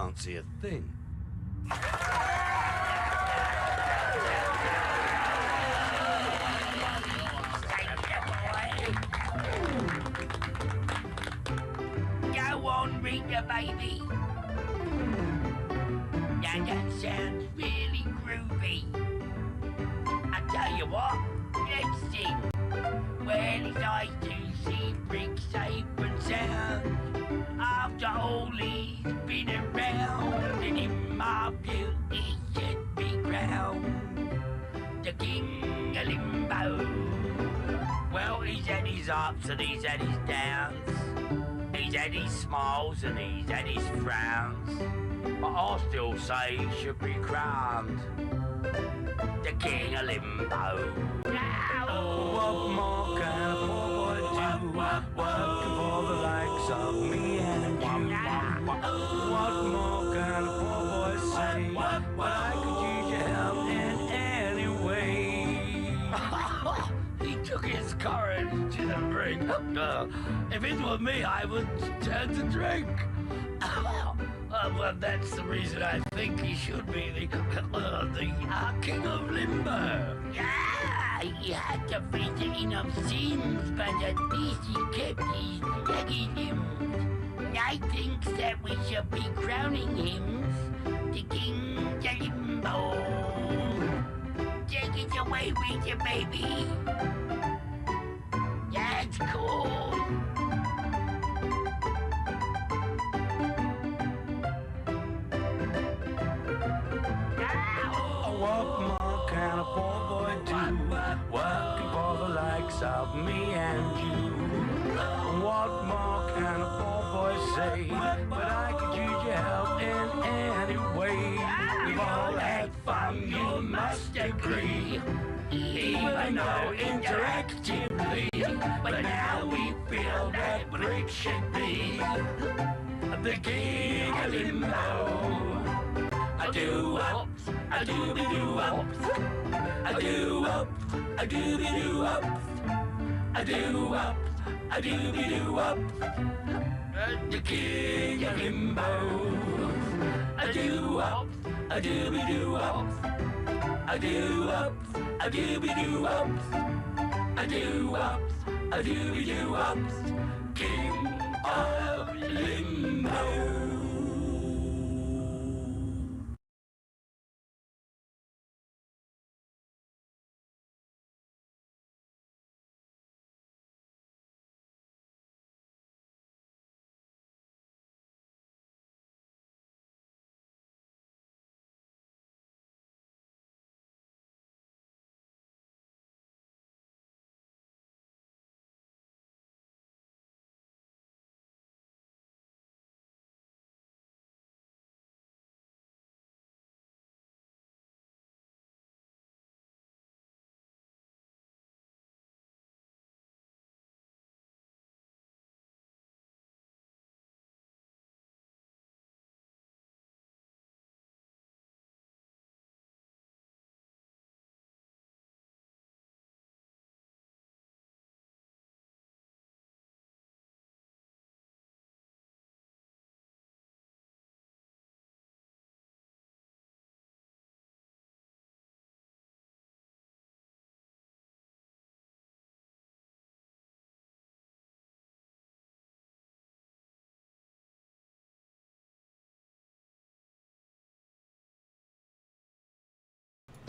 can't see a thing. Go on, Rita, baby. Now that sounds really groovy. I tell you what, let's sing. Well, it's nice to see Brick safe and sound. After all he's been around, and in my beauty should be crowned the king of limbo. Well, he's had his ups and he's had his downs. He's had his smiles and he's had his frowns. But I still say he should be crowned the king of limbo. What more can a poor boy do? Working for the likes of me and you. What more can a poor boy say? But I could use your help in any way. He took his courage to the brink. If it were me, I would turn to drink. Well, that's the reason I think he should be the king of limbo. Yeah, he had to visit enough sins, but at least he kept his leggy limbs. I think that we should be crowning him the king of limbo. Take it away with you, baby. That's cool. What more can a poor boy do? Working for the likes of me and you. What more can a poor boy say? But I could use your help in any way. We've all had fun, you must agree. Even though interactively, but now we feel that Brick should be the king of limbo. I do ups, I do be do ups, I do ups, I do be do ups, I do ups, I do be do ups, the king of limbo. I do ups, I do be do ups, I do ups, I do be do ups, I do ups, I do be do ups, king of limbo.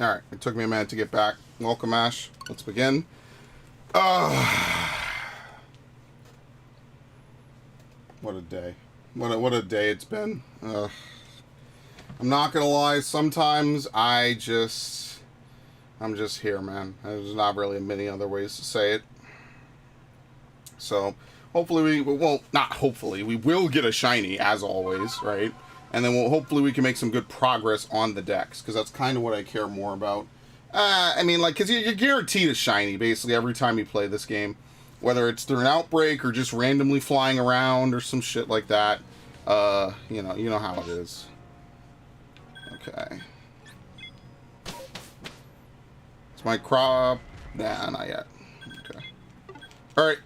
Alright, it took me a minute to get back. Welcome, Ash. Let's begin. What a day. What a day it's been. I'm not gonna lie, sometimes I'm just here, man. There's not really many other ways to say it. So, hopefully we will get a shiny, as always, right? And then hopefully we can make some good progress on the decks, because that's kind of what I care more about. I mean, like, because you're guaranteed a shiny, basically, every time you play this game. Whether it's through an outbreak or just randomly flying around or some shit like that. You know how it is. Okay. It's my crop. Nah, not yet. Okay. Alright.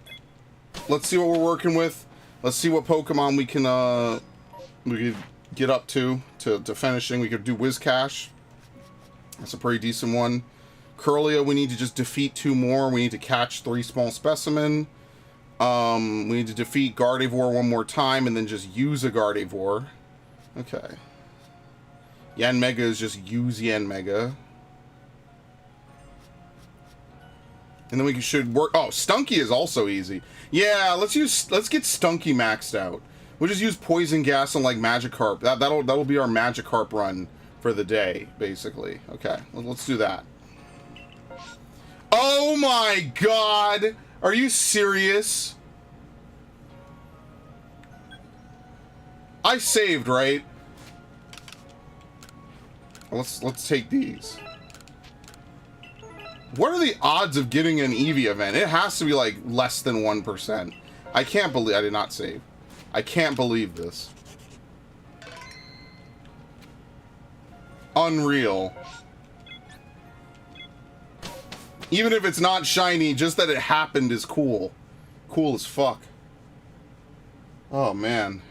Let's see what we're working with. Let's see what Pokemon we can get up to finishing. We could do Whiscash. That's a pretty decent one. Curlia, we need to just defeat 2 more. We need to catch 3 small specimen. We need to defeat Gardevoir 1 more time and then just use a Gardevoir. Okay. Yanmega is just use Yanmega. And then we should work... Oh, Stunky is also easy. Yeah, let's get Stunky maxed out. We'll just use Poison Gas on, like, Magikarp. That'll be our Magikarp run for the day, basically. Okay, let's do that. Oh my god! Are you serious? I saved, right? Let's take these. What are the odds of getting an Eevee event? It has to be like less than 1%. I can't believe I did not save. I can't believe this. Unreal. Even if it's not shiny, just that it happened is cool. Cool as fuck. Oh man.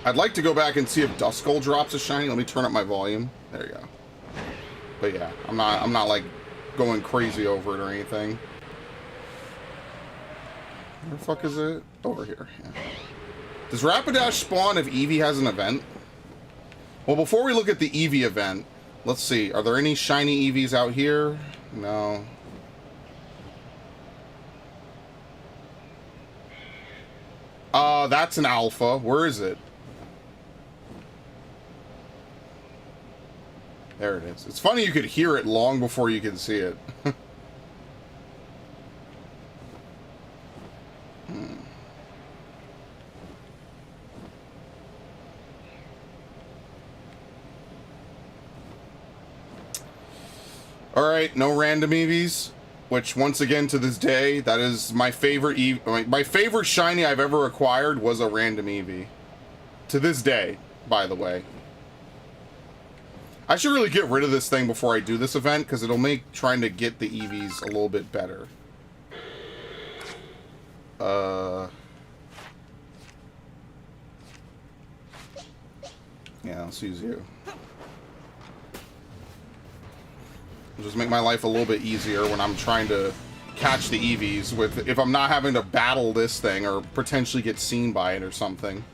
I'd like to go back and see if Duskull drops a shiny. Let me turn up my volume. There you go. But yeah, I'm not like going crazy over it or anything. Where the fuck is it? Over here. Yeah. Does Rapidash spawn if Eevee has an event? Well, before we look at the Eevee event, let's see. Are there any shiny Eevees out here? No. That's an alpha. Where is it? There it is. It's funny you could hear it long before you can see it. Alright, no random Eevees. Which, once again, to this day, that is my favorite Eevee. My favorite shiny I've ever acquired was a random Eevee. To this day, by the way. I should really get rid of this thing before I do this event, because it'll make trying to get the Eevees a little bit better. Yeah, let's use you. It'll just make my life a little bit easier when I'm trying to catch the Eevees, if I'm not having to battle this thing or potentially get seen by it or something.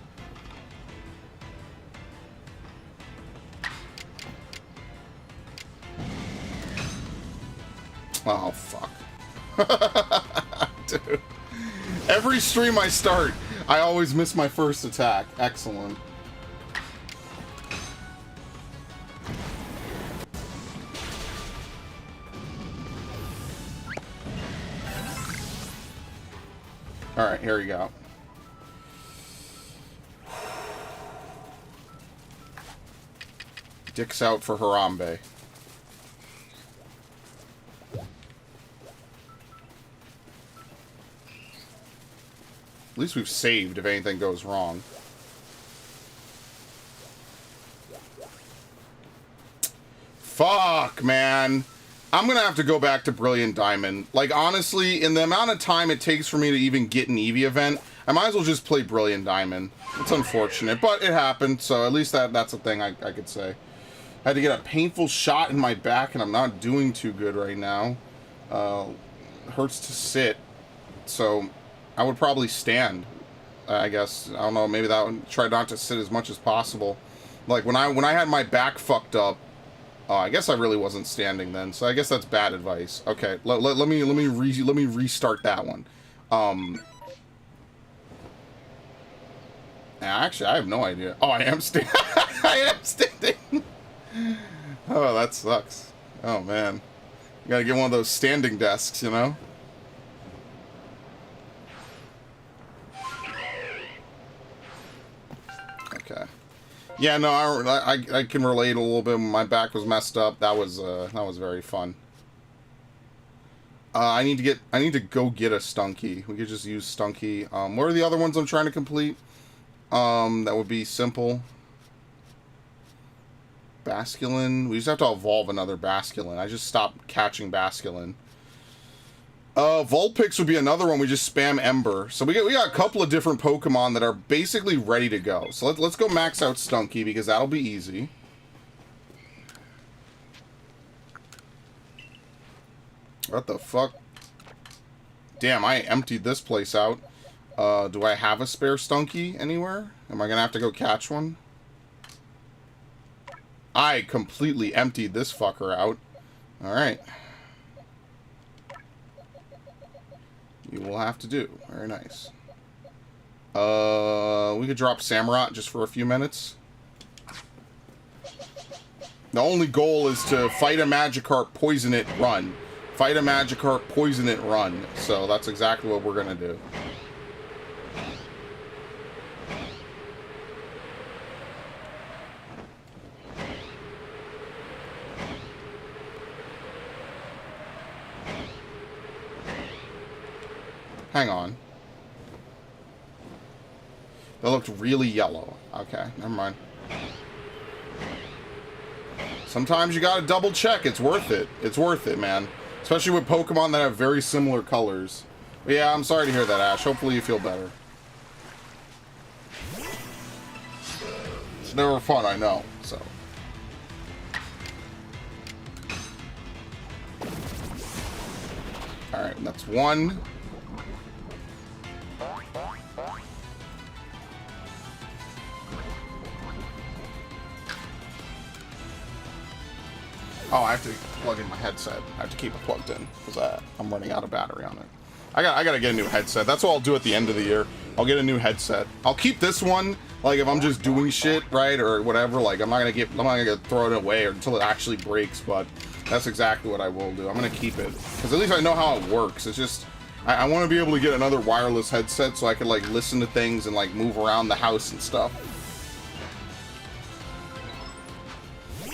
Oh, fuck. Dude. Every stream I start, I always miss my first attack. Excellent. Alright, here we go. Dick's out for Harambe. At least we've saved if anything goes wrong. Fuck, man. I'm gonna have to go back to Brilliant Diamond. Like, honestly, in the amount of time it takes for me to even get an Eevee event, I might as well just play Brilliant Diamond. It's unfortunate, but it happened, so at least that's a thing I could say. I had to get a painful shot in my back, and I'm not doing too good right now. Hurts to sit, so I would probably stand, I guess. I don't know, maybe that would try not to sit as much as possible. Like, when I had my back fucked up, I guess I really wasn't standing then, so I guess that's bad advice. Okay, let me restart that one. Actually, I have no idea. Oh, I am standing. I am standing. Oh, that sucks. Oh man, you gotta get one of those standing desks, you know. Okay. Yeah, no, I can relate a little bit. My back was messed up. That was very fun. I need to go get a Stunky. We could just use Stunky. What are the other ones I'm trying to complete? That would be simple. Basculin. We just have to evolve another Basculin. I just stopped catching Basculin. Vulpix would be another one. We just spam Ember. So we got a couple of different Pokemon that are basically ready to go. So let's go max out Stunky because that'll be easy. What the fuck? Damn, I emptied this place out. Do I have a spare Stunky anywhere? Am I gonna have to go catch one? I completely emptied this fucker out. Alright. You will have to do. Very nice. We could drop Samurott just for a few minutes. The only goal is to fight a Magikarp, poison it, run. Fight a Magikarp, poison it, run. So that's exactly what we're gonna do. Hang on. That looked really yellow. Okay, never mind. Sometimes you gotta double check. It's worth it. It's worth it, man. Especially with Pokemon that have very similar colors. But yeah, I'm sorry to hear that, Ash. Hopefully you feel better. It's never fun, I know, so. Alright, that's one. Oh, I have to plug in my headset. I have to keep it plugged in because I'm running out of battery on it. I gotta get a new headset. That's what I'll do at the end of the year. I'll get a new headset. I'll keep this one, like if I'm just doing shit, right, or whatever. Like I'm not gonna throw it away until it actually breaks. But that's exactly what I will do. I'm gonna keep it because at least I know how it works. It's just I want to be able to get another wireless headset so I can like listen to things and like move around the house and stuff.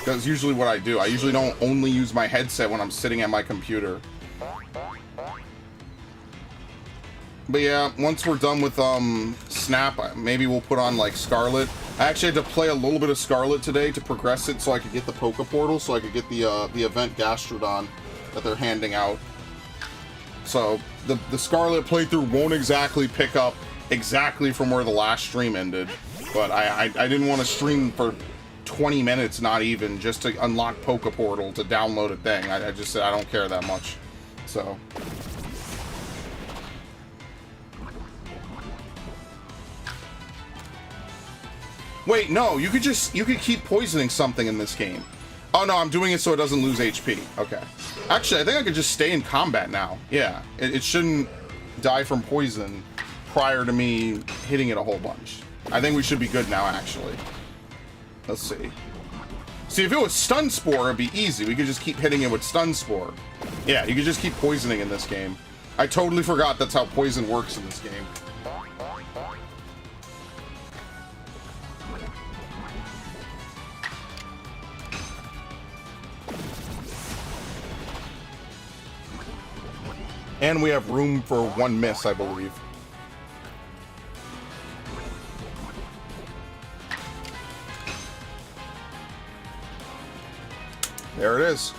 That's usually what I do. I usually don't only use my headset when I'm sitting at my computer. But yeah, once we're done with Snap, maybe we'll put on like Scarlet. I actually had to play a little bit of Scarlet today to progress it so I could get the Poke Portal, so I could get the event Gastrodon that they're handing out. So the Scarlet playthrough won't exactly pick up exactly from where the last stream ended, but I didn't want to stream for 20 minutes, not even, just to unlock Poke Portal to download a thing. I just said I don't care that much. So wait, no, you could keep poisoning something in this game. Oh no, I'm doing it so it doesn't lose HP. Okay. Actually, I think I could just stay in combat now. Yeah, it shouldn't die from poison prior to me hitting it a whole bunch. I think we should be good now, actually. Let's see. See, if it was Stun Spore, it'd be easy. We could just keep hitting it with Stun Spore. Yeah, you could just keep poisoning in this game. I totally forgot that's how poison works in this game. And we have room for one miss, I believe. There it is.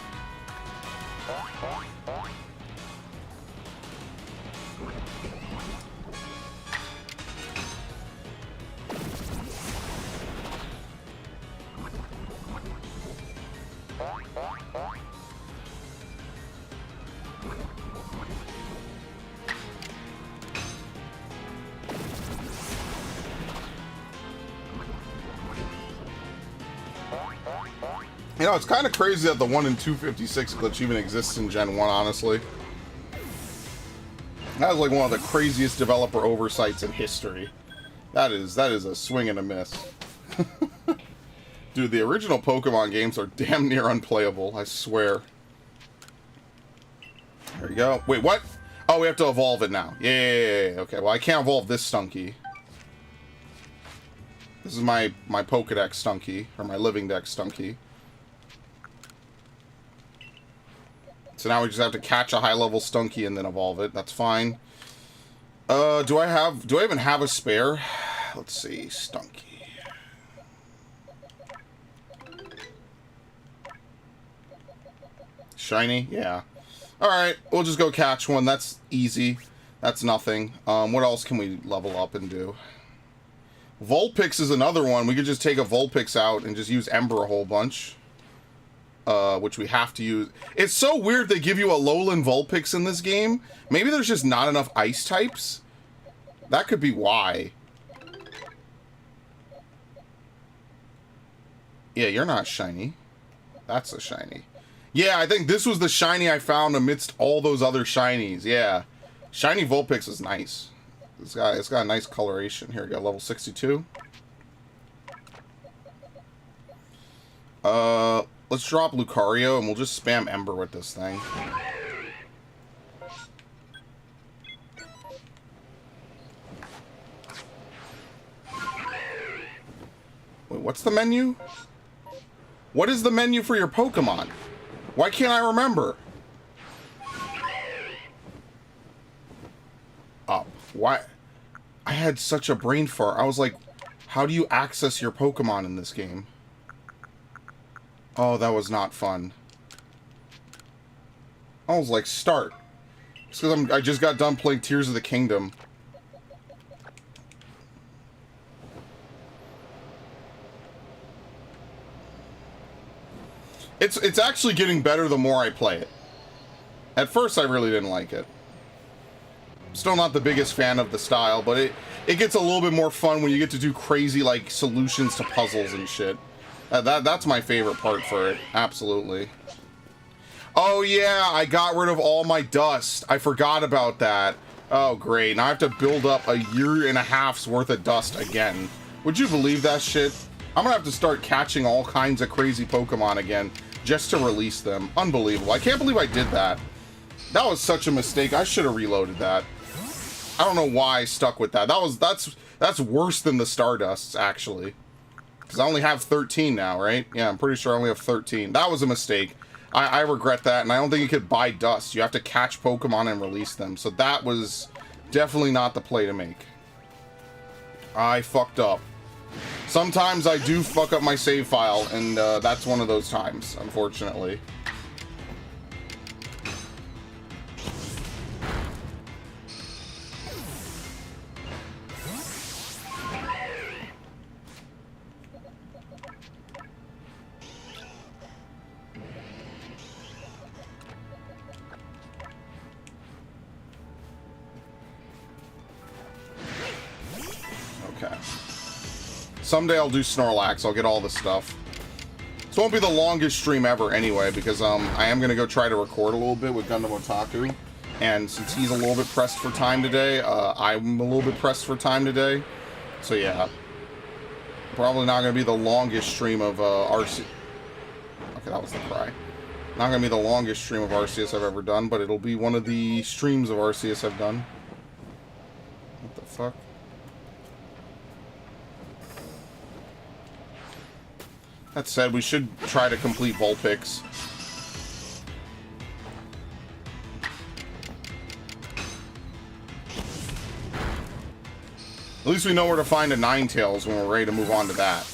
You know, it's kind of crazy that the 1 in 256 glitch even exists in Gen 1, honestly. That was like one of the craziest developer oversights in history. That is a swing and a miss. Dude, the original Pokemon games are damn near unplayable, I swear. There we go. Wait, what? Oh, we have to evolve it now. Yeah. Okay, well, I can't evolve this Stunky. This is my Pokedex Stunky, or my Living Dex Stunky. So now we just have to catch a high-level Stunky and then evolve it. That's fine. Do I even have a spare? Let's see, Stunky. Shiny? Yeah. Alright, we'll just go catch one. That's easy. That's nothing. What else can we level up and do? Vulpix is another one. We could just take a Vulpix out and just use Ember a whole bunch. Which we have to use. It's so weird they give you a Alolan Vulpix in this game. Maybe there's just not enough ice types. That could be why. Yeah, you're not shiny. That's a shiny. Yeah, I think this was the shiny I found amidst all those other shinies. Yeah. Shiny Vulpix is nice. It's got a nice coloration. Here we go, level 62. Let's drop Lucario and we'll just spam Ember with this thing. Wait, what's the menu? What is the menu for your Pokemon? Why can't I remember? Up. Why? I had such a brain fart. I was like, how do you access your Pokemon in this game? Oh, that was not fun. I was like, start. It's because I just got done playing Tears of the Kingdom. It's actually getting better the more I play it. At first, I really didn't like it. Still not the biggest fan of the style, but it gets a little bit more fun when you get to do crazy, like, solutions to puzzles and shit. That's my favorite part for it. Absolutely. Oh, yeah, I got rid of all my dust. I forgot about that. Oh, great. Now I have to build up a year and a half's worth of dust again. Would you believe that shit? I'm gonna have to start catching all kinds of crazy Pokemon again just to release them. Unbelievable. I can't believe I did that. That was such a mistake. I should have reloaded that. I don't know why I stuck with that. That's worse than the Stardusts, actually. Because I only have 13 now, right? Yeah, I'm pretty sure I only have 13. That was a mistake. I regret that, and I don't think you could buy dust. You have to catch Pokemon and release them. So that was definitely not the play to make. I fucked up. Sometimes I do fuck up my save file, and that's one of those times, unfortunately. Okay. Someday I'll do Snorlax. I'll get all the stuff. This won't be the longest stream ever anyway, because I am going to go try to record a little bit with Gundam Otaku. And since he's a little bit pressed for time today, I'm a little bit pressed for time today. So yeah. Probably not going to be the longest stream of Arceus. Okay, that was the cry. Not going to be the longest stream of Arceus I've ever done, but it'll be one of the streams of Arceus I've done. What the fuck? That said, we should try to complete Vulpix. At least we know where to find a Ninetales when we're ready to move on to that.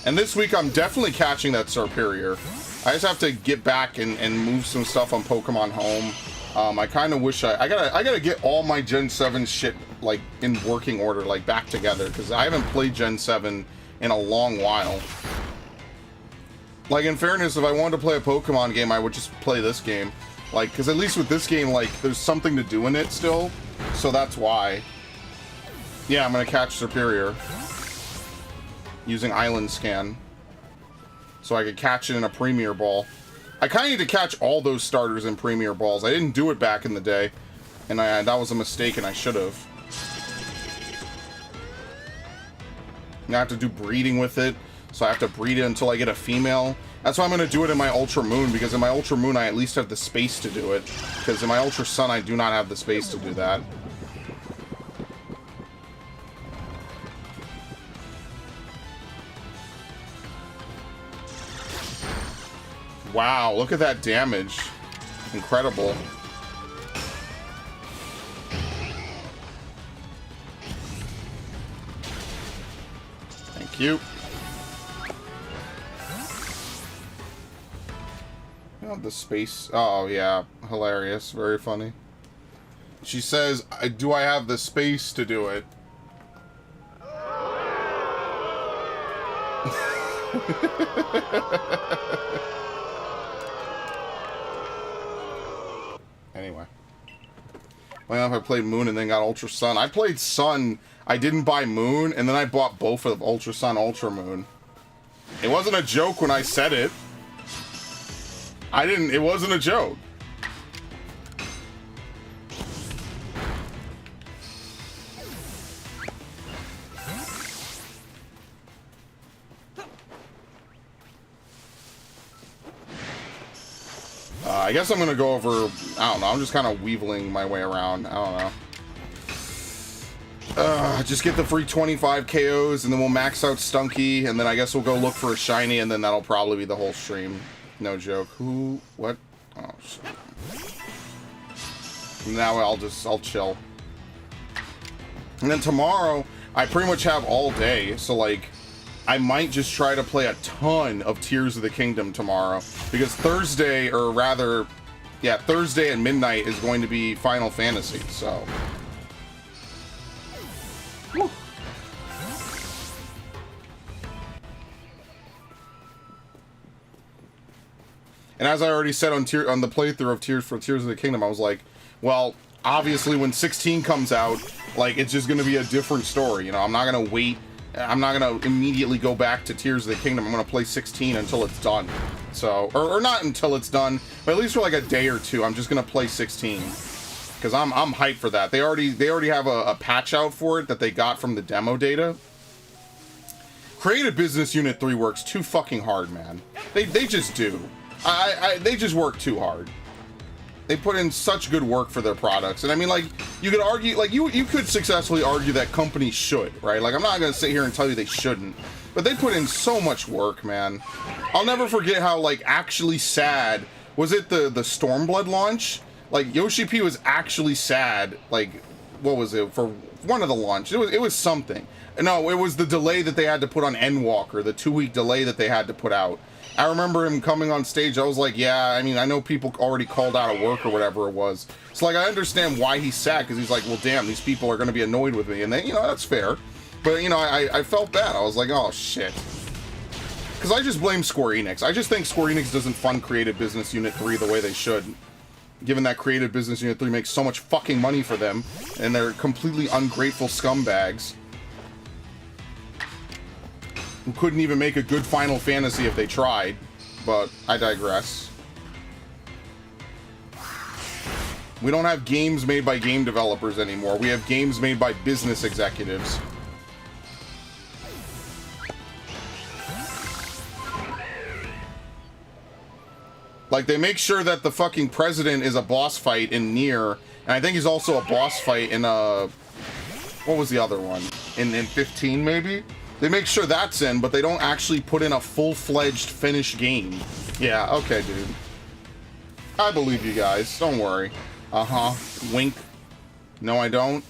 And this week I'm definitely catching that Serperior. I just have to get back and move some stuff on Pokemon Home. I kind of wish I gotta get all my Gen 7 shit like in working order, like back together, because I haven't played Gen 7 in a long while. Like, in fairness, if I wanted to play a Pokemon game, I would just play this game. Like, because at least with this game, like, there's something to do in it still, so that's why. Yeah, I'm gonna catch Serperior using Island Scan. So I could catch it in a Premier Ball. I kind of need to catch all those starters in Premier Balls. I didn't do it back in the day. And that was a mistake, and I should have. I have to do breeding with it. So I have to breed it until I get a female. That's why I'm going to do it in my Ultra Moon. Because in my Ultra Moon, I at least have the space to do it. Because in my Ultra Sun, I do not have the space to do that. Wow, look at that damage. Incredible. you. Oh, the space. Oh, yeah. Hilarious. Very funny. She says, do I have the space to do it? Anyway. Well, I played Moon and then got Ultra Sun. I played Sun. I didn't buy Moon, and then I bought both of Ultra Sun, Ultra Moon. It wasn't a joke when I said it. It wasn't a joke. I guess I'm gonna go over, I don't know, I'm just kind of weeveling my way around, I don't know. Just get the free 25 KOs, and then we'll max out Stunky, and then I guess we'll go look for a shiny, and then that'll probably be the whole stream. No joke. Who? What? Oh, shit. Now I'll chill. And then tomorrow, I pretty much have all day, so like, I might just try to play a ton of Tears of the Kingdom tomorrow, because Thursday, or rather, yeah, Thursday at midnight is going to be Final Fantasy, so. Whew. And as I already said on the playthrough of Tears of the Kingdom, I was like, well, obviously when 16 comes out, like, it's just going to be a different story, you know, I'm not going to wait. I'm not going to immediately go back to Tears of the Kingdom. I'm going to play 16 until it's done. So, or not until it's done, but at least for like a day or two, I'm just going to play 16. Because I'm hyped for that. They already have a patch out for it that they got from the demo data. Creative Business Unit 3 works too fucking hard, man. They just do. They just work too hard. They put in such good work for their products. And I mean, like, you could argue, like, you could successfully argue that companies should, right? Like, I'm not going to sit here and tell you they shouldn't. But they put in so much work, man. I'll never forget how, like, actually sad... Was it the Stormblood launch? Like, Yoshi P was actually sad. Like, what was it? For one of the launch. It was something. No, it was the delay that they had to put on Endwalker. The 2-week delay that they had to put out. I remember him coming on stage. I was like, yeah, I mean, I know people already called out of work or whatever it was. So, like, I understand why he's sad, because he's like, well, damn, these people are going to be annoyed with me. And then, you know, that's fair. But, you know, I felt bad. I was like, oh, shit. Because I just blame Square Enix. I just think Square Enix doesn't fund Creative Business Unit 3 the way they should. Given that Creative Business Unit 3 makes so much fucking money for them. And they're completely ungrateful scumbags. Who couldn't even make a good Final Fantasy if they tried, but I digress. We don't have games made by game developers anymore. We have games made by business executives. Like, they make sure that the fucking president is a boss fight in Nier, and I think he's also a boss fight in, what was the other one? In 15, maybe? They make sure that's in, but they don't actually put in a full-fledged finished game. Yeah, okay, dude. I believe you guys. Don't worry. Uh-huh. Wink. No, I don't.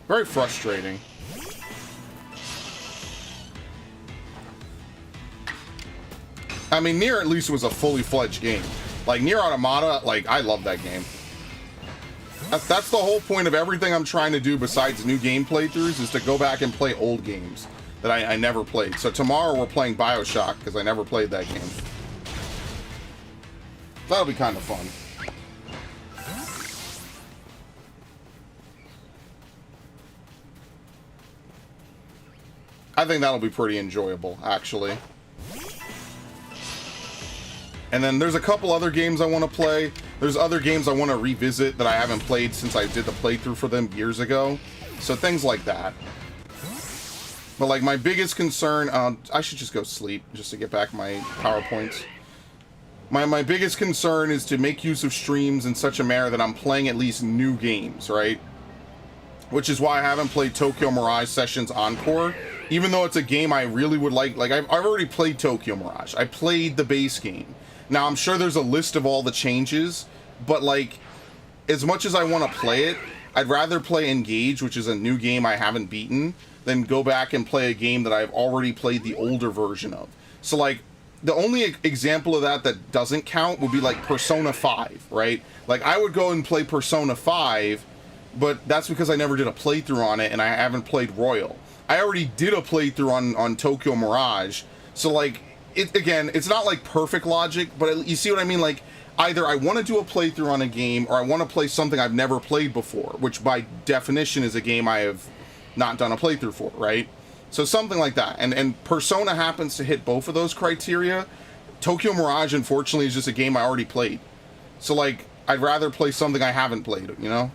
Very frustrating. I mean, Nier at least was a fully-fledged game. Like, Nier Automata, like, I love that game. That's the whole point of everything I'm trying to do besides new game playthroughs, is to go back and play old games that I never played. So tomorrow we're playing BioShock, because I never played that game. That'll be kind of fun. I think that'll be pretty enjoyable, actually. And then there's a couple other games I want to play. There's other games I want to revisit that I haven't played since I did the playthrough for them years ago. So things like that. But like my biggest concern, I should just go sleep just to get back my PowerPoints. My biggest concern is to make use of streams in such a manner that I'm playing at least new games, right? Which is why I haven't played Tokyo Mirage Sessions Encore. Even though it's a game I really would like I've already played Tokyo Mirage. I played the base game. Now, I'm sure there's a list of all the changes, but, like, as much as I want to play it, I'd rather play Engage, which is a new game I haven't beaten, than go back and play a game that I've already played the older version of. So, like, the only example of that doesn't count would be, like, Persona 5, right? Like, I would go and play Persona 5, but that's because I never did a playthrough on it, and I haven't played Royal. I already did a playthrough on Tokyo Mirage, so, like, again, it's not, like, perfect logic, but you see what I mean? Like, either I want to do a playthrough on a game, or I want to play something I've never played before, which by definition is a game I have not done a playthrough for, right? So something like that. And Persona happens to hit both of those criteria. Tokyo Mirage, unfortunately, is just a game I already played. So, like, I'd rather play something I haven't played, you know?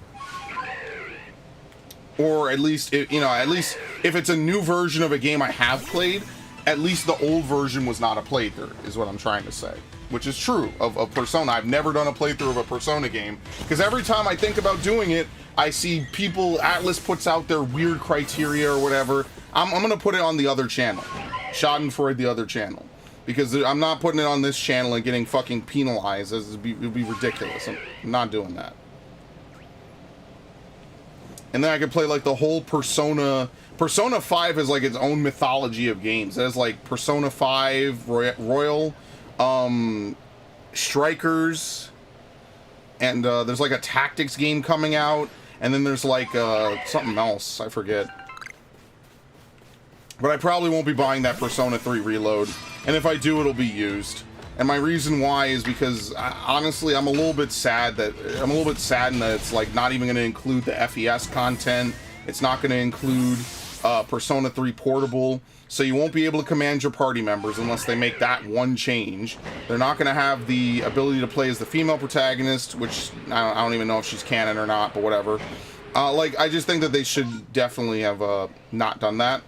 Or at least, at least if it's a new version of a game I have played, at least the old version was not a playthrough, is what I'm trying to say. Which is true of Persona. I've never done a playthrough of a Persona game, because every time I think about doing it, I see people, Atlas puts out their weird criteria or whatever. I'm going to put it on the other channel. Schadenfreude, the other channel. Because I'm not putting it on this channel and getting fucking penalized. It would be ridiculous. I'm not doing that. And then I could play, like, the whole Persona... Persona 5 has, like, its own mythology of games. It has, like, Persona 5, Royal... Strikers, and there's like a tactics game coming out, and then there's like something else, I forget. But I probably won't be buying that Persona 3 Reload, and if I do, it'll be used. And my reason why is because honestly, I'm a little bit saddened that it's like not even going to include the FES content. It's not going to include Persona 3 Portable. So you won't be able to command your party members unless they make that one change. They're not going to have the ability to play as the female protagonist, which I don't even know if she's canon or not, but whatever. Like, I just think that they should definitely have not done that.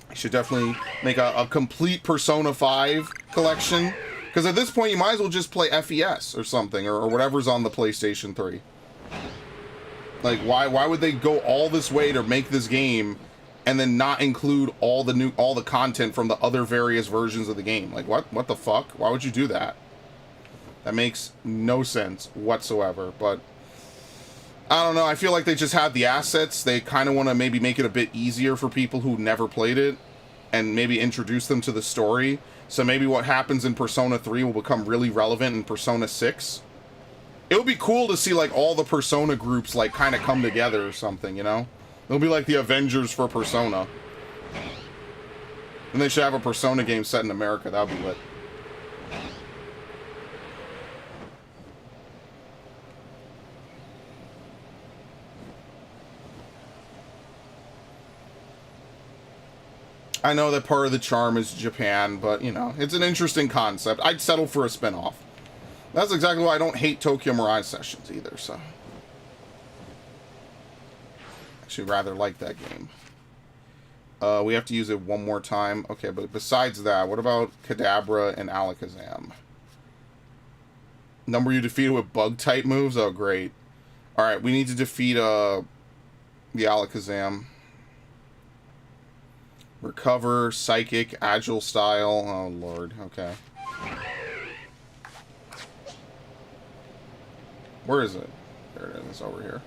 They should definitely make a complete Persona 5 collection. Because at this point, you might as well just play FES or something, or whatever's on the PlayStation 3. Like, why would they go all this way to make this game and then not include all the content from the other various versions of the game? Like, what the fuck? Why would you do that? That makes no sense whatsoever. But I don't know, I feel like they just have the assets. They kind of want to maybe make it a bit easier for people who never played it and maybe introduce them to the story. So maybe what happens in Persona 3 will become really relevant in Persona 6. It would be cool to see, like, all the Persona groups, like, kind of come together or something, you know? It'll be like the Avengers for Persona. And they should have a Persona game set in America. That would be lit. I know that part of the charm is Japan, but, you know, it's an interesting concept. I'd settle for a spin-off. That's exactly why I don't hate Tokyo Mirage Sessions either, so... Actually rather like that game. We have to use it one more time. Okay, but besides that, what about Kadabra and Alakazam? Number you defeated with bug-type moves? Oh, great. Alright, we need to defeat the Alakazam. Recover, Psychic, Agile Style. Oh, Lord. Okay. Where is it? There it is. It's over here.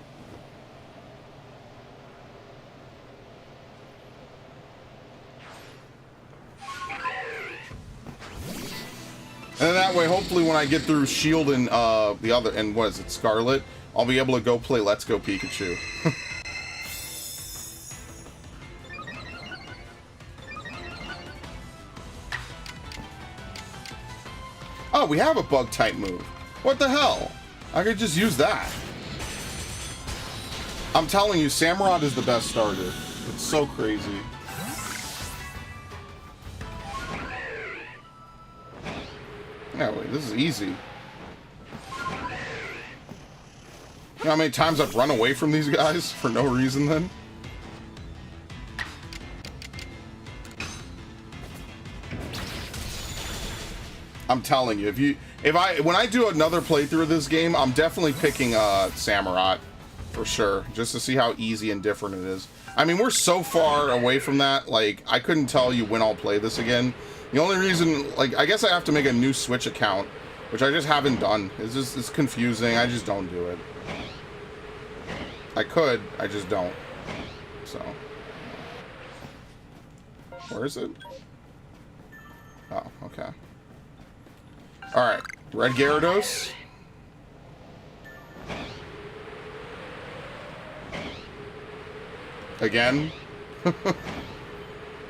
And that way, hopefully when I get through Shield and the other, and what is it, Scarlet, I'll be able to go play Let's Go Pikachu. Oh, we have a bug type move. What the hell? I could just use that. I'm telling you, Samurott is the best starter. It's so crazy. Yeah, wait, this is easy. You know how many times I've run away from these guys for no reason then? I'm telling you, when I do another playthrough of this game, I'm definitely picking Samurott for sure, just to see how easy and different it is. I mean, we're so far away from that, like, I couldn't tell you when I'll play this again. The only reason, like, I guess I have to make a new Switch account, which I just haven't done. It's confusing. I just don't do it. I could, I just don't. So. Where is it? Oh, okay. Alright. Red Gyarados. Again.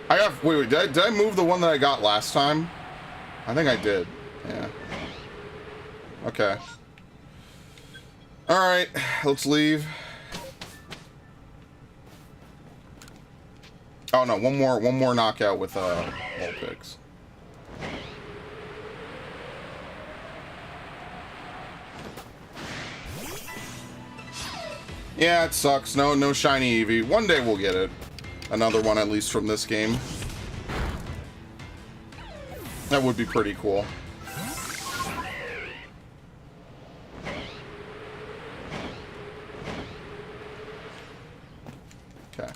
I got... Wait, did I move the one that I got last time? I think I did. Yeah. Okay. Alright, let's leave. Oh no, one more knockout with Vulpix. Yeah, it sucks. No shiny Eevee. One day we'll get it. Another one at least from this game. That would be pretty cool. Okay.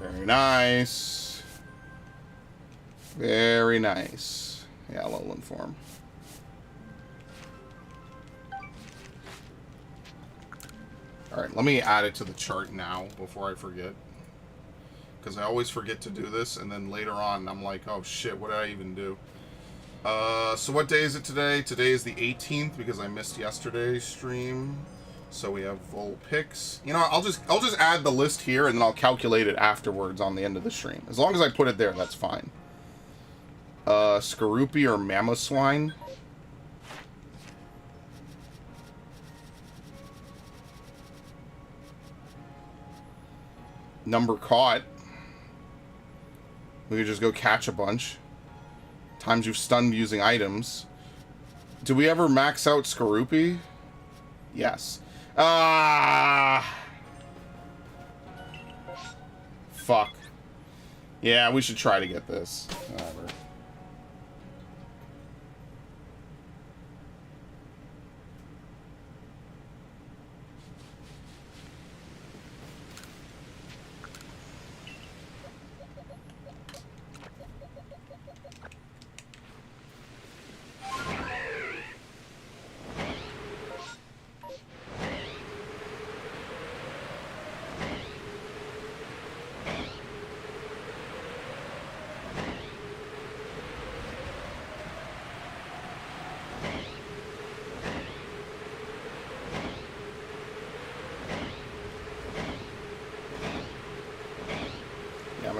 Very nice. Very nice. Yeah, Alolan form. Alright, let me add it to the chart now before I forget. Because I always forget to do this, and then later on I'm like, oh shit, what did I even do? So what day is it today? Today is the 18th because I missed yesterday's stream. So we have Vulpix. You know what, I'll just add the list here and then I'll calculate it afterwards on the end of the stream. As long as I put it there, that's fine. Skorupi or Mamoswine. Number caught. We could just go catch a bunch. Times you've stunned using items. Do we ever max out Skorupi? Yes. Fuck. Yeah, we should try to get this. Whatever.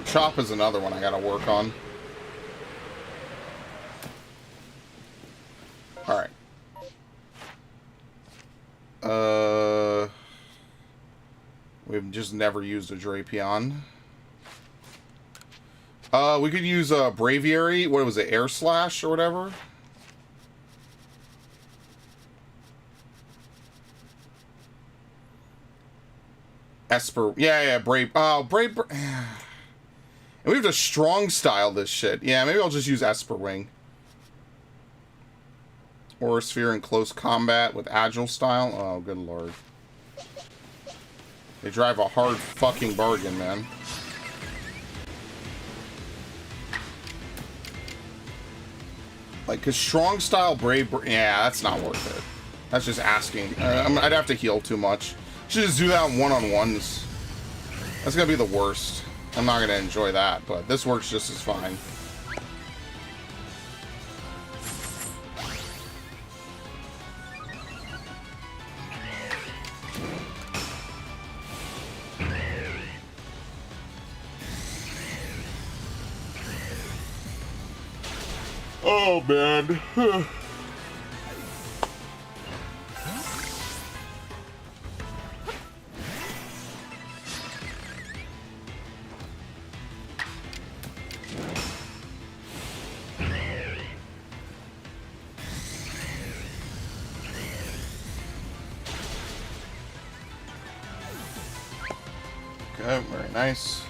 Chop is another one I gotta work on. Alright. We've just never used a Drapion. We could use a Braviary. What was it? Air Slash or whatever? Esper. Yeah, Brave. Oh, Brave. And we have to strong style this shit. Yeah, maybe I'll just use Esper Wing. Aura Sphere in close combat with agile style. Oh, good lord. They drive a hard fucking bargain, man. Like, cause strong style Brave... Yeah, that's not worth it. That's just asking. I'd have to heal too much. Should just do that one-on-ones. That's gonna be the worst. I'm not gonna enjoy that, but this works just as fine. Oh man. Okay, very nice.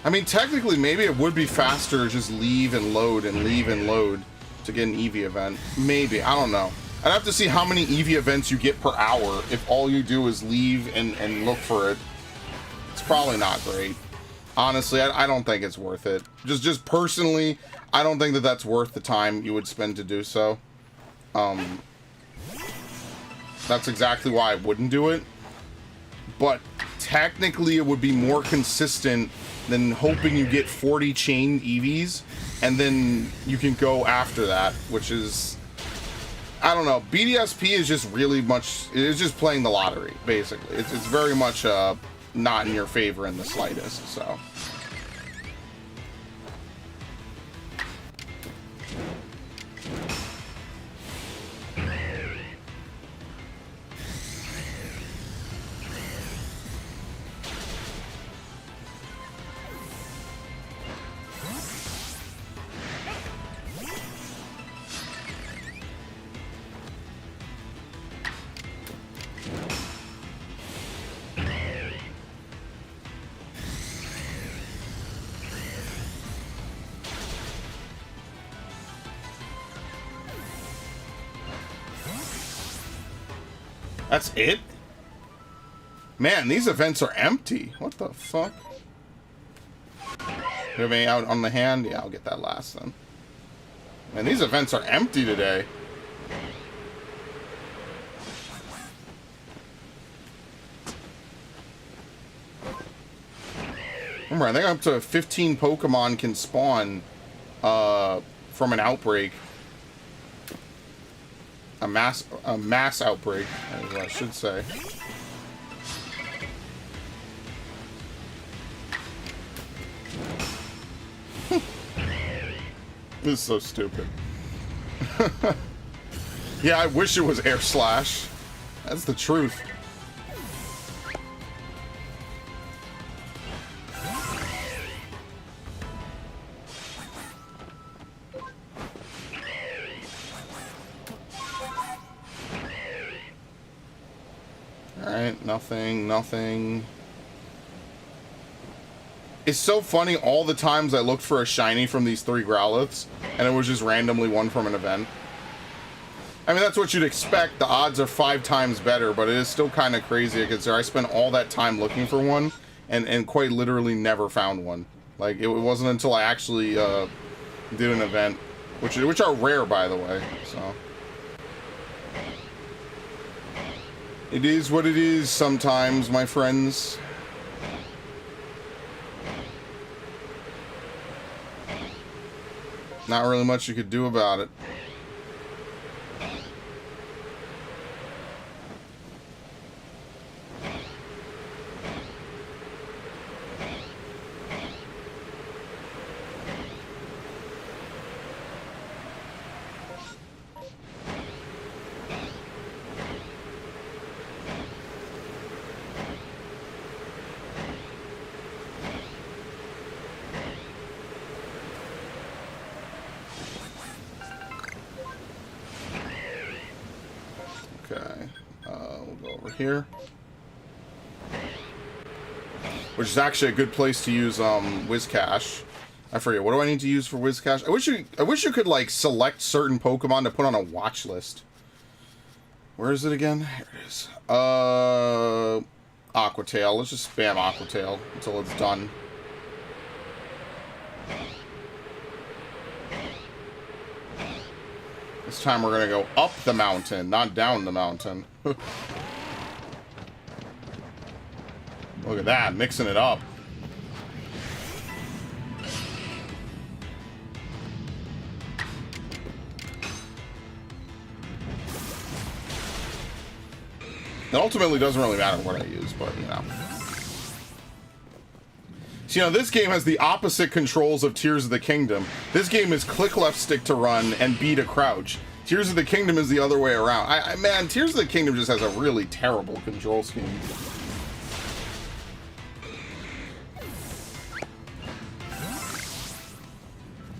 I mean, technically, maybe it would be faster to just leave and load to get an Eevee event. Maybe, I don't know. I'd have to see how many Eevee events you get per hour if all you do is leave and look for it. It's probably not great. Honestly, I don't think it's worth it. Just personally, I don't think that that's worth the time you would spend to do so. That's exactly why I wouldn't do it. But technically it would be more consistent than hoping you get 40 chain EVs and then you can go after that, which is, I don't know. BDSP is just really much, it's just playing the lottery, basically. It's very much not in your favor in the slightest, so. That's it? Man, these events are empty. What the fuck? You have any out on the hand? Yeah, I'll get that last then. Man, these events are empty today. Remember, I think up to 15 Pokemon can spawn from an outbreak. A mass outbreak, is what I should say. This is so stupid. Yeah, I wish it was Air Slash. That's the truth. Alright, nothing. It's so funny all the times I looked for a shiny from these 3 Growliths, and it was just randomly one from an event. I mean, that's what you'd expect. The odds are 5 times better, but it is still kind of crazy because I spent all that time looking for one, and quite literally never found one. Like, it wasn't until I actually did an event, which are rare, by the way, so... It is what it is sometimes, my friends. Not really much you could do about it. Here, which is actually a good place to use Whiscash. I forget, what do I need to use for Whiscash? I wish you could like select certain Pokemon to put on a watch list. Where is it again? Here it is. Aquatail. Let's just spam Aquatail until it's done. This time we're gonna go up the mountain, not down the mountain. Look at that, mixing it up. It ultimately doesn't really matter what I use, but you know. So, you know, this game has the opposite controls of Tears of the Kingdom. This game is click left stick to run and B to crouch. Tears of the Kingdom is the other way around. Man, Tears of the Kingdom just has a really terrible control scheme.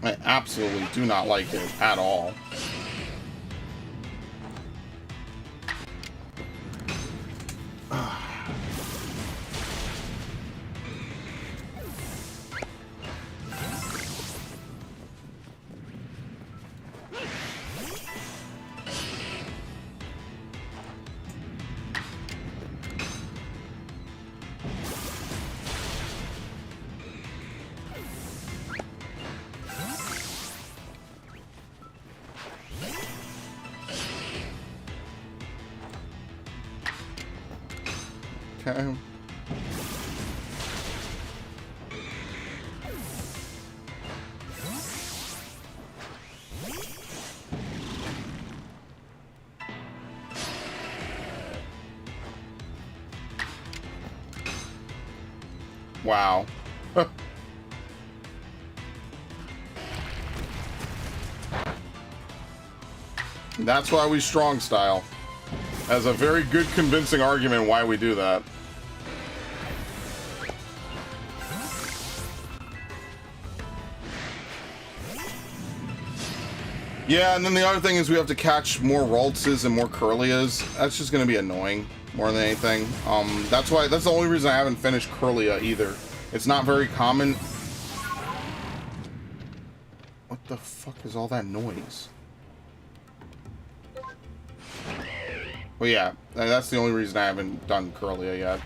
I absolutely do not like it at all. Okay. Wow. That's why we strong style. That's a very good convincing argument why we do that. Yeah, and then the other thing is we have to catch more Raltses and more Curlias. That's just going to be annoying more than anything. That's the only reason I haven't finished Curlia either. It's not very common. What the fuck is all that noise? Well, yeah, that's the only reason I haven't done Curlia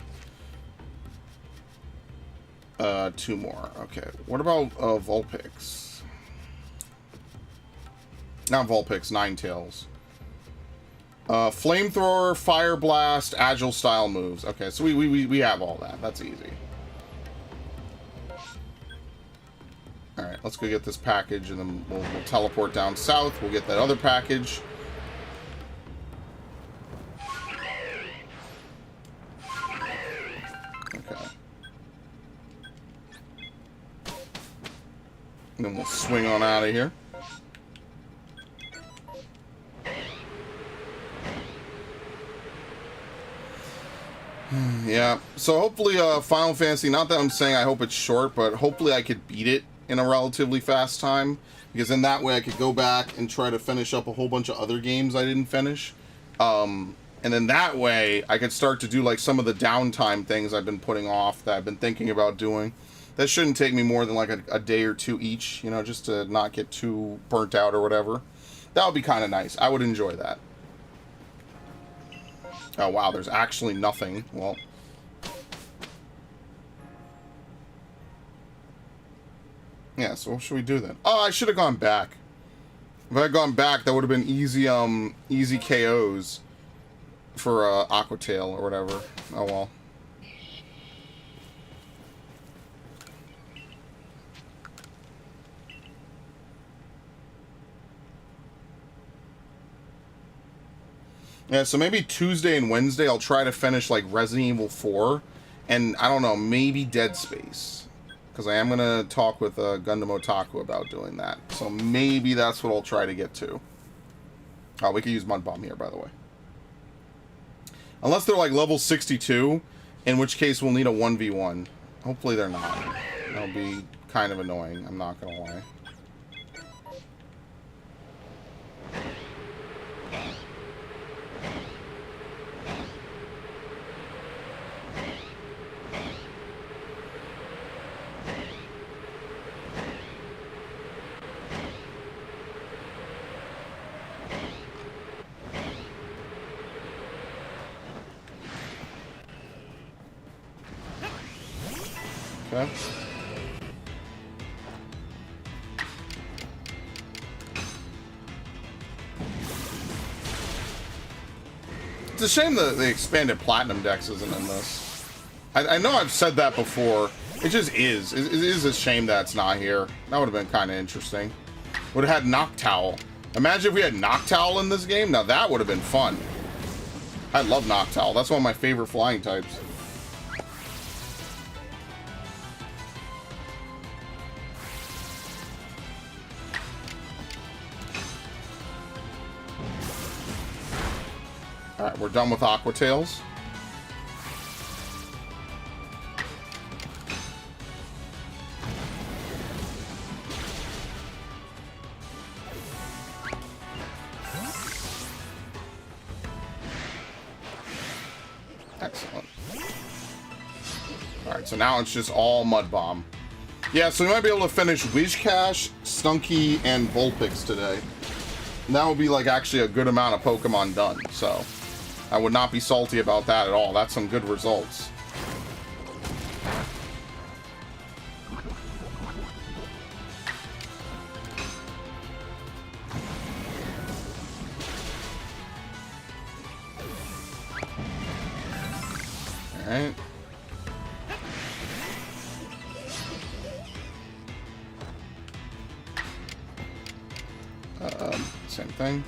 yet. 2 more. Okay. What about Vulpix? Not Vulpix, Ninetales. Flamethrower, Fire Blast, Agile style moves. Okay, so we have all that. That's easy. Alright, let's go get this package, and then we'll teleport down south. We'll get that other package. Okay. And then we'll swing on out of here. Yeah, so hopefully Final Fantasy, not that I'm saying I hope it's short, but hopefully I could beat it in a relatively fast time, because in that way I could go back and try to finish up a whole bunch of other games I didn't finish. And then that way I could start to do like some of the downtime things I've been putting off that I've been thinking about doing. That shouldn't take me more than like a day or 2 each, you know, just to not get too burnt out or whatever. That would be kind of nice. I would enjoy that. Oh, wow, there's actually nothing. Well. Yeah, so what should we do then? Oh, I should have gone back. If I had gone back, that would have been easy, easy KOs for, Aquatail or whatever. Oh, well. Yeah, so maybe Tuesday and Wednesday I'll try to finish, like, Resident Evil 4. And, I don't know, maybe Dead Space. Because I am going to talk with Gundam Otaku about doing that. So maybe that's what I'll try to get to. Oh, we could use Mud Bomb here, by the way. Unless they're, like, level 62, in which case we'll need a 1v1. Hopefully they're not. That'll be kind of annoying, I'm not going to lie. Okay. It's a shame that the expanded Platinum Dex isn't in this. I know I've said that before. It just is. It is a shame that it's not here. That would have been kind of interesting. Would have had Noctowl. Imagine if we had Noctowl in this game. Now that would have been fun. I love Noctowl. That's one of my favorite flying types. Alright, we're done with Aquatails. Excellent. Alright, so now it's just all Mud Bomb. Yeah, so we might be able to finish Wishcash, Stunky, and Vulpix today. And that would be like actually a good amount of Pokemon done, so I would not be salty about that at all. That's some good results. Alright. Same thing.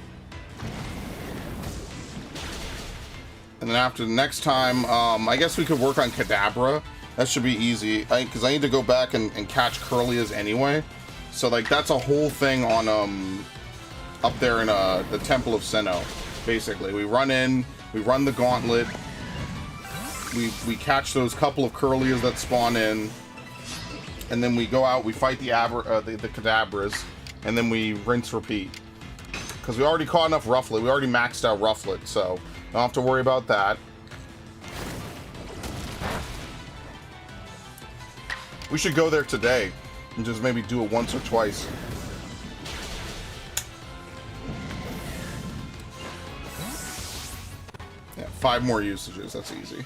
And then after the next time, I guess we could work on Kadabra. That should be easy, because I need to go back and catch Curlias anyway. So, like, that's a whole thing on, up there in, the Temple of Sinnoh, basically. We run in, we run the gauntlet, we catch those couple of Curlias that spawn in, and then we go out, we fight the Kadabras, and then we rinse, repeat. Because we already caught enough Rufflet, we already maxed out Rufflet, so don't have to worry about that. We should go there today and just maybe do it once or twice. Yeah, 5 more usages, that's easy.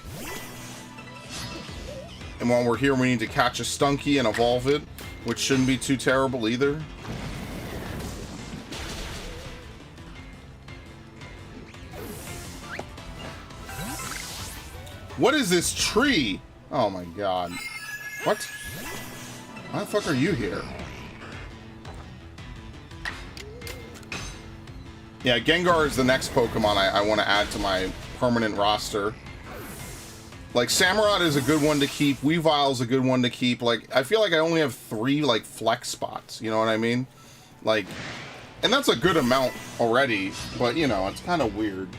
And while we're here, we need to catch a Stunky and evolve it, which shouldn't be too terrible either. What is this tree? Oh my god. What? Why the fuck are you here? Yeah, Gengar is the next Pokemon I want to add to my permanent roster. Like, Samurott is a good one to keep. Weavile is a good one to keep. Like, I feel like I only have 3, like, flex spots. You know what I mean? Like, and that's a good amount already. But, you know, it's kind of weird.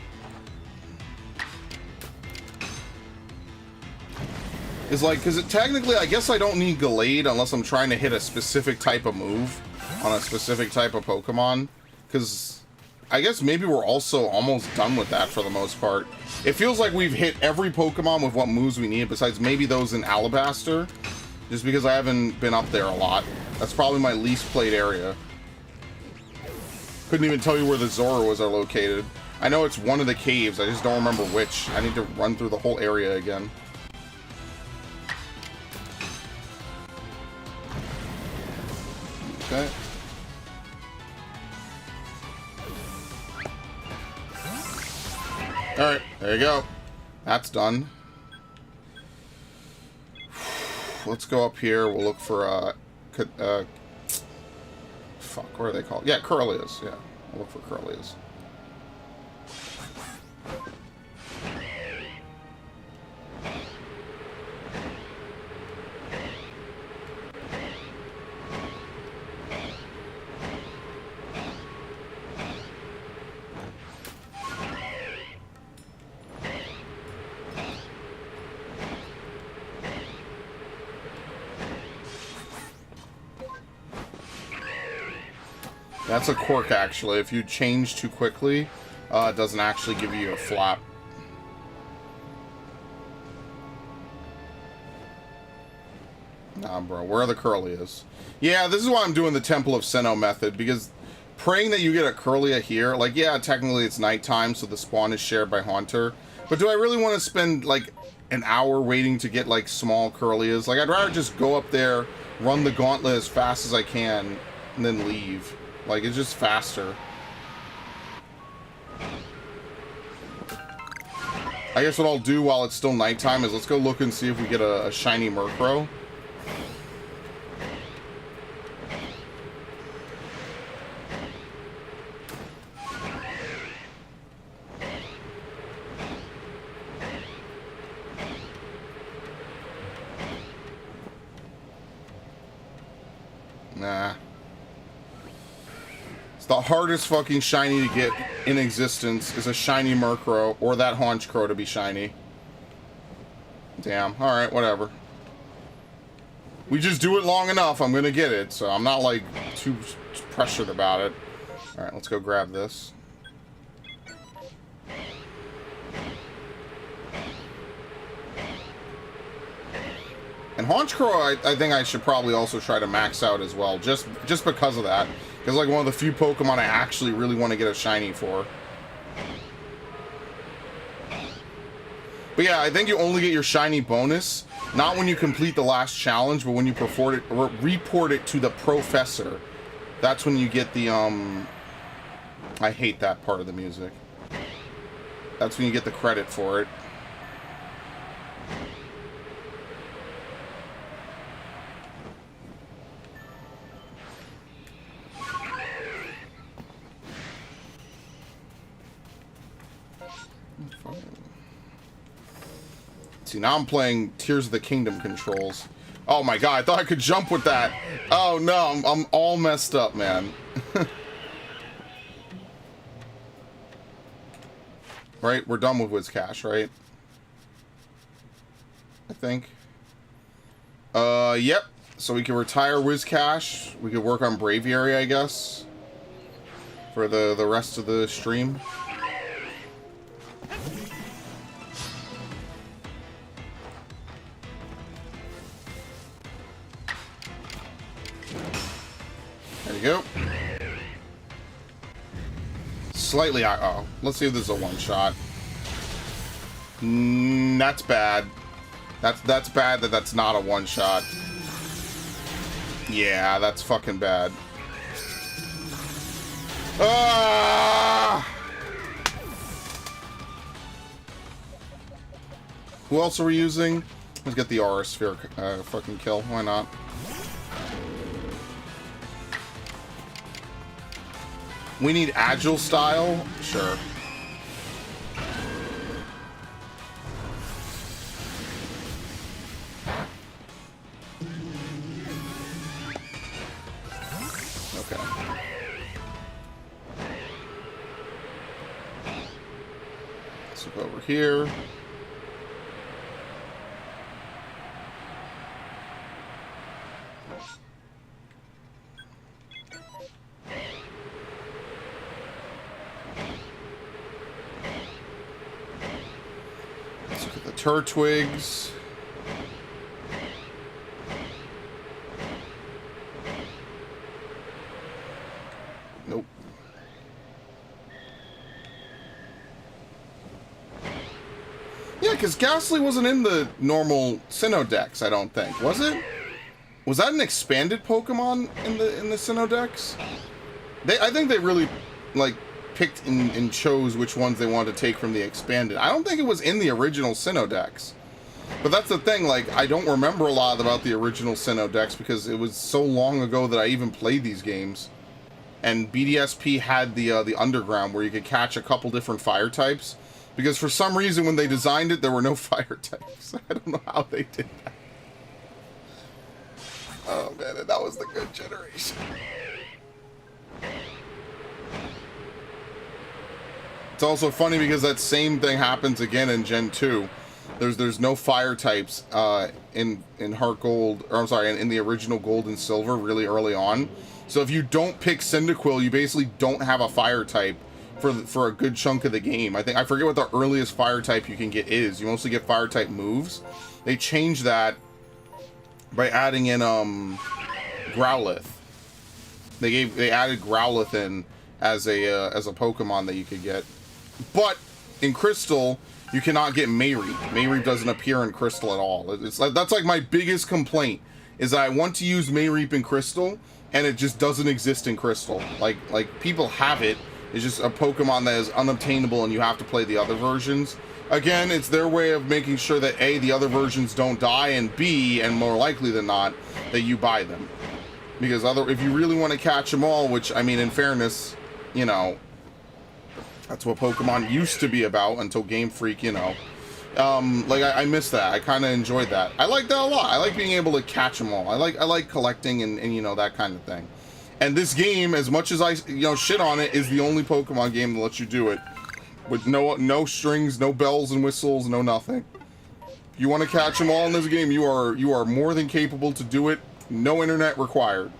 Is like, because technically, I guess I don't need Gallade unless I'm trying to hit a specific type of move on a specific type of Pokemon. Because I guess maybe we're also almost done with that for the most part. It feels like we've hit every Pokemon with what moves we need, besides maybe those in Alabaster. Just because I haven't been up there a lot. That's probably my least played area. Couldn't even tell you where the Zoras are located. I know it's one of the caves, I just don't remember which. I need to run through the whole area again. Okay. Alright, there you go. That's done. Let's go up here. We'll look for, fuck, what are they called? Yeah, Curlias. Yeah, we'll look for Curlias. That's a quirk, actually. If you change too quickly, it doesn't actually give you a flap. Nah, bro. Where are the Curlias? Yeah, this is why I'm doing the Temple of Sinnoh method, because praying that you get a Curlia here, like, yeah, technically it's nighttime, so the spawn is shared by Haunter. But do I really want to spend, like, an hour waiting to get, like, small Curlias? Like, I'd rather just go up there, run the gauntlet as fast as I can, and then leave. Like, it's just faster. I guess what I'll do while it's still nighttime is let's go look and see if we get a shiny Murkrow. Nah. The hardest fucking shiny to get in existence is a shiny Murkrow, or that Haunchcrow to be shiny. Damn, alright, whatever. We just do it long enough, I'm gonna get it, so I'm not, like, too pressured about it. Alright, let's go grab this. And Haunchcrow, I think I should probably also try to max out as well, just because of that. Because, like, one of the few Pokemon I actually really want to get a shiny for. But yeah, I think you only get your shiny bonus, not when you complete the last challenge, but when you report it to the Professor. That's when you get the, I hate that part of the music. That's when you get the credit for it. See, now I'm playing Tears of the Kingdom controls. Oh my god, I thought I could jump with that. Oh no, I'm all messed up, man. Right, we're done with Wizcash, right? I think. Yep. So we can retire Wizcash. We could work on Braviary, I guess, for the rest of the stream. There you go. Slightly. Oh, let's see if this is a one-shot. That's bad. That's bad that that's not a one-shot. Yeah, that's fucking bad. Ah! Who else are we using? Let's get the Aura Sphere fucking kill. Why not? We need agile style? Sure. Okay. Let's look over here. Turtwigs. Nope. Yeah, because Ghastly wasn't in the normal Sinnoh Dex, I don't think. Was it? Was that an expanded Pokemon in the Sinnoh Dex? I think they really, like, picked and chose which ones they wanted to take from the expanded. I don't think it was in the original Sinnoh Dex. But that's the thing, like, I don't remember a lot about the original Sinnoh Dex because it was so long ago that I even played these games. And BDSP had the Underground where you could catch a couple different fire types. Because for some reason when they designed it, there were no fire types. I don't know how they did that. Oh man, and that was the good generation. It's also funny because that same thing happens again in Gen 2. There's no fire types in Heart Gold, or I'm sorry, in the original Gold and Silver really early on. So if you don't pick Cyndaquil, you basically don't have a fire type for a good chunk of the game. I forget what the earliest fire type you can get is. You mostly get fire type moves. They changed that by adding in Growlithe. They added Growlithe in as a Pokemon that you could get. But in Crystal, you cannot get Mayreep. Mayreep doesn't appear in Crystal at all. It's like, that's like my biggest complaint, is that I want to use Mayreep in Crystal, and it just doesn't exist in Crystal. Like people have it. It's just a Pokemon that is unobtainable, and you have to play the other versions. Again, it's their way of making sure that A, the other versions don't die, and B, and more likely than not, that you buy them. Because if you really want to catch them all, which, I mean, in fairness, you know, that's what Pokemon used to be about until Game Freak, you know. Like, I miss that. I kind of enjoyed that. I like that a lot. I like being able to catch them all. I like collecting and, you know, that kind of thing. And this game, as much as I, you know, shit on it, is the only Pokemon game that lets you do it. With no strings, no bells and whistles, no nothing. If you want to catch them all in this game, you are more than capable to do it. No internet required.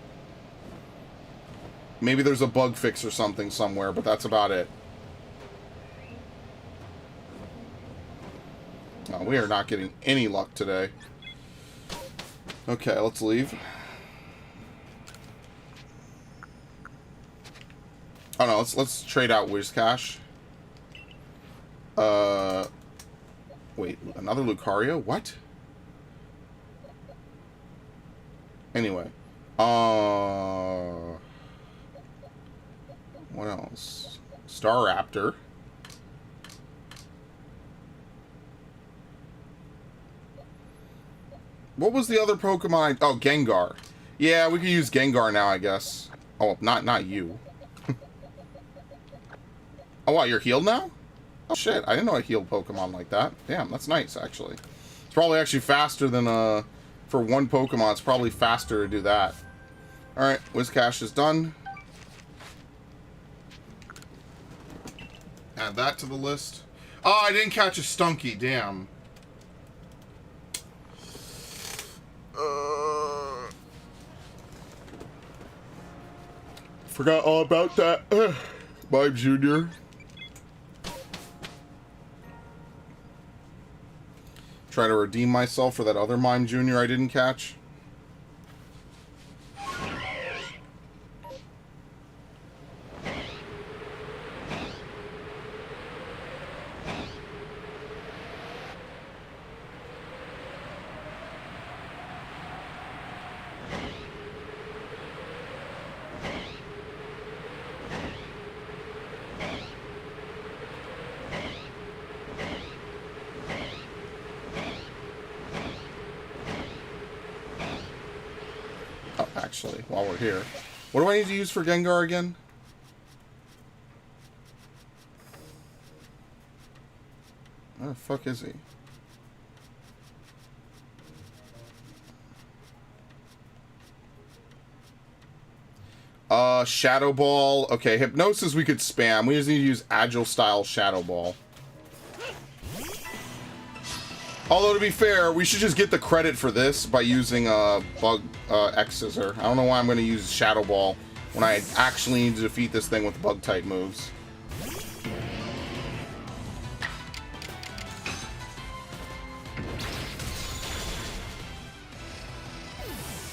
Maybe there's a bug fix or something somewhere, but that's about it. Oh, we are not getting any luck today. Okay, let's leave. Oh no, let's trade out Wizcash. Wait, another Lucario? What? Anyway. What else? Staraptor. What was the other Pokemon? Oh, Gengar. Yeah, we could use Gengar now, I guess. Oh, not you. Oh, wow, you're healed now? Oh, shit. I didn't know I healed Pokemon like that. Damn, that's nice, actually. It's probably actually faster than, for one Pokemon, it's probably faster to do that. Alright, Whiscash is done. Add that to the list. Oh, I didn't catch a Stunky, damn. Forgot all about that. Mime Jr. Try to redeem myself for that other Mime Jr. I didn't catch. Actually, while we're here, what do I need to use for Gengar again? Where the fuck is he? Shadow Ball. Okay, Hypnosis we could spam. We just need to use Agile Style Shadow Ball. Although, to be fair, we should just get the credit for this by using Bug X Scissor. I don't know why I'm going to use Shadow Ball when I actually need to defeat this thing with Bug-type moves.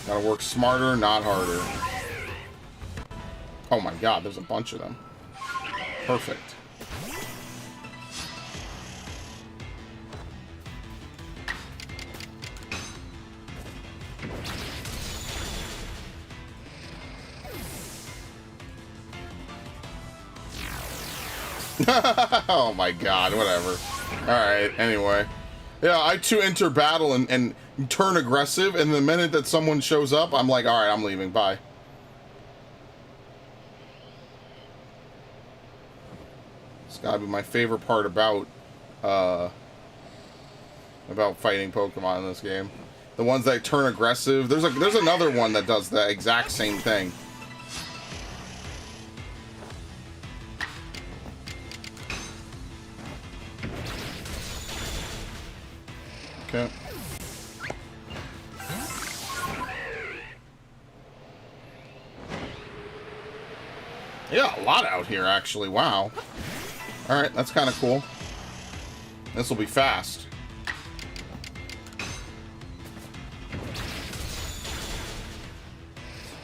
Gotta work smarter, not harder. Oh my god, there's a bunch of them. Perfect. Oh my god, whatever. Alright, anyway. Yeah, I too enter battle and turn aggressive, and the minute that someone shows up, I'm like, alright, I'm leaving, bye. It's gotta be my favorite part about fighting Pokemon in this game. The ones that turn aggressive. There's another one that does the exact same thing. Okay. Yeah, a lot out here, actually. Wow. Alright, that's kind of cool. This will be fast.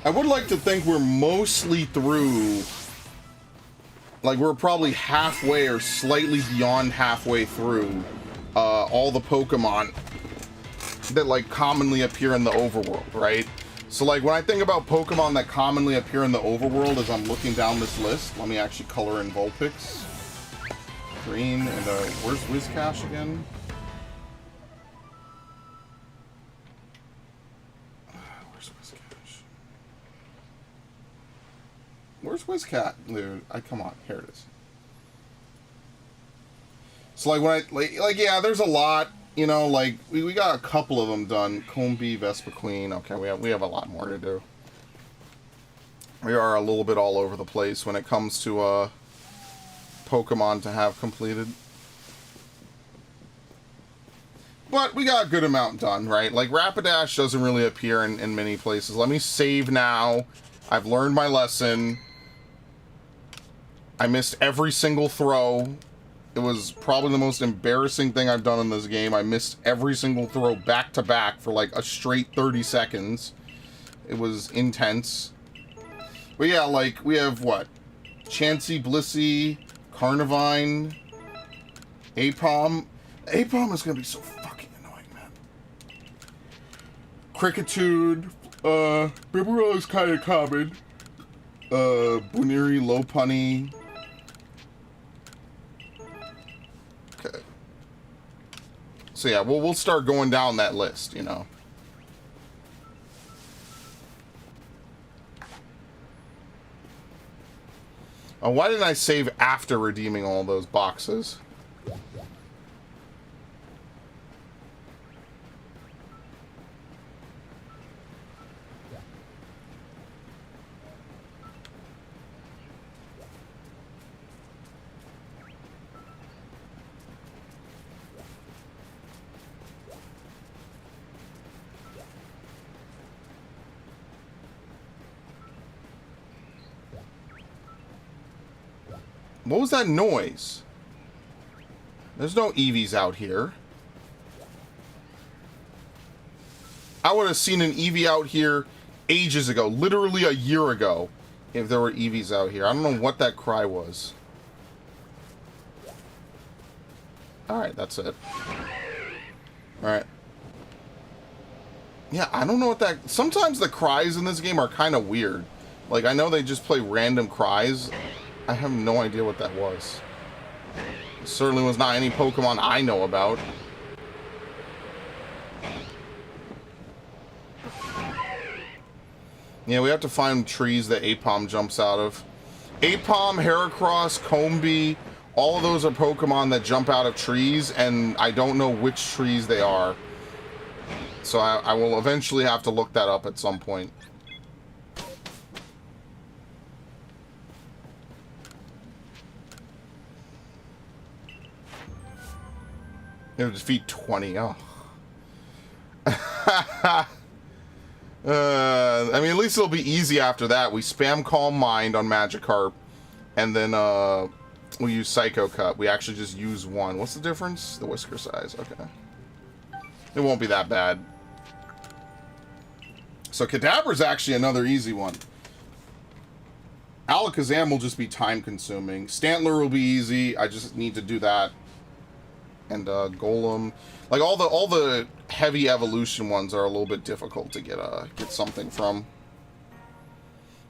I would like to think we're mostly through... Like, we're probably halfway or slightly beyond halfway through all the Pokemon that, like, commonly appear in the overworld, right? So, like, when I think about Pokemon that commonly appear in the overworld as I'm looking down this list, let me actually color in Vulpix. Green, and, where's Whiscash again? Where's Whiscash? Where's Whiscat, dude? Come on, here it is. So, like, when I, like, yeah, there's a lot, you know, like, we got a couple of them done. Combee, Vespiquen, okay, we have a lot more to do. We are a little bit all over the place when it comes to, Pokemon to have completed. But we got a good amount done, right? Like, Rapidash doesn't really appear in many places. Let me save now. I've learned my lesson. I missed every single throw. It was probably the most embarrassing thing I've done in this game. I missed every single throw back to back for like a straight 30 seconds. It was intense. But yeah, like, we have what? Chansey, Blissey, Carnivine, Apom. Apom is gonna be so fucking annoying, man. Crickitude, Bibarel is kind of common. Buniri, Lopunny. Okay. So yeah, we'll start going down that list, you know. Oh, why didn't I save after redeeming all those boxes? What was that noise? There's no Eevees out here. I would have seen an Eevee out here ages ago, literally a year ago, if there were Eevees out here. I don't know what that cry was. Alright, that's it. Alright. Yeah, I don't know what that... Sometimes the cries in this game are kind of weird. Like, I know they just play random cries. I have no idea what that was. It certainly was not any Pokemon I know about. Yeah, we have to find trees that Apom jumps out of. Apom, Heracross, Combee, all of those are Pokemon that jump out of trees, and I don't know which trees they are. So I will eventually have to look that up at some point. It would defeat 20. Oh. I mean, at least it'll be easy after that. We spam Calm Mind on Magikarp, and then we use Psycho Cut. We actually just use one. What's the difference? The whisker size. Okay. It won't be that bad. So Kadabra's actually another easy one. Alakazam will just be time-consuming. Stantler will be easy. I just need to do that. And Golem, like all the heavy evolution ones are a little bit difficult to get something from.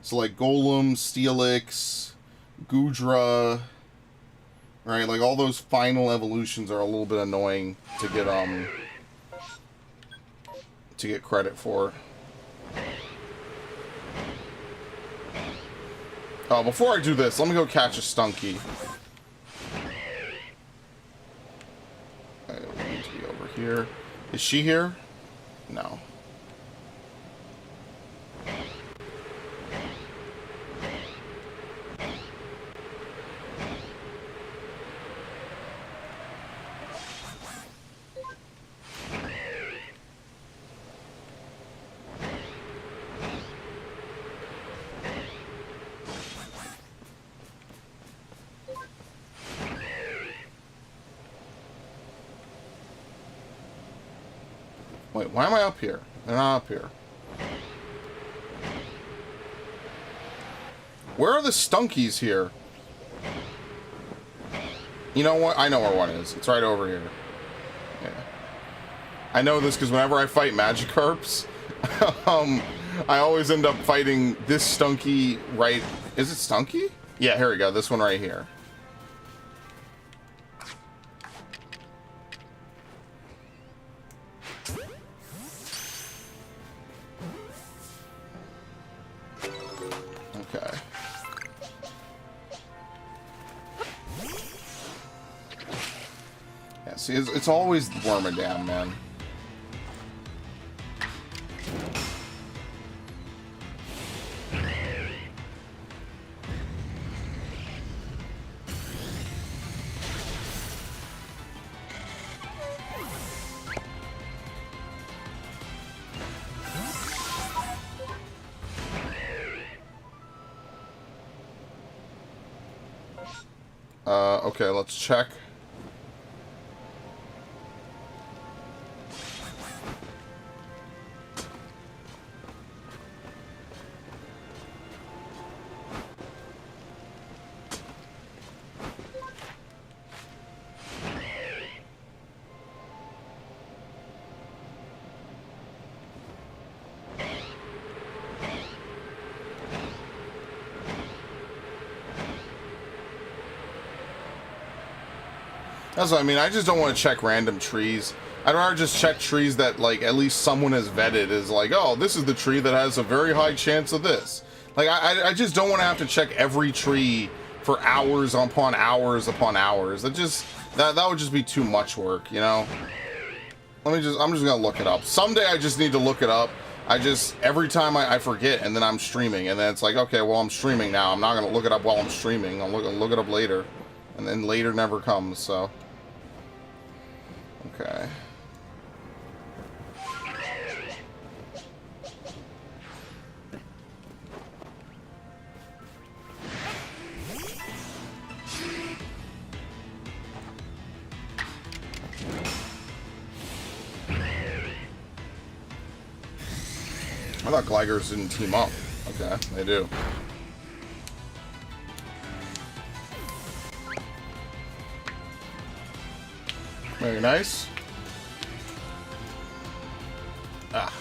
So like Golem, Steelix, Goodra, right? Like all those final evolutions are a little bit annoying to get credit for. Oh, before I do this, let me go catch a Stunky. Here. Is she here? No. Wait, why am I up here? They're not up here. Where are the Stunkies here? You know what? I know where one is. It's right over here. Yeah. I know this because whenever I fight Magikarps, I always end up fighting this Stunky right... Is it Stunky? Yeah, here we go. This one right here. Okay. Yeah, see, it's always Wormadam, man. Okay, let's check. That's what I mean. I just don't want to check random trees. I'd rather just check trees that, like, at least someone has vetted as like, oh, this is the tree that has a very high chance of this. Like, I just don't want to have to check every tree for hours upon hours upon hours. That would just be too much work, you know? I'm just gonna look it up. Someday I just need to look it up. Every time I forget, and then I'm streaming, and then it's like, okay, well, I'm streaming now. I'm not gonna look it up while I'm streaming. I'll look it up later. And then later never comes, so. Okay. I thought Gleigers didn't team up. Okay, they do. Very nice. Ah.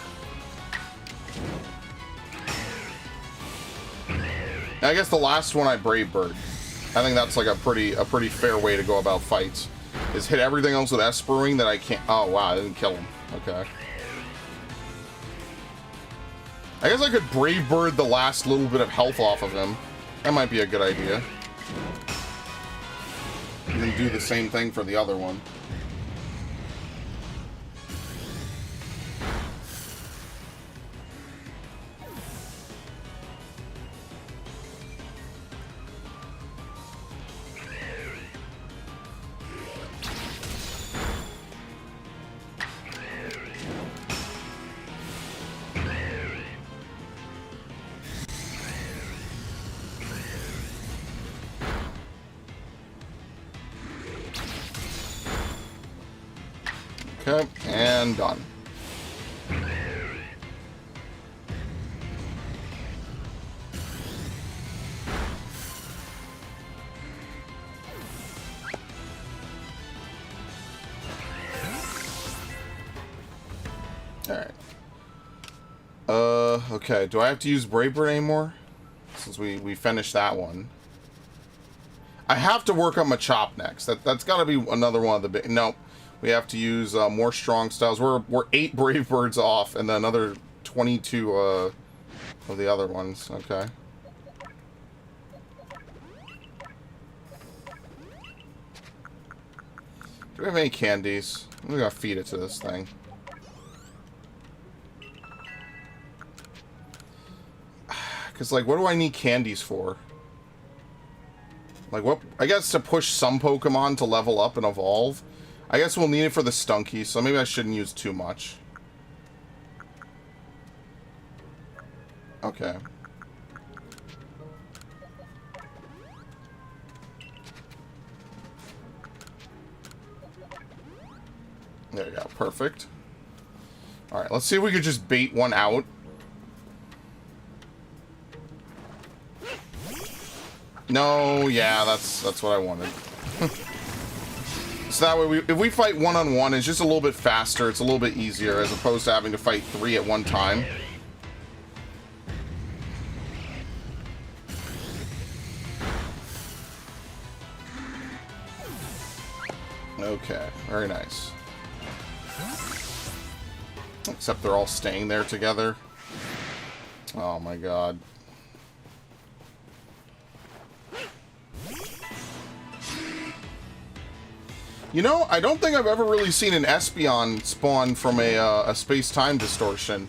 I guess the last one I Brave Bird. I think that's like a pretty fair way to go about fights. Is hit everything else with Espering that I can't. Oh wow, I didn't kill him. Okay. I guess I could Brave Bird the last little bit of health off of him. That might be a good idea. And then do the same thing for the other one. Okay, and done. Alright. Okay, do I have to use Brave Bird anymore? Since we finished that one. I have to work on Machop next. That's gotta be another one of the big... No. We have to use more strong styles. We're 8 Brave Birds off, and then another 22 of the other ones. Okay. Do we have any candies? We gotta feed it to this thing. Cause like, what do I need candies for? Like what? I guess to push some Pokemon to level up and evolve. I guess we'll need it for the Stunky, so maybe I shouldn't use too much. Okay. There you go, perfect. Alright, let's see if we could just bait one out. No, yeah, that's what I wanted. So that way, if we fight one-on-one, it's just a little bit faster, it's a little bit easier, as opposed to having to fight 3 at one time. Okay, very nice. Except they're all staying there together. Oh my god. You know, I don't think I've ever really seen an Espeon spawn from a space-time distortion.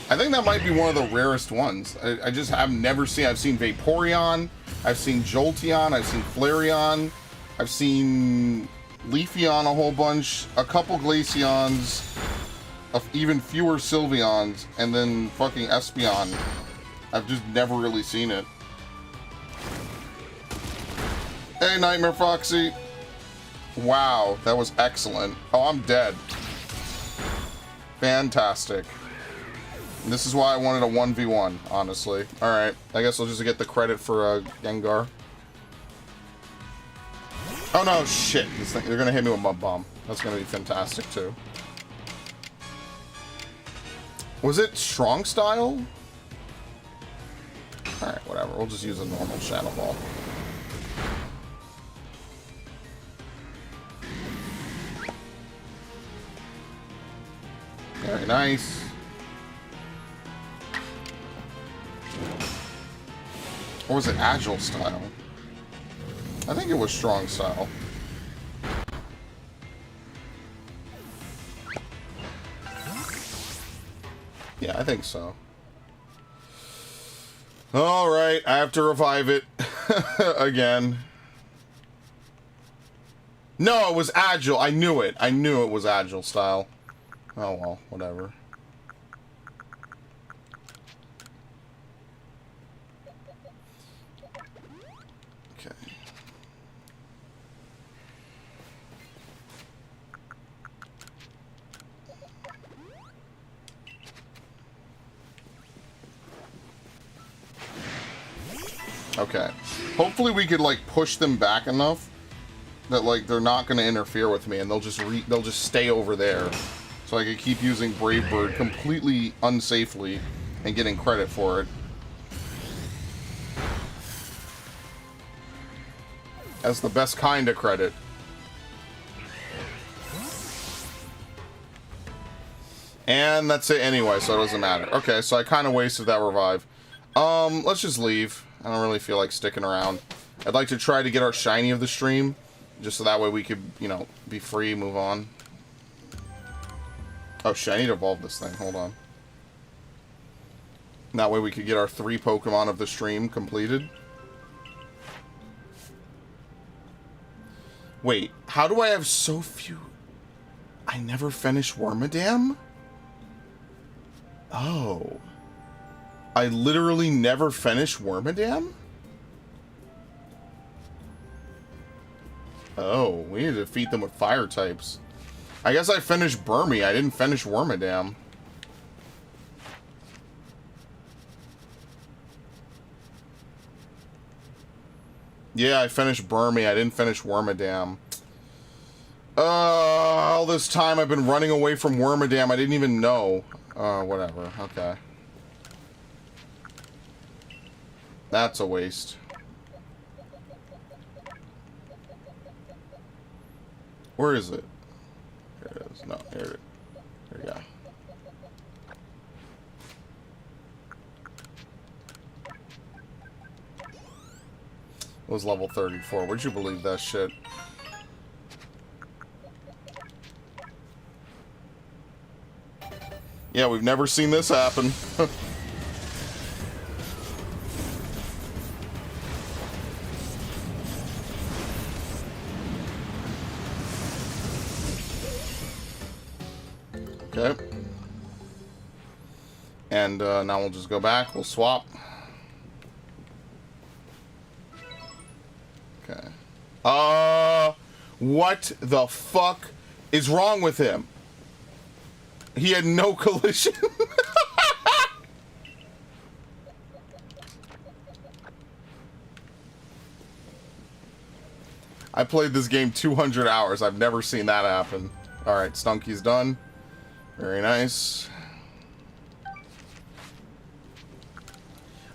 I think that might be one of the rarest ones. I just have never seen... I've seen Vaporeon, I've seen Jolteon, I've seen Flareon, I've seen Leafeon a whole bunch, a couple Glaceons, even fewer Sylveons, and then fucking Espeon. I've just never really seen it. Hey, Nightmare Foxy. Wow, that was excellent. Oh, I'm dead. Fantastic. And this is why I wanted a 1v1, honestly. Alright, I guess I'll just get the credit for Gengar. Oh no, shit. This thing, they're gonna hit me with Mud Bomb. That's gonna be fantastic, too. Was it Strong Style? Alright, whatever. We'll just use a normal Shadow Ball. Very nice. Or was it Agile Style? I think it was Strong Style. Yeah, I think so. Alright, I have to revive it. Again. No, it was Agile. I knew it. I knew it was Agile Style. Oh well, whatever. Okay. Okay. Hopefully we could, like, push them back enough that, like, they're not going to interfere with me, and they'll just stay over there. So I could keep using Brave Bird completely unsafely and getting credit for it. As the best kind of credit. And that's it anyway, so it doesn't matter. Okay, so I kind of wasted that revive. Let's just leave. I don't really feel like sticking around. I'd like to try to get our shiny of the stream, just so that way we could, you know, be free, move on. Oh shit, I need to evolve this thing. Hold on. That way we could get our 3 Pokemon of the stream completed. Wait, how do I have so few? I never finished Wormadam? Oh. I literally never finished Wormadam? Oh, we need to defeat them with fire types. I guess I finished Burmy. I didn't finish Wormadam. Yeah, I finished Burmy. I didn't finish Wormadam. All this time I've been running away from Wormadam. I didn't even know. Whatever. Okay. That's a waste. Where is it? Here it is. No, here it is. Here we go. It was level 34. Would you believe that shit? Yeah, we've never seen this happen. Okay. And now we'll just go back. We'll swap. Okay. What the fuck is wrong with him? He had no collision. I played this game 200 hours. I've never seen that happen. Alright, Stunky's done. Very nice.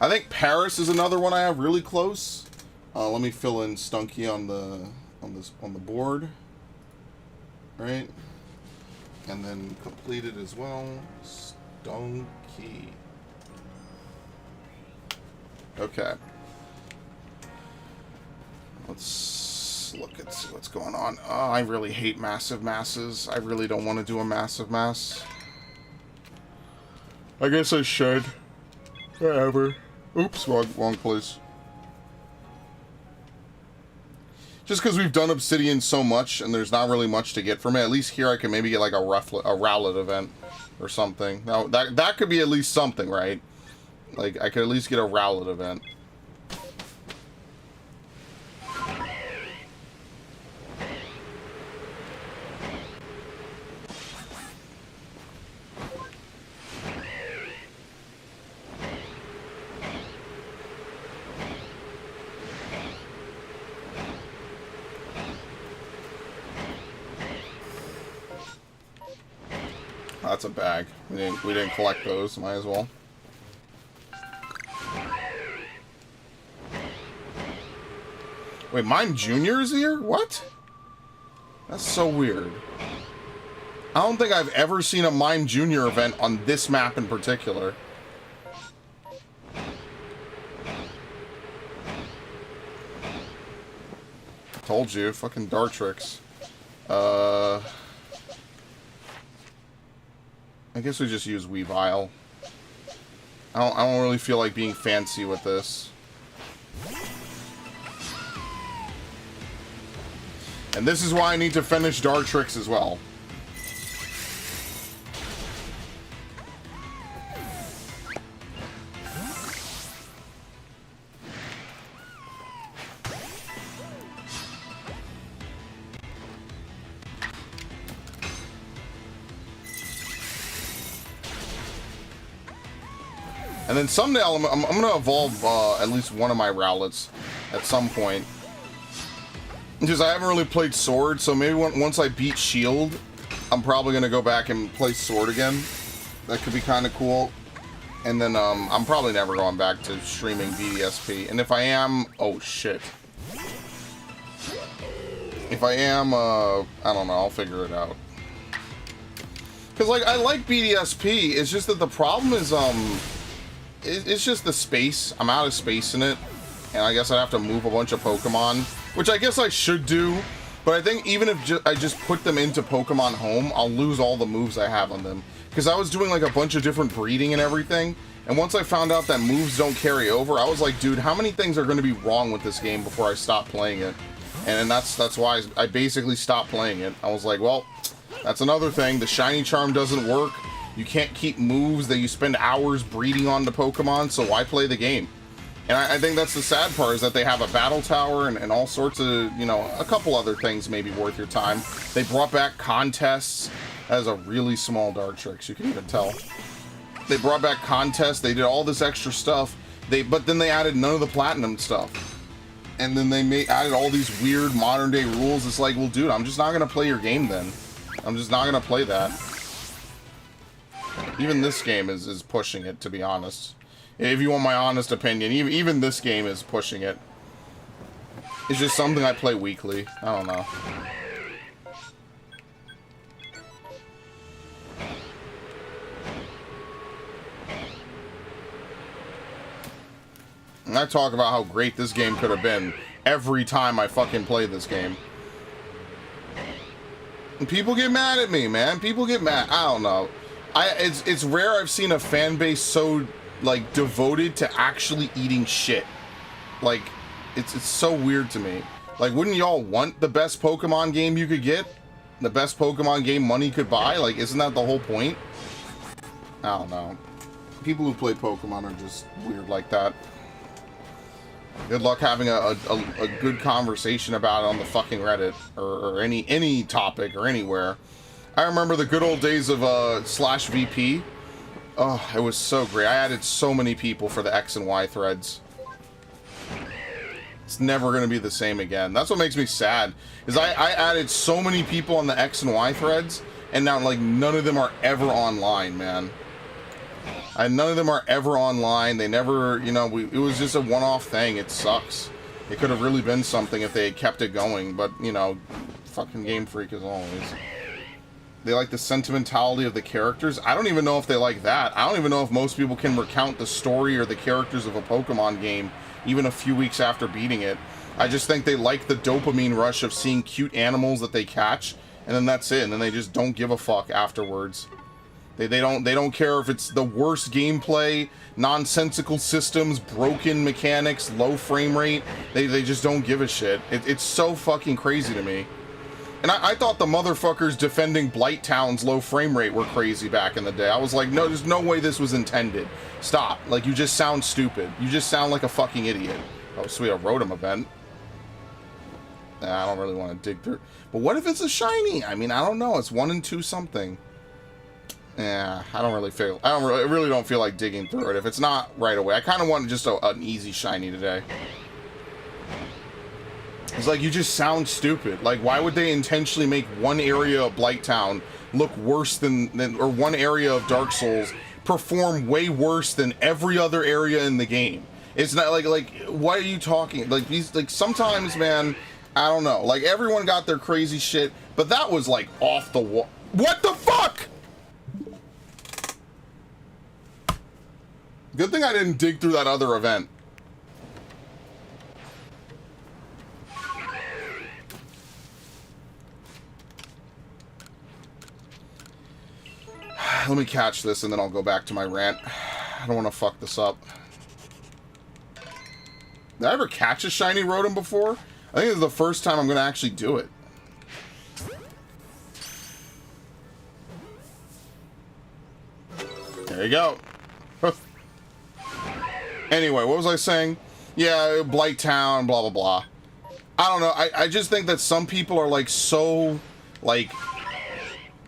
I think Paris is another one I have really close. Let me fill in Stunky on the board. Right? And then complete it as well. Stunky. Okay. Let's look at see what's going on. Oh, I really hate massive masses. I really don't want to do a massive mass. I guess I should. Whatever. Oops, wrong place. Just because we've done Obsidian so much and there's not really much to get from it, at least here I can maybe get like a Rowlet event or something. Now, that could be at least something, right? Like, I could at least get a Rowlet event. That's a bag. We didn't collect those. Might as well. Wait, Mime Junior is here? What? That's so weird. I don't think I've ever seen a Mime Junior event on this map in particular. Told you, fucking Dartrix. I guess we just use Weavile. I don't really feel like being fancy with this. And this is why I need to finish Dartrix as well. And then someday I'm gonna evolve at least one of my Rowlets at some point. Because I haven't really played Sword, so maybe once I beat Shield, I'm probably gonna go back and play Sword again. That could be kind of cool. And then I'm probably never going back to streaming BDSP. And if I am, oh shit. If I am, I don't know, I'll figure it out. Because, like, I like BDSP, it's just that the problem is, it's just the space. I'm out of space in it. And I guess I'd have to move a bunch of Pokemon, which I guess I should do. But I think even if I just put them into Pokemon Home, I'll lose all the moves I have on them. Because I was doing, like, a bunch of different breeding and everything. And once I found out that moves don't carry over, I was like, dude, how many things are going to be wrong with this game before I stop playing it? And that's why I basically stopped playing it. I was like, well, that's another thing. The shiny charm doesn't work. You can't keep moves that you spend hours breeding on the Pokemon, so why play the game? And I think that's the sad part, is that they have a battle tower and all sorts of, you know, a couple other things maybe worth your time. They brought back contests. That is a really small Dartrix, you can even tell. They brought back contests. They did all this extra stuff. But then they added none of the Platinum stuff. And then they added all these weird modern day rules. It's like, well, dude, I'm just not going to play your game then. I'm just not going to play that. Even this game is pushing it, to be honest. If you want my honest opinion, even this game is pushing it. It's just something I play weekly. I don't know. And I talk about how great this game could have been every time I fucking play this game. And people get mad at me, man. People get mad. I don't know. It's rare I've seen a fan base so, like, devoted to actually eating shit. Like, it's so weird to me. Like, wouldn't y'all want the best Pokemon game you could get? The best Pokemon game money could buy? Like, isn't that the whole point? I don't know. People who play Pokemon are just weird like that. Good luck having a good conversation about it on the fucking Reddit or any topic or anywhere. I remember the good old days of /VP. Oh, it was so great. I added so many people for the X and Y threads. It's never going to be the same again. That's what makes me sad, is I added so many people on the X and Y threads, and now, like, none of them are ever online, man. None of them are ever online. They never, you know, it was just a one-off thing. It sucks. It could have really been something if they had kept it going, but, you know, fucking Game Freak as always. They like the sentimentality of the characters. I don't even know if they like that. I don't even know if most people can recount the story or the characters of a Pokemon game even a few weeks after beating it. I just think they like the dopamine rush of seeing cute animals that they catch, and then that's it, and then they just don't give a fuck afterwards. They don't care if it's the worst gameplay, nonsensical systems, broken mechanics, low frame rate. They just don't give a shit. It's so fucking crazy to me. And I thought the motherfuckers defending Blight Town's low frame rate were crazy back in the day. I was like, no, there's no way this was intended. Stop. Like, you just sound stupid. You just sound like a fucking idiot. Oh, sweet, a Rotom event. Nah, I don't really want to dig through. But what if it's a shiny? I mean, I don't know. It's 1 and 2 something. Yeah, I really don't feel like digging through it if it's not right away. I kind of want just an easy shiny today. It's like, you just sound stupid. Like, why would they intentionally make one area of Blight Town look worse than or one area of Dark Souls perform way worse than every other area in the game? It's not like what are you talking? Like, these, like, sometimes, man, I don't know. Like, everyone got their crazy shit, but that was like off the wall. What the fuck? Good thing I didn't dig through that other event. Let me catch this and then I'll go back to my rant. I don't want to fuck this up. Did I ever catch a shiny Rotom before? I think this is the first time I'm going to actually do it. There you go. Anyway, what was I saying? Yeah, Blight Town, blah, blah, blah. I don't know. I just think that some people are, like, so, like,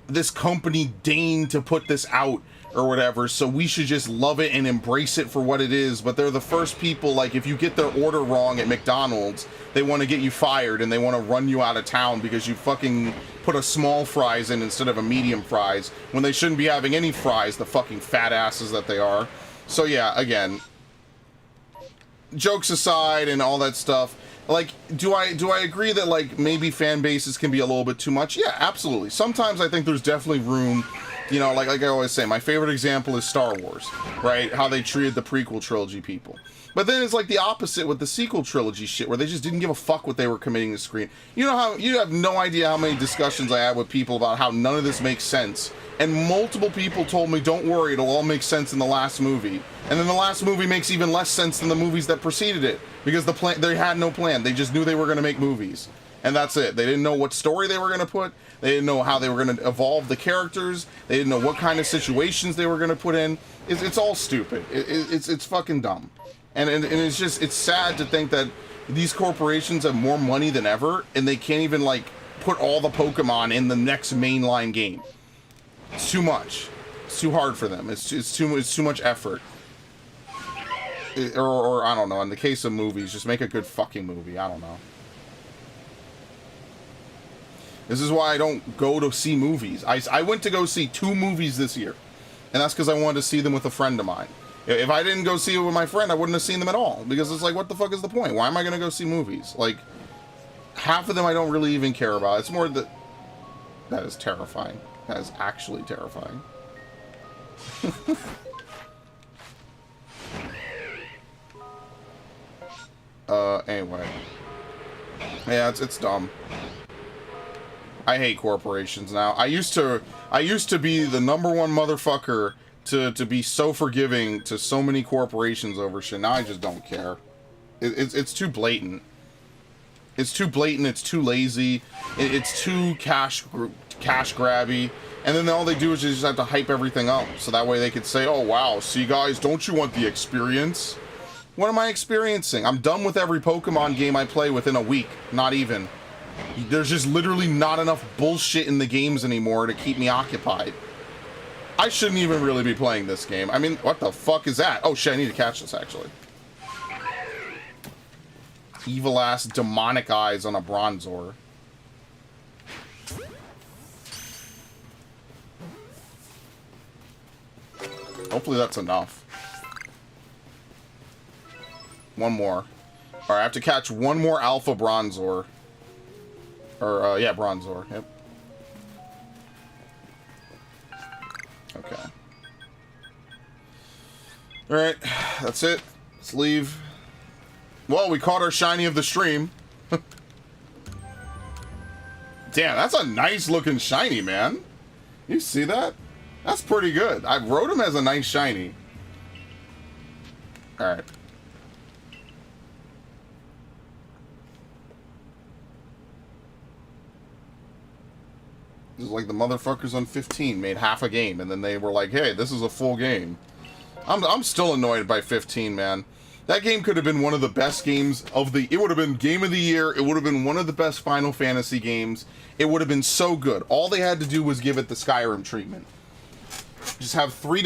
this company deigned to put this out or whatever, so we should just love it and embrace it for what it is. But they're the first people, like, if you get their order wrong at McDonald's, they want to get you fired and they want to run you out of town because you fucking put a small fries in instead of a medium fries when they shouldn't be having any fries, the fucking fat asses that they are. So yeah, again, jokes aside and all that stuff, like, do I agree that, like, maybe fan bases can be a little bit too much? Yeah, absolutely. Sometimes I think there's definitely room. You know, like I always say, my favorite example is Star Wars, right? How they treated the prequel trilogy people. But then it's like the opposite with the sequel trilogy shit, where they just didn't give a fuck what they were committing to screen. You know how, you have no idea how many discussions I had with people about how none of this makes sense. And multiple people told me, don't worry, it'll all make sense in the last movie. And then the last movie makes even less sense than the movies that preceded it. Because they had no plan. They just knew they were going to make movies. And that's it. They didn't know what story they were going to put. They didn't know how they were going to evolve the characters. They didn't know what kind of situations they were going to put in. It's all stupid. It's fucking dumb. And it's just, it's sad to think that these corporations have more money than ever, and they can't even, like, put all the Pokemon in the next mainline game. It's too much. It's too hard for them. It's too much effort. Or I don't know, in the case of movies, just make a good fucking movie. I don't know. This is why I don't go to see movies. I went to go see 2 movies this year. And that's because I wanted to see them with a friend of mine. If I didn't go see it with my friend, I wouldn't have seen them at all. Because it's like, what the fuck is the point? Why am I going to go see movies? Like, half of them I don't really even care about. It's more that... That is terrifying. That is actually terrifying. Anyway. Yeah, it's dumb. I hate corporations now. I used to be the #1 motherfucker to be so forgiving to so many corporations over shit. Now I just don't care. It's too blatant. It's too blatant. It's too lazy. It's too cash grabby. And then all they do is just have to hype everything up, so that way they could say, "Oh wow, see guys, don't you want the experience?" What am I experiencing? I'm done with every Pokemon game I play within a week. Not even. There's just literally not enough bullshit in the games anymore to keep me occupied. I shouldn't even really be playing this game. I mean, what the fuck is that? Oh shit, I need to catch this actually. Evil ass demonic eyes on a Bronzor. Hopefully that's enough. One more. Alright, I have to catch one more Alpha Bronzor. Or, yeah, Bronzor. Yep. Okay. Alright, that's it. Let's leave. Well, we caught our shiny of the stream. Damn, that's a nice looking shiny, man. You see that? That's pretty good. I wrote him as a nice shiny. Alright. This is like the motherfuckers on 15 made half a game, and then they were like, hey, this is a full game. I'm still annoyed by 15, man. That game could have been one of the best games of the... It would have been Game of the Year. It would have been one of the best Final Fantasy games. It would have been so good. All they had to do was give it the Skyrim treatment. Just have 5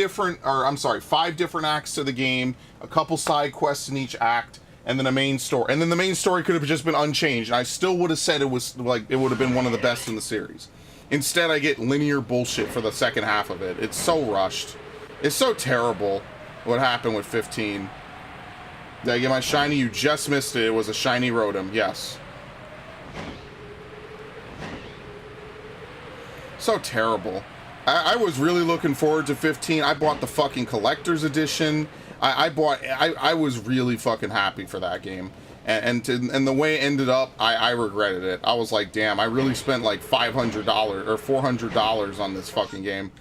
different acts to the game, a couple side quests in each act, and then a main story. And then the main story could have just been unchanged. And I still would have said it was like it would have been one of the best in the series. Instead, I get linear bullshit for the second half of it. It's so rushed. It's so terrible what happened with 15. Did I get my shiny? You just missed it. It was a shiny Rotom. Yes. So terrible. I was really looking forward to 15. I bought the fucking collector's edition. I was really fucking happy for that game. And the way it ended up, I regretted it. I was like, damn, I really spent like $500 or $400 on this fucking game.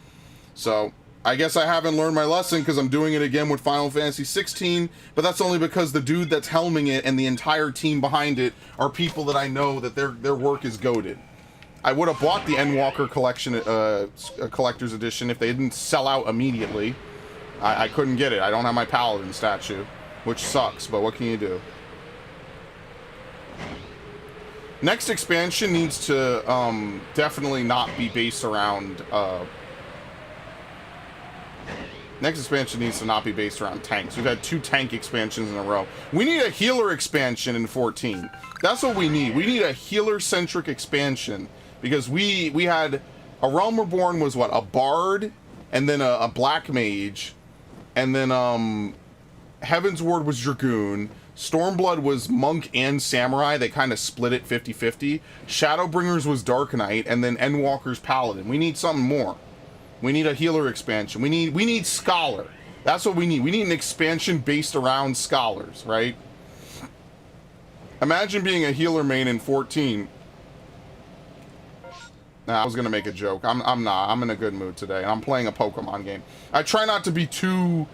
So I guess I haven't learned my lesson because I'm doing it again with Final Fantasy 16, but that's only because the dude that's helming it and the entire team behind it are people that I know that their work is goated. I would have bought the Endwalker collection, collector's edition if they didn't sell out immediately. I couldn't get it. I don't have my Paladin statue, which sucks, but what can you do? Next expansion needs to definitely not be based around Next expansion needs to not be based around tanks. We've had 2 tank expansions in a row. We need a healer expansion in 14. That's what we need. We need a healer-centric expansion. Because we had... A Realm Reborn was what? A Bard, and then a Black Mage, and then Heaven's Ward was Dragoon. Stormblood was Monk and Samurai. They kind of split it 50-50. Shadowbringers was Dark Knight, and then Endwalker's Paladin. We need something more. We need a healer expansion. We need Scholar. That's what we need. We need an expansion based around Scholars, right? Imagine being a healer main in 14. Nah, I was gonna make a joke. I'm not. I'm in a good mood today, and I'm playing a Pokemon game. I try not to be too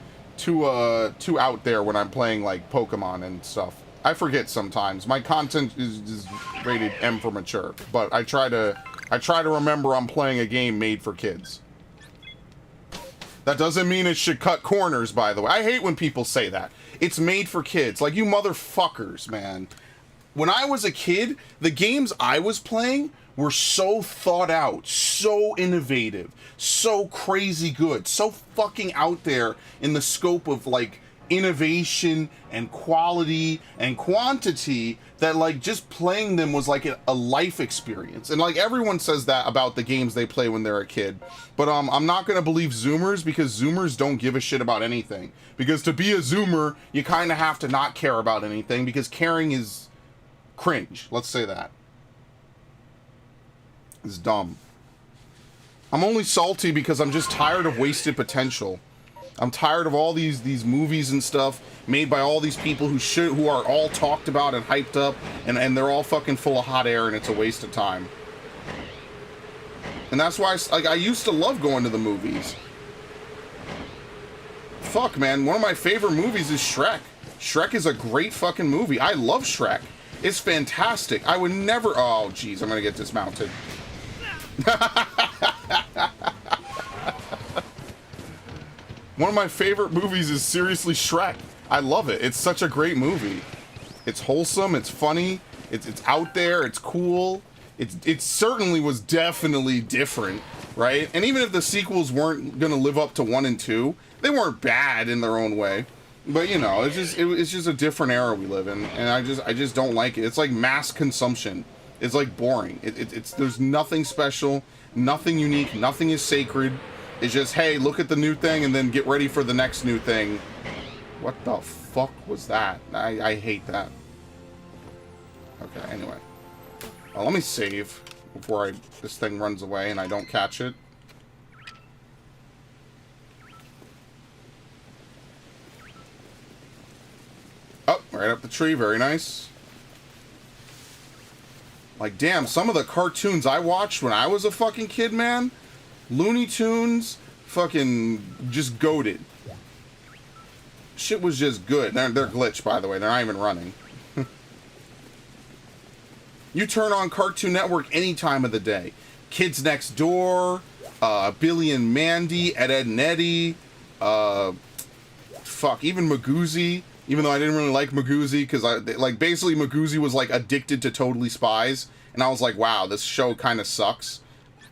out there when I'm playing like Pokemon and stuff. I forget sometimes. My content is rated M for mature, but I try to remember I'm playing a game made for kids. That doesn't mean it should cut corners, by the way. I hate when people say that. It's made for kids. Like, you motherfuckers, man. When I was a kid, the games I was playing were so thought out, so innovative, so crazy good, so fucking out there in the scope of, like, innovation and quality and quantity that, like, just playing them was like a life experience. And, like, everyone says that about the games they play when they're a kid. But I'm not gonna believe Zoomers, because Zoomers don't give a shit about anything. Because to be a Zoomer, you kind of have to not care about anything, because caring is cringe. Let's say that. It's dumb. I'm only salty because I'm just tired of wasted potential. I'm tired of all these movies and stuff made by all these people who are all talked about and hyped up, and they're all fucking full of hot air, and it's a waste of time. And that's why I used to love going to the movies. Fuck, man, one of my favorite movies is Shrek. Shrek is a great fucking movie. I love Shrek. It's fantastic. I would never... Oh, jeez, I'm gonna get dismounted. One of my favorite movies is seriously Shrek. I love it. It's such a great movie. It's wholesome. It's funny. It's out there. It's cool. It certainly was definitely different, right? And even if the sequels weren't gonna live up to 1 and 2, they weren't bad in their own way. But you know, it's just a different era we live in, and I just don't like it. It's like mass consumption. It's like boring. It's there's nothing special, nothing unique, nothing is sacred. It's just, hey, look at the new thing and then get ready for the next new thing. What the fuck was that? I hate that. Okay, anyway. Let me save before this thing runs away and I don't catch it. Oh, right up the tree. Very nice. Like, damn, some of the cartoons I watched when I was a fucking kid, man. Looney Tunes, fucking just goated. Shit was just good. They're glitched, by the way. They're not even running. You turn on Cartoon Network any time of the day. Kids Next Door, Billy and Mandy, Ed, Ed and Eddie, fuck, even Magoozy. Even though I didn't really like Magoozy, because basically Magoozy was like addicted to Totally Spies, and I was like, wow, this show kind of sucks.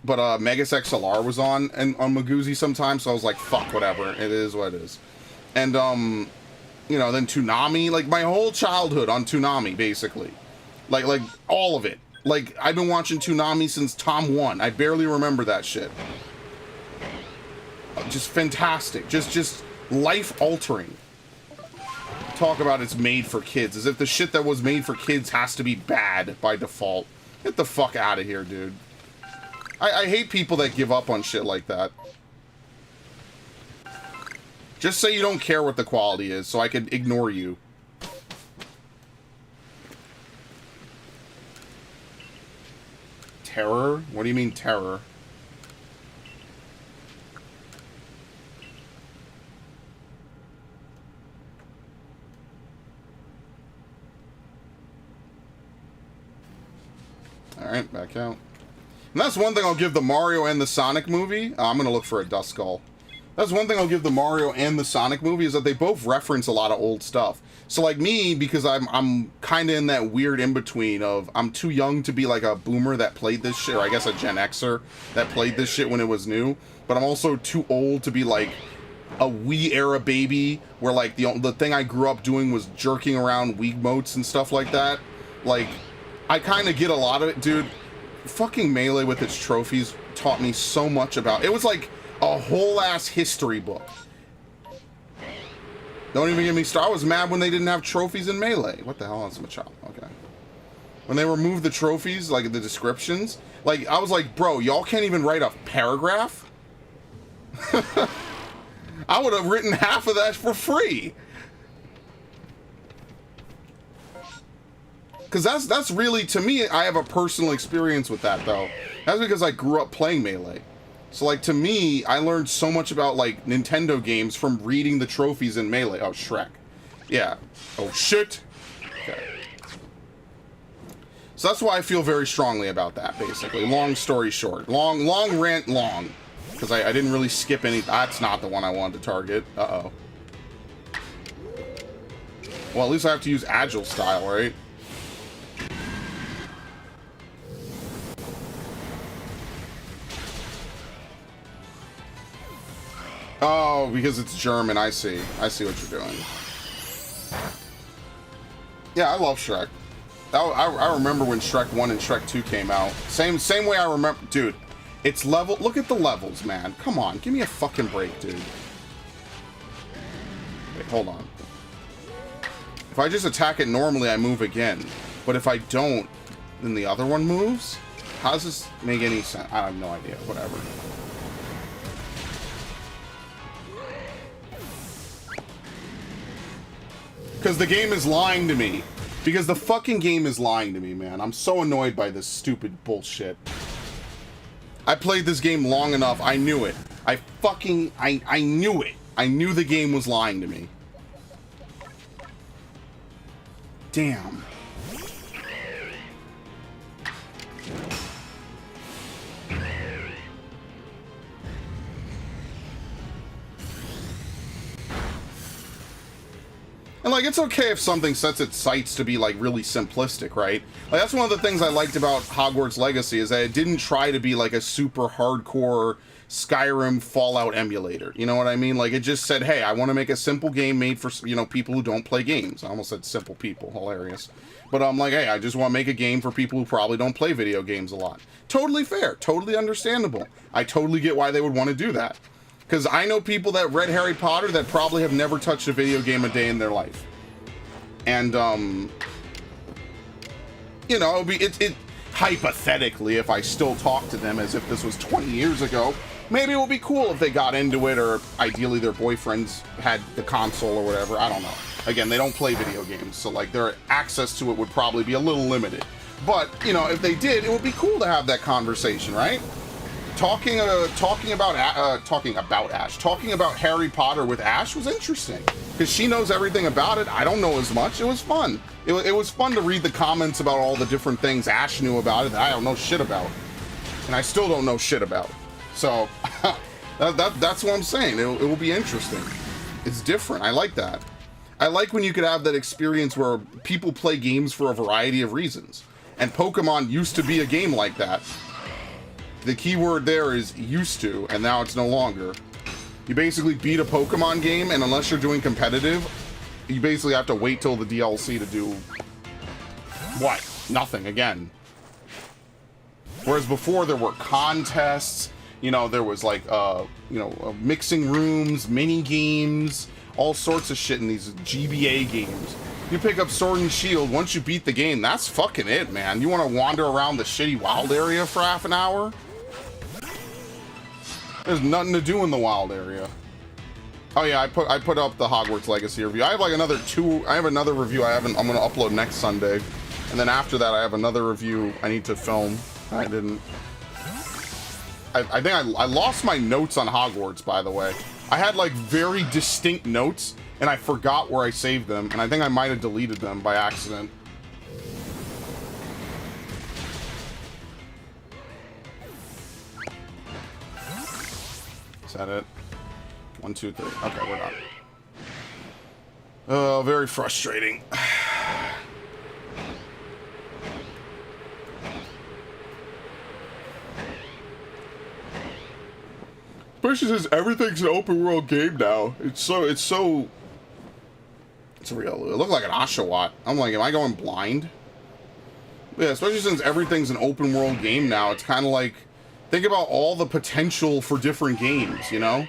But Megas XLR was on Magoozy sometimes, so I was like, fuck, whatever, it is what it is. And you know, then Toonami, like my whole childhood on Toonami, basically, like all of it. Like I've been watching Toonami since Tom 1. I barely remember that shit. Just fantastic, just life altering. Talk about it's made for kids, as if the shit that was made for kids has to be bad by default. Get the fuck out of here, dude. I hate people that give up on shit like that. Just say you don't care what the quality is, so I can ignore you. Terror? What do you mean terror? Alright, back out. And that's one thing I'll give the Mario and the Sonic movie. I'm gonna look for a Dust Skull. That's one thing I'll give the Mario and the Sonic movie, is that they both reference a lot of old stuff. So like me, because I'm kind of in that weird in-between of, I'm too young to be like a boomer that played this shit, or I guess a Gen Xer that played this shit when it was new, but I'm also too old to be like a Wii era baby where like the thing I grew up doing was jerking around Wii motes and stuff like that. Like, I kind of get a lot of it, dude. Fucking Melee with its trophies taught me so much about it. Was like a whole ass history book. Don't even get me started. I was mad when they didn't have trophies in Melee. What the hell is Machado? Okay. When they removed the trophies, like the descriptions, like I was like, bro, y'all can't even write a paragraph? I would have written half of that for free. Because that's really, to me, I have a personal experience with that, though. That's because I grew up playing Melee. So, like, to me, I learned so much about, like, Nintendo games from reading the trophies in Melee. Oh, Shrek. Yeah. Oh, shit. Okay. So that's why I feel very strongly about that, basically. Long story short. Long rant long. Because I didn't really skip any... That's not the one I wanted to target. Uh-oh. Well, at least I have to use Agile style, right? Oh, because it's German. I see. I see what you're doing. Yeah, I love Shrek. I remember when Shrek 1 and Shrek 2 came out. Same way I remember... Dude, it's level... Look at the levels, man. Come on. Give me a fucking break, dude. Wait, hold on. If I just attack it normally, I move again. But if I don't, then the other one moves? How does this make any sense? I have no idea. Whatever. Because the game is lying to me. Because the fucking game is lying to me, man. I'm so annoyed by this stupid bullshit. I played this game long enough. I knew it. I knew it. I knew the game was lying to me. Damn. And, like, it's okay if something sets its sights to be, like, really simplistic, right? Like, that's one of the things I liked about Hogwarts Legacy, is that it didn't try to be, like, a super hardcore Skyrim Fallout emulator. You know what I mean? Like, it just said, hey, I want to make a simple game made for, you know, people who don't play games. I almost said simple people. Hilarious. But I'm like, hey, I just want to make a game for people who probably don't play video games a lot. Totally fair. Totally understandable. I totally get why they would want to do that. Because I know people that read Harry Potter that probably have never touched a video game a day in their life. And, you know, it hypothetically, if I still talk to them as if this was 20 years ago, maybe it would be cool if they got into it, or ideally their boyfriends had the console or whatever. I don't know. Again, they don't play video games, so, like, their access to it would probably be a little limited. But, you know, if they did, it would be cool to have that conversation, right? Talking about Harry Potter with Ash was interesting, because she knows everything about it. I don't know as much. It was fun. It was fun to read the comments about all the different things Ash knew about it that I don't know shit about, and I still don't know shit about. So that's what I'm saying. It will be interesting. It's different. I like that. I like when you could have that experience where people play games for a variety of reasons, and Pokemon used to be a game like that. The key word there is used to, and now it's no longer. You basically beat a Pokemon game, and unless you're doing competitive, you basically have to wait till the DLC to do... what? Nothing, again. Whereas before, there were contests, you know, there was like, mixing rooms, mini games, all sorts of shit in these GBA games. You pick up Sword and Shield, once you beat the game, that's fucking it, man. You want to wander around the shitty wild area for half an hour? There's nothing to do in the wild area. Oh yeah, I put up the Hogwarts Legacy review. I have like another review I'm gonna upload next Sunday. And then after that I have another review I need to film. I think I lost my notes on Hogwarts, by the way. I had like very distinct notes and I forgot where I saved them, and I think I might have deleted them by accident. Is that it? 1, 2, 3. Okay, we're done. Oh, very frustrating. Especially since everything's an open world game now. It's real. It looked like an Oshawott. I'm like, am I going blind? Yeah, especially since everything's an open world game now. It's kind of like, think about all the potential for different games, you know?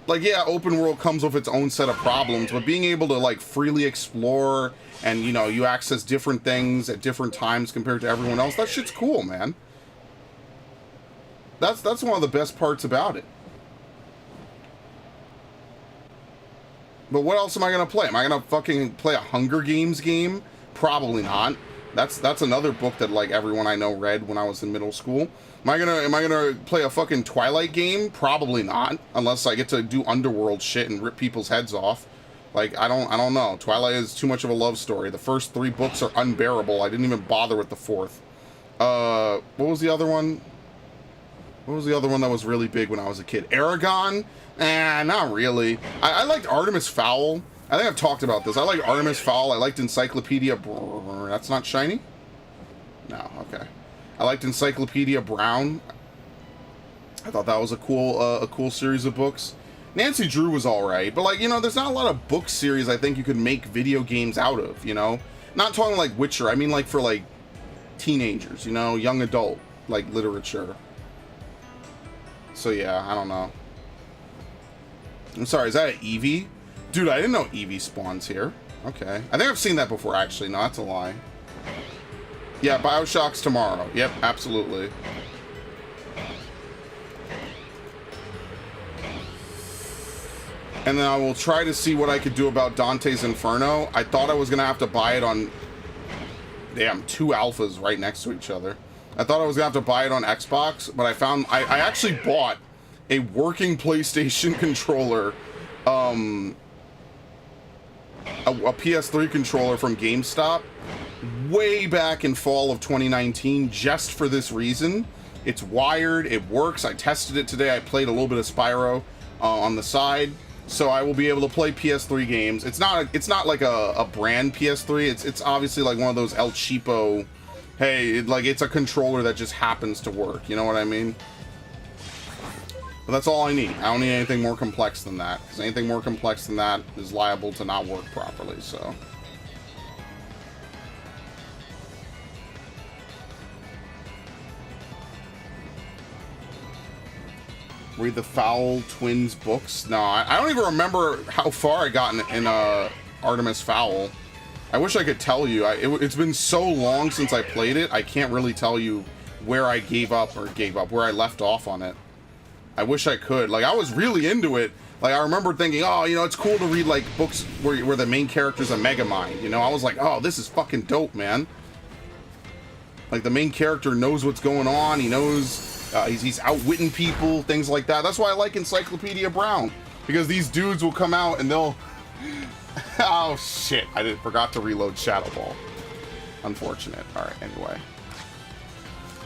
Like, yeah, open world comes with its own set of problems, but being able to, like, freely explore and, you know, you access different things at different times compared to everyone else, that shit's cool, man. That's one of the best parts about it. But what else am I gonna play? Am I gonna fucking play a Hunger Games game? Probably not. That's another book that, like, everyone I know read when I was in middle school. Am I gonna play a fucking Twilight game? Probably not, unless I get to do underworld shit and rip people's heads off. Like, I don't know. Twilight is too much of a love story. The first 3 books are unbearable. I didn't even bother with the 4th. What was the other one? What was the other one that was really big when I was a kid? Aragon? Not really. I liked Artemis Fowl. I think I've talked about this. I liked Artemis Fowl. I liked Encyclopedia... That's not shiny? No, okay. I liked Encyclopedia Brown. I thought that was a cool series of books. Nancy Drew was alright, but, like, you know, there's not a lot of book series I think you could make video games out of, you know? Not talking like Witcher, I mean, like, for, like, teenagers, you know? Young adult, like, literature. So, yeah, I don't know. I'm sorry, is that an Eevee? Dude, I didn't know Eevee spawns here. Okay. I think I've seen that before, actually. No, that's a lie. Yeah, Bioshock's tomorrow. Yep, absolutely. And then I will try to see what I could do about Dante's Inferno. I thought I was going to have to buy it on... Damn, 2 alphas right next to each other. I thought I was going to have to buy it on Xbox, but I found... I actually bought a working PlayStation controller, a PS3 controller from GameStop way back in fall of 2019 just for this reason. It's wired, it works. I tested it today. I played a little bit of Spyro on the side. So I will be able to play PS3 games. It's not like a brand PS3. It's obviously like one of those El Cheapo, hey, it's a controller that just happens to work. You know what I mean? But that's all I need. I don't need anything more complex than that. Because anything more complex than that is liable to not work properly, so. Read the Fowl Twins books? No, I don't even remember how far I got in Artemis Fowl. I wish I could tell you. It's been so long since I played it, I can't really tell you where I where I left off on it. I wish I could. Like, I was really into it. Like, I remember thinking, oh, you know, it's cool to read, like, books where the main character's a Megamind. You know, I was like, oh, this is fucking dope, man. Like, the main character knows what's going on. He knows... he's outwitting people, things like that. That's why I like Encyclopedia Brown, because these dudes will come out and they'll... Oh, shit. I forgot to reload Shadow Ball. Unfortunate. Alright, anyway.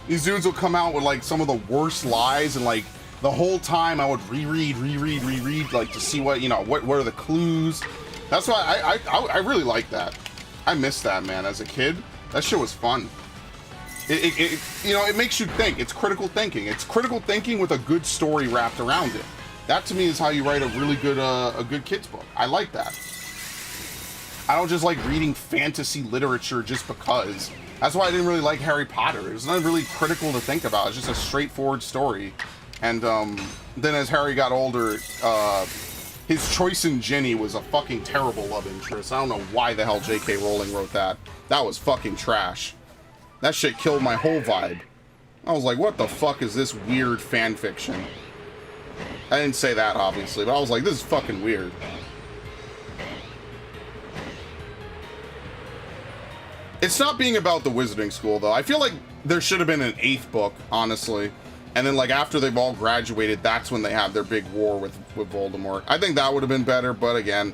These dudes will come out with, like, some of the worst lies, and, like, the whole time I would reread, like, to see what, you know, what are the clues. That's why I really like that. I miss that, man, as a kid. That shit was fun. You know, it makes you think. It's critical thinking. It's critical thinking with a good story wrapped around it. That, to me, is how you write a really good, a good kid's book. I like that. I don't just like reading fantasy literature just because. That's why I didn't really like Harry Potter. It was not really critical to think about. It's just a straightforward story. And then as Harry got older, his choice in Ginny was a fucking terrible love interest. I don't know why the hell J.K. Rowling wrote that. That was fucking trash. That shit killed my whole vibe. I was like, what the fuck is this weird fan fiction? I didn't say that, obviously, but I was like, this is fucking weird. It stopped being about the Wizarding School, though. I feel like there should have been an 8th book, honestly. And then, like, after they've all graduated, that's when they have their big war with Voldemort. I think that would have been better, but again,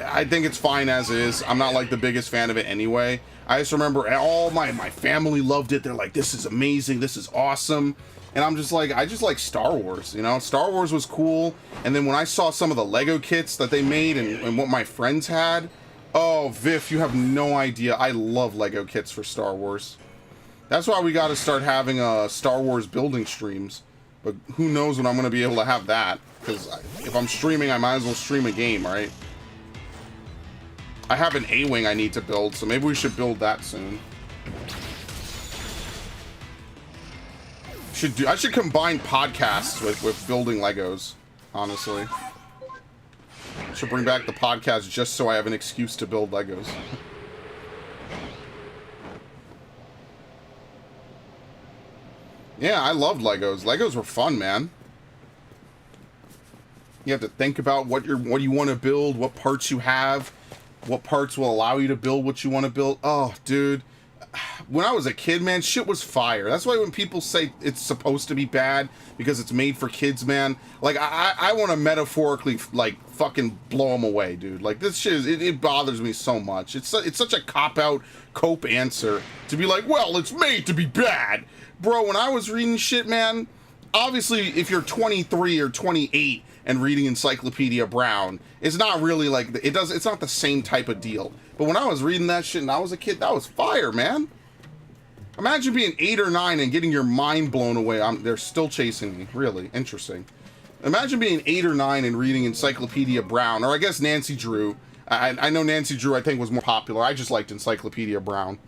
I think it's fine as is. I'm not, like, the biggest fan of it anyway. I just remember all my family loved it. They're like, this is amazing, this is awesome. And I'm just like, I just like Star Wars, you know? Star Wars was cool. And then when I saw some of the Lego kits that they made and what my friends had, oh, Viff, you have no idea. I love Lego kits for Star Wars. That's why we got to start having Star Wars building streams. But who knows when I'm going to be able to have that. Because if I'm streaming, I might as well stream a game, right? I have an A-Wing I need to build, so maybe we should build that soon. I should combine podcasts with building Legos, honestly. I should bring back the podcast just so I have an excuse to build Legos. Yeah, I loved Legos. Legos were fun, man. You have to think about what you want to build, what parts you have, what parts will allow you to build what you want to build. Oh, dude. When I was a kid, man, shit was fire. That's why when people say it's supposed to be bad because it's made for kids, man, like, I want to metaphorically, like, fucking blow them away, dude. Like, this shit, it bothers me so much. It's such a cop-out, cope answer to be like, well, it's made to be bad. Bro, when I was reading shit, man, obviously, if you're 23 or 28 and reading Encyclopedia Brown, it's not really like, it's not the same type of deal. But when I was reading that shit and I was a kid, that was fire, man. Imagine being 8 or 9 and getting your mind blown away. They're still chasing me. Really interesting. Imagine being 8 or 9 and reading Encyclopedia Brown, or I guess Nancy Drew. I know Nancy Drew, I think, was more popular. I just liked Encyclopedia Brown.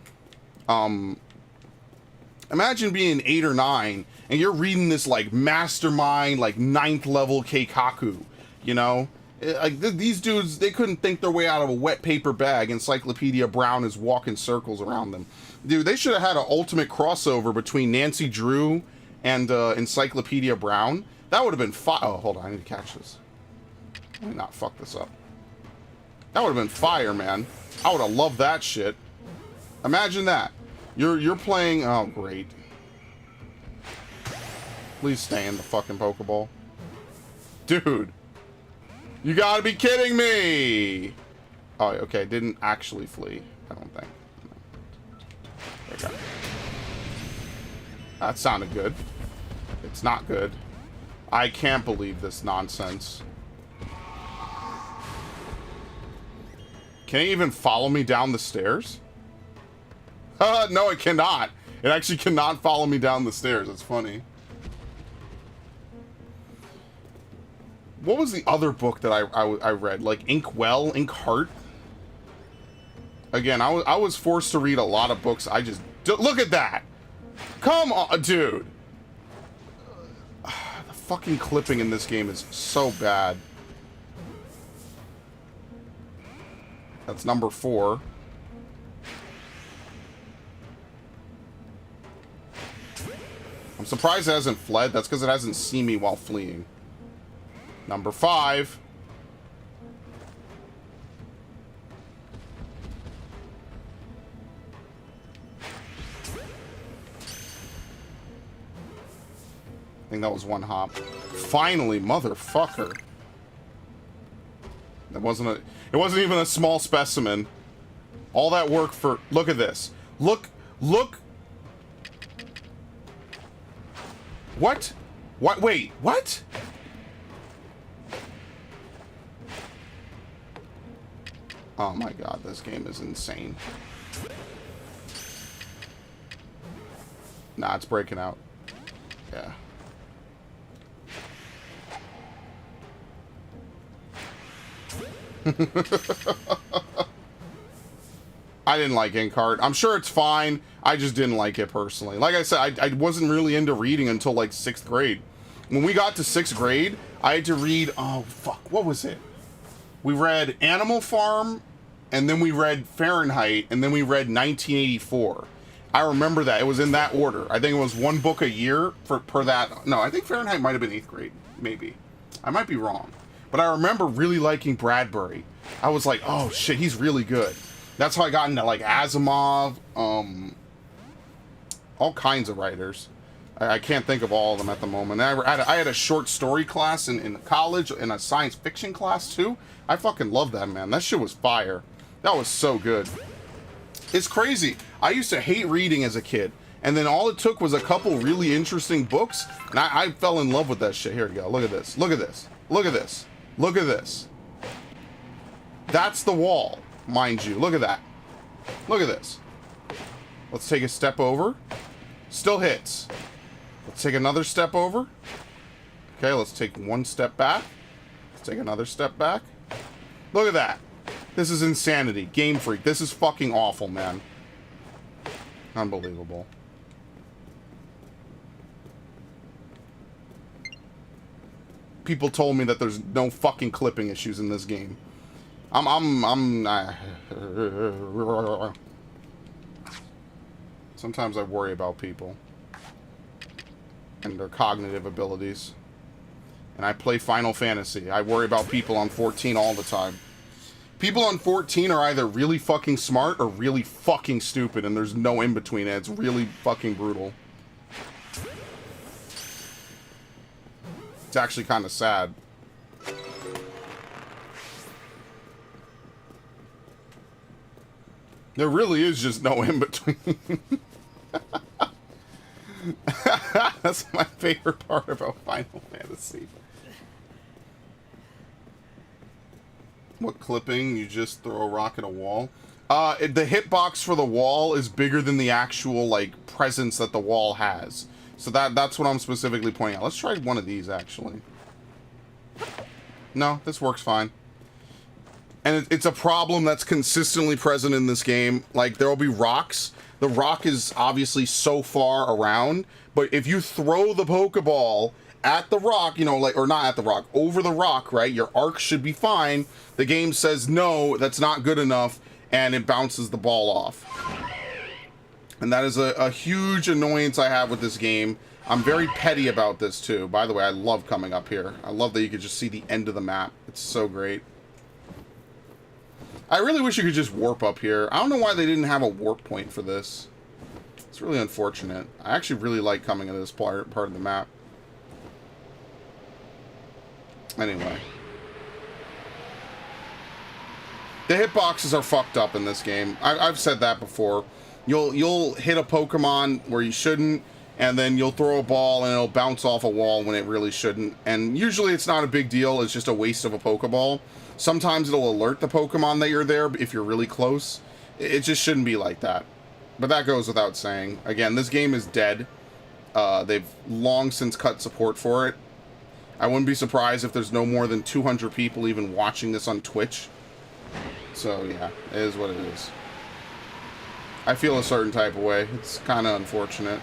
Imagine being 8 or 9 and you're reading this, like, mastermind, like, 9th level Keikaku, you know? Like, these dudes, they couldn't think their way out of a wet paper bag. Encyclopedia Brown is walking circles around them. Dude, they should have had an ultimate crossover between Nancy Drew and Encyclopedia Brown. That would have been oh, hold on, I need to catch this. Let me not fuck this up. That would have been fire, man. I would have loved that shit. Imagine that. You're playing, oh, great. Please stay in the fucking Pokeball. Dude. You gotta be kidding me! Oh, okay, didn't actually flee, I don't think. There you go. That sounded good. It's not good. I can't believe this nonsense. Can it even follow me down the stairs? No, it cannot. It actually cannot follow me down the stairs. It's funny. What was the other book that I read? Like Inkwell, Inkheart? Again, I was forced to read a lot of books. Look at that! Come on, dude! The fucking clipping in this game is so bad. That's number 4. I'm surprised it hasn't fled. That's because it hasn't seen me while fleeing. Number 5. I think that was one hop. Finally, motherfucker. It wasn't even a small specimen. All that work for, look at this. Look. What? What? Wait, what? Oh my god, this game is insane. Nah, it's breaking out. Yeah. I didn't like Inkheart. I'm sure it's fine. I just didn't like it personally. Like I said, I wasn't really into reading until like 6th grade. When we got to 6th grade, I had to read, oh fuck, what was it? We read Animal Farm, and then we read Fahrenheit, and then we read 1984. I remember that. It was in that order. I think it was one book a year per that. No, I think Fahrenheit might have been 8th grade. Maybe. I might be wrong. But I remember really liking Bradbury. I was like, oh shit, he's really good. That's how I got into like Asimov, all kinds of writers. I can't think of all of them at the moment. I had a short story class in college, and a science fiction class too. I fucking love that, man. That shit was fire. That was so good. It's crazy. I used to hate reading as a kid, and then all it took was a couple really interesting books, and I fell in love with that shit. Here we go. Look at this. Look at this. Look at this. Look at this. That's the wall, mind you. Look at that. Look at this. Let's take a step over. Still hits. Let's take another step over. Okay, let's take one step back. Let's take another step back. Look at that. This is insanity. Game Freak. This is fucking awful, man. Unbelievable. People told me that there's no fucking clipping issues in this game. Sometimes I worry about people and their cognitive abilities. And I play Final Fantasy. I worry about people on 14 all the time. People on 14 are either really fucking smart or really fucking stupid, and there's no in between. It's really fucking brutal. It's actually kind of sad. There really is just no in between. That's my favorite part about Final Fantasy. What clipping? You just throw a rock at a wall? The hitbox for the wall is bigger than the actual, like, presence that the wall has. So that's what I'm specifically pointing out. Let's try one of these, actually. No, this works fine. And it's a problem that's consistently present in this game. Like, there will be rocks. The rock is obviously so far around, but if you throw the Pokeball at the rock, you know, like, or not at the rock, over the rock, right, your arc should be fine. The game says, no, that's not good enough, and it bounces the ball off. And that is a huge annoyance I have with this game. I'm very petty about this, too. By the way, I love coming up here. I love that you could just see the end of the map. It's so great. I really wish you could just warp up here. I don't know why they didn't have a warp point for this. It's really unfortunate. I actually really like coming into this part of the map. Anyway. The hitboxes are fucked up in this game. I've said that before. You'll hit a Pokemon where you shouldn't, and then you'll throw a ball and it'll bounce off a wall when it really shouldn't. And usually it's not a big deal. It's just a waste of a Pokeball. Sometimes it'll alert the Pokemon that you're there if you're really close. It just shouldn't be like that. But that goes without saying. Again, this game is dead. They've long since cut support for it. I wouldn't be surprised if there's no more than 200 people even watching this on Twitch. So, yeah, it is what it is. I feel a certain type of way. It's kind of unfortunate.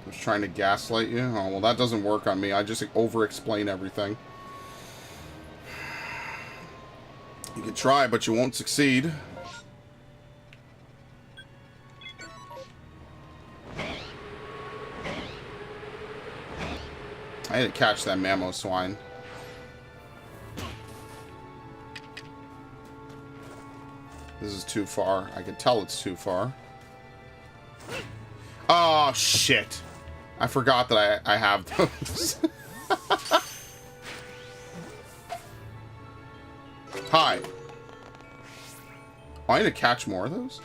I was trying to gaslight you? Oh, well, that doesn't work on me. I just over-explain everything. You can try, but you won't succeed. I had to catch that mammo swine. This is too far. I can tell it's too far. Oh, shit. I forgot that I have those. Hi. Oh, I need to catch more of those?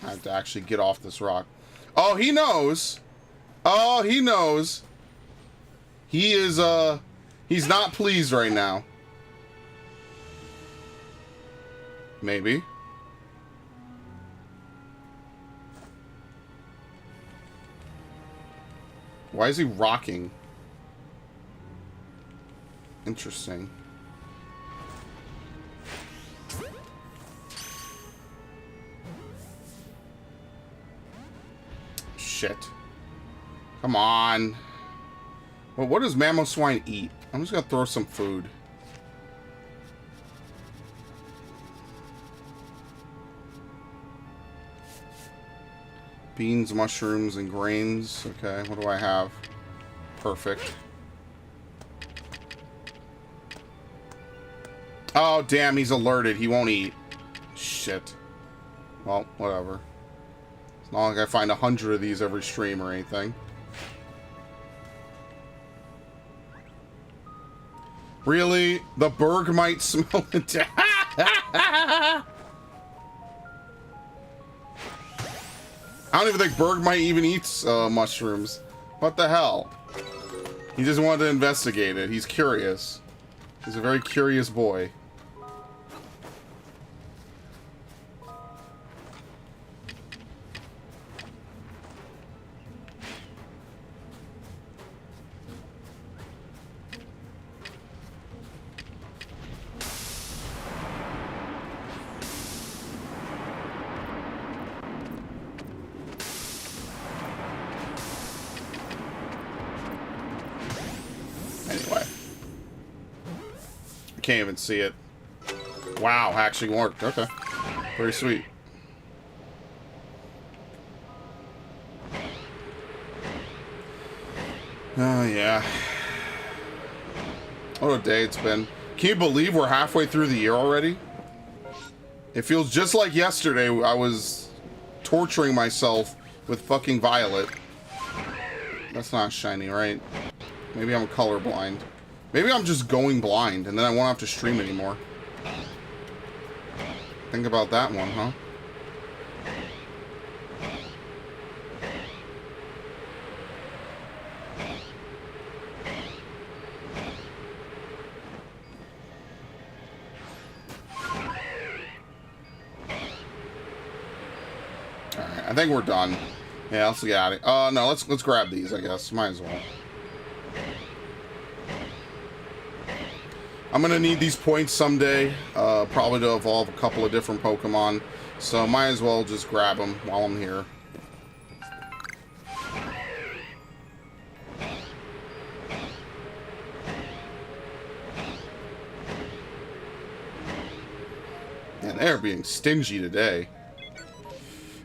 I have to actually get off this rock. Oh, he knows. Oh, he knows. He is, he's not pleased right now. Maybe. Why is he rocking? Interesting. Shit. Come on. Well, what does Mammo Swine eat? I'm just gonna throw some food. Beans, mushrooms, and grains. Okay, what do I have? Perfect. Oh, damn, he's alerted. He won't eat. Shit. Well, whatever. It's not like I find 100 of these every stream or anything. Really? The Berg might smell it. I don't even think Berg might even eat mushrooms. What the hell? He just wanted to investigate it. He's curious. He's a very curious boy. Anyway. I can't even see it. Wow, actually worked. Okay. Pretty sweet. Oh, yeah. What a day it's been. Can you believe we're halfway through the year already? It feels just like yesterday I was torturing myself with fucking Violet. That's not shiny, right? Maybe I'm colorblind. Maybe I'm just going blind and then I won't have to stream anymore. Think about that one, huh? Alright, I think we're done. Yeah, let's get out of here. No, let's grab these, I guess. Might as well. I'm gonna need these points someday, probably to evolve a couple of different Pokemon, so might as well just grab them while I'm here. And they're being stingy today.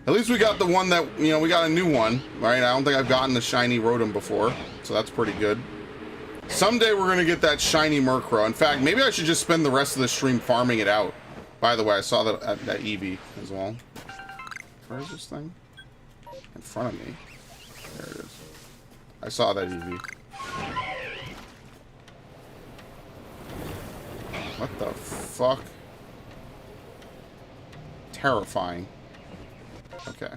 At least we got the one that, you know, we got a new one, right? I don't think I've gotten the shiny Rotom before, so that's pretty good. Someday we're going to get that shiny Murkrow. In fact, maybe I should just spend the rest of the stream farming it out. By the way, I saw that Eevee as well. Where is this thing? In front of me. There it is. I saw that Eevee. What the fuck? Terrifying. Okay.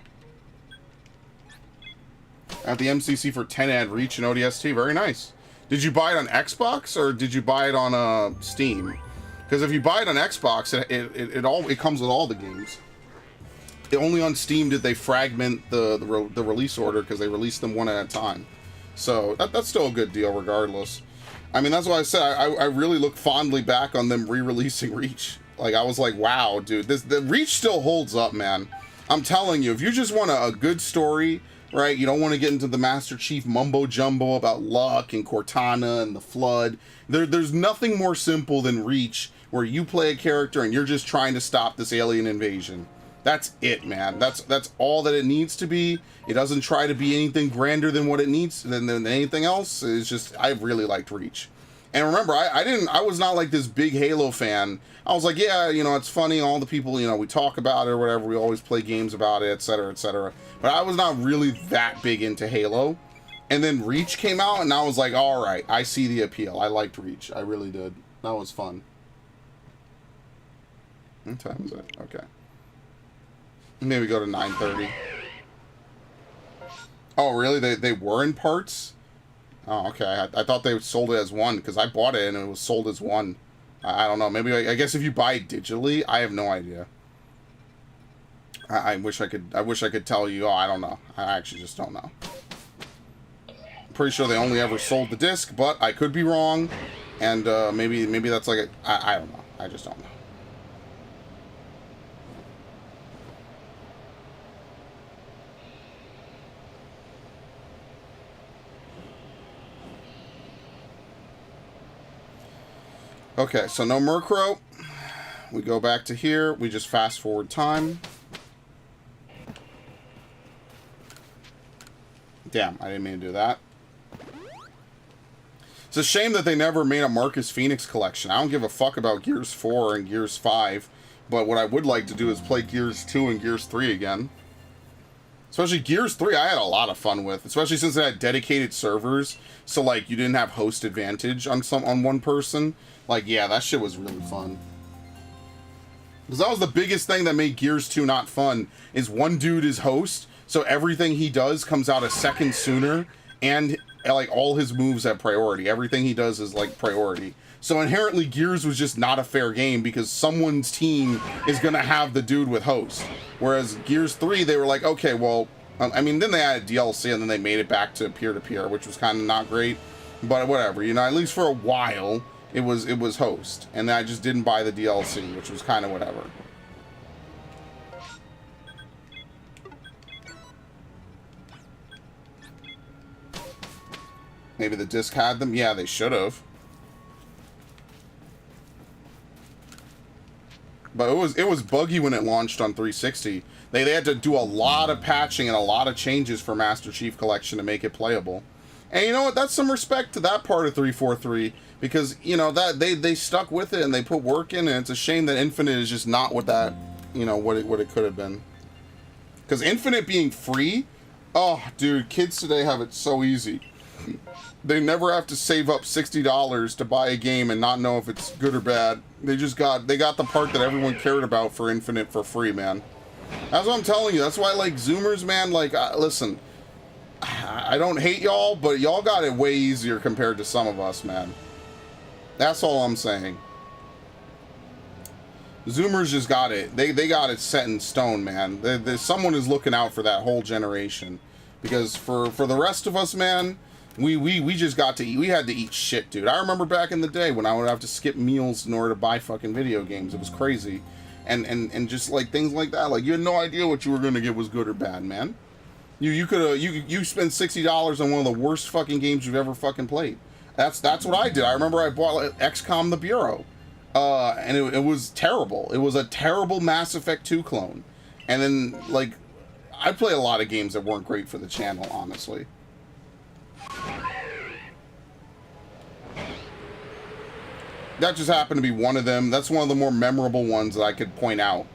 At the MCC for 10 ad reach and ODST. Very nice. Did you buy it on Xbox or did you buy it on Steam? Because if you buy it on Xbox, it comes with all the games. Only on Steam did they fragment the release order because they released them one at a time. So that's still a good deal regardless. I mean, that's why I said I really look fondly back on them re-releasing Reach. Like, I was like, wow, dude, the Reach still holds up, man. I'm telling you, if you just want a good story, right? You don't want to get into the Master Chief mumbo jumbo about luck and Cortana and the Flood. There's nothing more simple than Reach, where you play a character and you're just trying to stop this alien invasion. That's it, man. That's all that it needs to be. It doesn't try to be anything grander than what it needs than anything else. It's just, I really liked Reach. And remember, I was not like this big Halo fan. I was like, yeah, you know, it's funny, all the people, you know, we talk about it or whatever, we always play games about it, etc., etc. But I was not really that big into Halo. And then Reach came out, and I was like, all right, I see the appeal. I liked Reach. I really did. That was fun. What time is it? Okay. Maybe go to 9:30. Oh, really? They were in parts? Oh, okay. I thought they sold it as one, because I bought it and it was sold as one. I don't know. Maybe, I guess if you buy it digitally, I have no idea. I wish I could tell you. Oh, I don't know. I actually just don't know. I'm pretty sure they only ever sold the disc, but I could be wrong. And maybe that's like I don't know. I just don't know. Okay, so no Murkrow. We go back to here. We just fast forward time. Damn, I didn't mean to do that. It's a shame that they never made a Marcus Phoenix collection. I don't give a fuck about Gears 4 and Gears 5, but what I would like to do is play Gears 2 and Gears 3 again. Especially Gears 3, I had a lot of fun with, especially since it had dedicated servers, so like you didn't have host advantage on one person. Like, yeah, that shit was really fun. Because that was the biggest thing that made Gears 2 not fun, is one dude is host, so everything he does comes out a second sooner, and like all his moves have priority. Everything he does is like priority. So inherently, Gears was just not a fair game because someone's team is gonna have the dude with host. Whereas Gears 3, they were like, okay, well, I mean, then they added DLC and then they made it back to peer-to-peer, which was kind of not great. But whatever, you know, at least for a while, it was host. And I just didn't buy the DLC, which was kind of whatever. Maybe the disc had them? Yeah, they should have. But it was buggy when it launched on 360. They had to do a lot of patching and a lot of changes for Master Chief Collection to make it playable. And you know what? That's some respect to that part of 343 because, you know, that they stuck with it and they put work in, and it's a shame that Infinite is just not what that, you know, what it could have been. Because Infinite being free, oh, dude, kids today have it so easy. They never have to save up $60 to buy a game and not know if it's good or bad. They got the part that everyone cared about for Infinite for free, man. That's what I'm telling you. That's why, like, Zoomers, man, like, listen, I don't hate y'all, but y'all got it way easier compared to some of us, man. That's all I'm saying. Zoomers just got it. They got it set in stone, man. Someone is looking out for that whole generation. Because for the rest of us, man, we just got to eat. We had to eat shit, dude. I remember back in the day when I would have to skip meals in order to buy fucking video games. It was crazy. And just like things like that. Like, you had no idea what you were gonna get was good or bad, man. You spend $60 on one of the worst fucking games you've ever fucking played. That's what I did. I remember I bought like, XCOM The Bureau. And it was terrible. It was a terrible Mass Effect 2 clone. And then, like, I play a lot of games that weren't great for the channel, honestly. That just happened to be one of them. That's one of the more memorable ones that I could point out.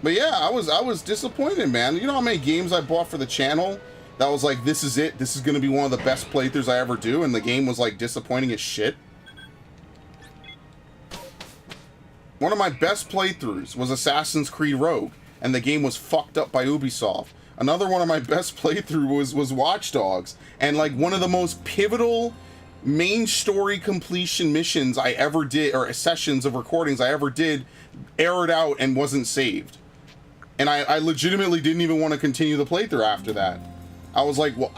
But yeah, I was disappointed, man. You know how many games I bought for the channel that was like, this is it. This is going to be one of the best playthroughs I ever do. And the game was like disappointing as shit. One of my best playthroughs was Assassin's Creed Rogue. And the game was fucked up by Ubisoft. Another one of my best playthroughs was Watch Dogs. And like one of the most pivotal main story completion missions I ever did, or sessions of recordings I ever did, aired out and wasn't saved. And I legitimately didn't even want to continue the playthrough after that. I was like, well,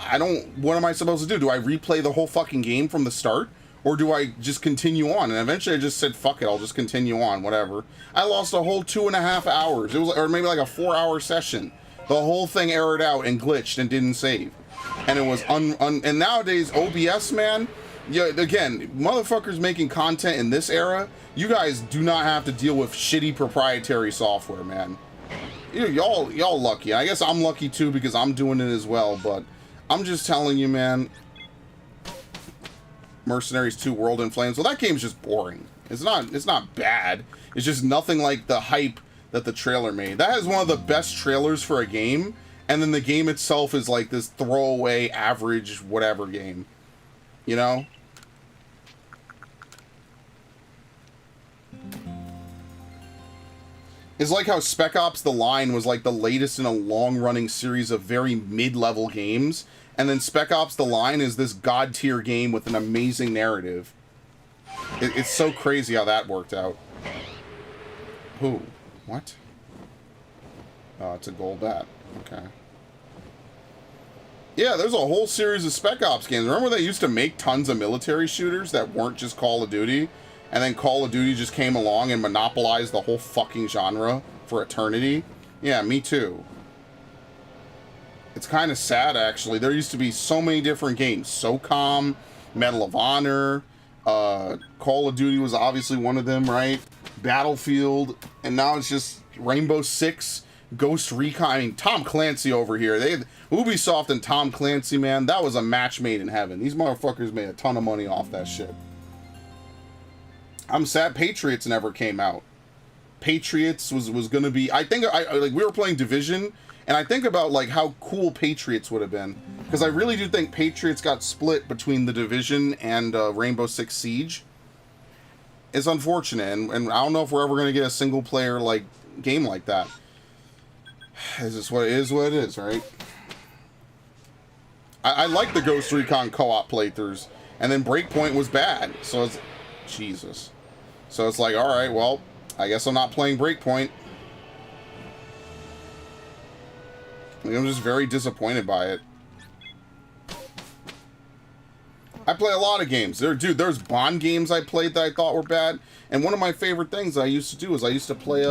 what am I supposed to do? Do I replay the whole fucking game from the start? Or do I just continue on? And eventually I just said, fuck it, I'll just continue on, whatever. I lost a whole 2.5 hours. It was, or maybe like a 4-hour session. The whole thing aired out and glitched and didn't save. And it was and nowadays, OBS, man, yeah, again, motherfuckers making content in this era, you guys do not have to deal with shitty proprietary software, man. Y'all lucky. I guess I'm lucky too because I'm doing it as well, but I'm just telling you, man. Mercenaries 2 World in Flames. Well, that game's just boring. It's not bad. It's just nothing like the hype that the trailer made. That has one of the best trailers for a game, and then the game itself is like this throwaway, average, whatever game. You know? It's like how Spec Ops The Line was like the latest in a long-running series of very mid-level games, and then Spec Ops The Line is this god-tier game with an amazing narrative. It's so crazy how that worked out. Who? What? Oh, it's a gold bat. Okay. Yeah, there's a whole series of Spec Ops games. Remember they used to make tons of military shooters that weren't just Call of Duty? And then Call of Duty just came along and monopolized the whole fucking genre for eternity? Yeah, me too. It's kind of sad, actually. There used to be so many different games. SOCOM, Medal of Honor, Call of Duty was obviously one of them, right? Battlefield, and now it's just Rainbow Six, Ghost Recon. I mean, Tom Clancy over here. Ubisoft and Tom Clancy, man, that was a match made in heaven. These motherfuckers made a ton of money off that shit. I'm sad Patriots never came out. Patriots was going to be... I think, like, we were playing Division, and I think about, like, how cool Patriots would have been. Because I really do think Patriots got split between the Division and Rainbow Six Siege. It's unfortunate, and I don't know if we're ever going to get a single-player, like, game like that. It's just what it is, right? I like the Ghost Recon co-op playthroughs, and then Breakpoint was bad. So it's Jesus. So it's like, all right, well, I guess I'm not playing Breakpoint. I'm just very disappointed by it. I play a lot of games. There's Bond games I played that I thought were bad. And one of my favorite things I used to do is I used to play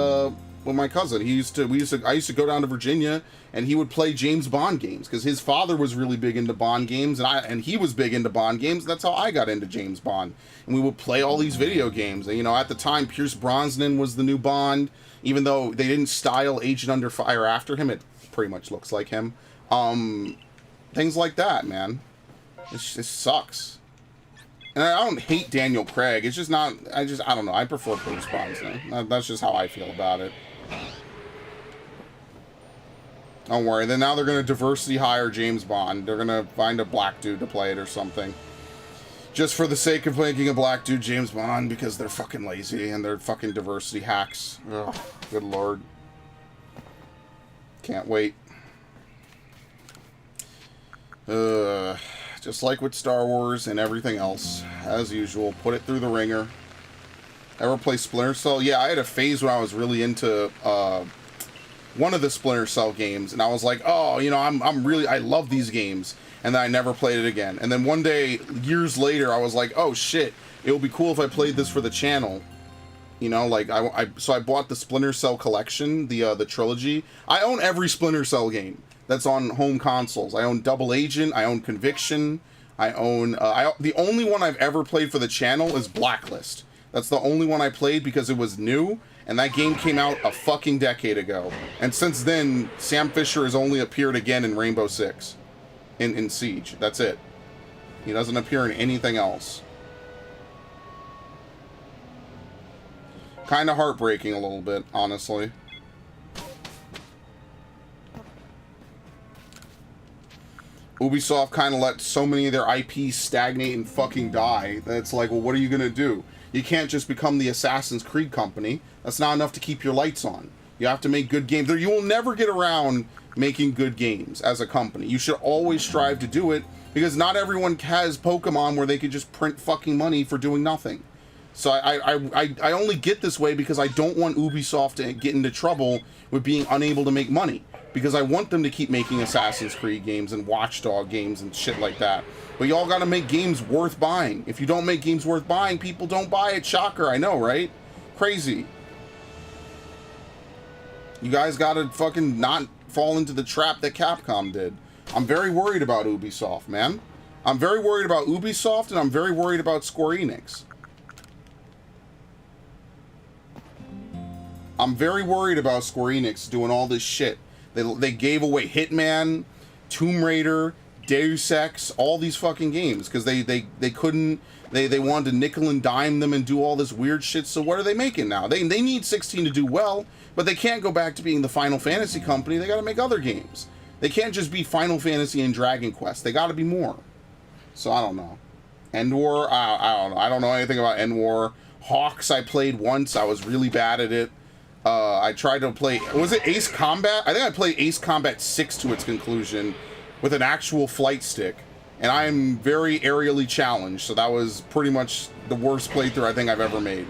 with my cousin. I used to go down to Virginia, and he would play James Bond games because his father was really big into Bond games, and he was big into Bond games. That's how I got into James Bond. And we would play all these video games. And, you know, at the time, Pierce Brosnan was the new Bond, even though they didn't style Agent Under Fire after him. It pretty much looks like him. Things like that, man. It sucks. And I don't hate Daniel Craig. It's just not... I don't know. I prefer Pierce Brosnan. That's just how I feel about it. Don't worry. Then now they're going to diversity hire James Bond. They're going to find a black dude to play it or something. Just for the sake of making a black dude James Bond, because they're fucking lazy and they're fucking diversity hacks. Ugh, good lord. Can't wait. Just like with Star Wars and everything else, as usual, put it through the ringer. Ever play Splinter Cell? Yeah, I had a phase when I was really into one of the Splinter Cell games, and I was like, oh, you know, I love these games, and then I never played it again. And then one day, years later, I was like, oh shit, it would be cool if I played this for the channel. You know, like, so I bought the Splinter Cell collection, the trilogy. I own every Splinter Cell game that's on home consoles. I own Double Agent, I own Conviction, I own... the only one I've ever played for the channel is Blacklist. That's the only one I played because it was new, and that game came out a fucking decade ago. And since then, Sam Fisher has only appeared again in Rainbow Six. In Siege. That's it. He doesn't appear in anything else. Kind of heartbreaking a little bit, honestly. Ubisoft kind of let so many of their IPs stagnate and fucking die that it's like, well, what are you going to do? You can't just become the Assassin's Creed company. That's not enough to keep your lights on. You have to make good games. You will never get around making good games as a company. You should always strive to do it because not everyone has Pokemon where they could just print fucking money for doing nothing. So I only get this way because I don't want Ubisoft to get into trouble with being unable to make money. Because I want them to keep making Assassin's Creed games and Watchdog games and shit like that. But y'all gotta make games worth buying. If you don't make games worth buying, people don't buy it. Shocker, I know, right? Crazy. You guys gotta fucking not fall into the trap that Capcom did. I'm very worried about Ubisoft, man. I'm very worried about Ubisoft, and I'm very worried about Square Enix. I'm very worried about Square Enix doing all this shit. They gave away Hitman, Tomb Raider, Deus Ex, all these fucking games because they couldn't, they wanted to nickel and dime them and do all this weird shit. So what are they making now? They need 16 to do well, but they can't go back to being the Final Fantasy company. They got to make other games. They can't just be Final Fantasy and Dragon Quest. They got to be more. So I don't know. Endwar, I don't know. I don't know anything about Endwar. Hawks I played once. I was really bad at it. I tried to play, was it Ace Combat? I think I played Ace Combat 6 to its conclusion with an actual flight stick. And I am very aerially challenged, so that was pretty much the worst playthrough I think I've ever made.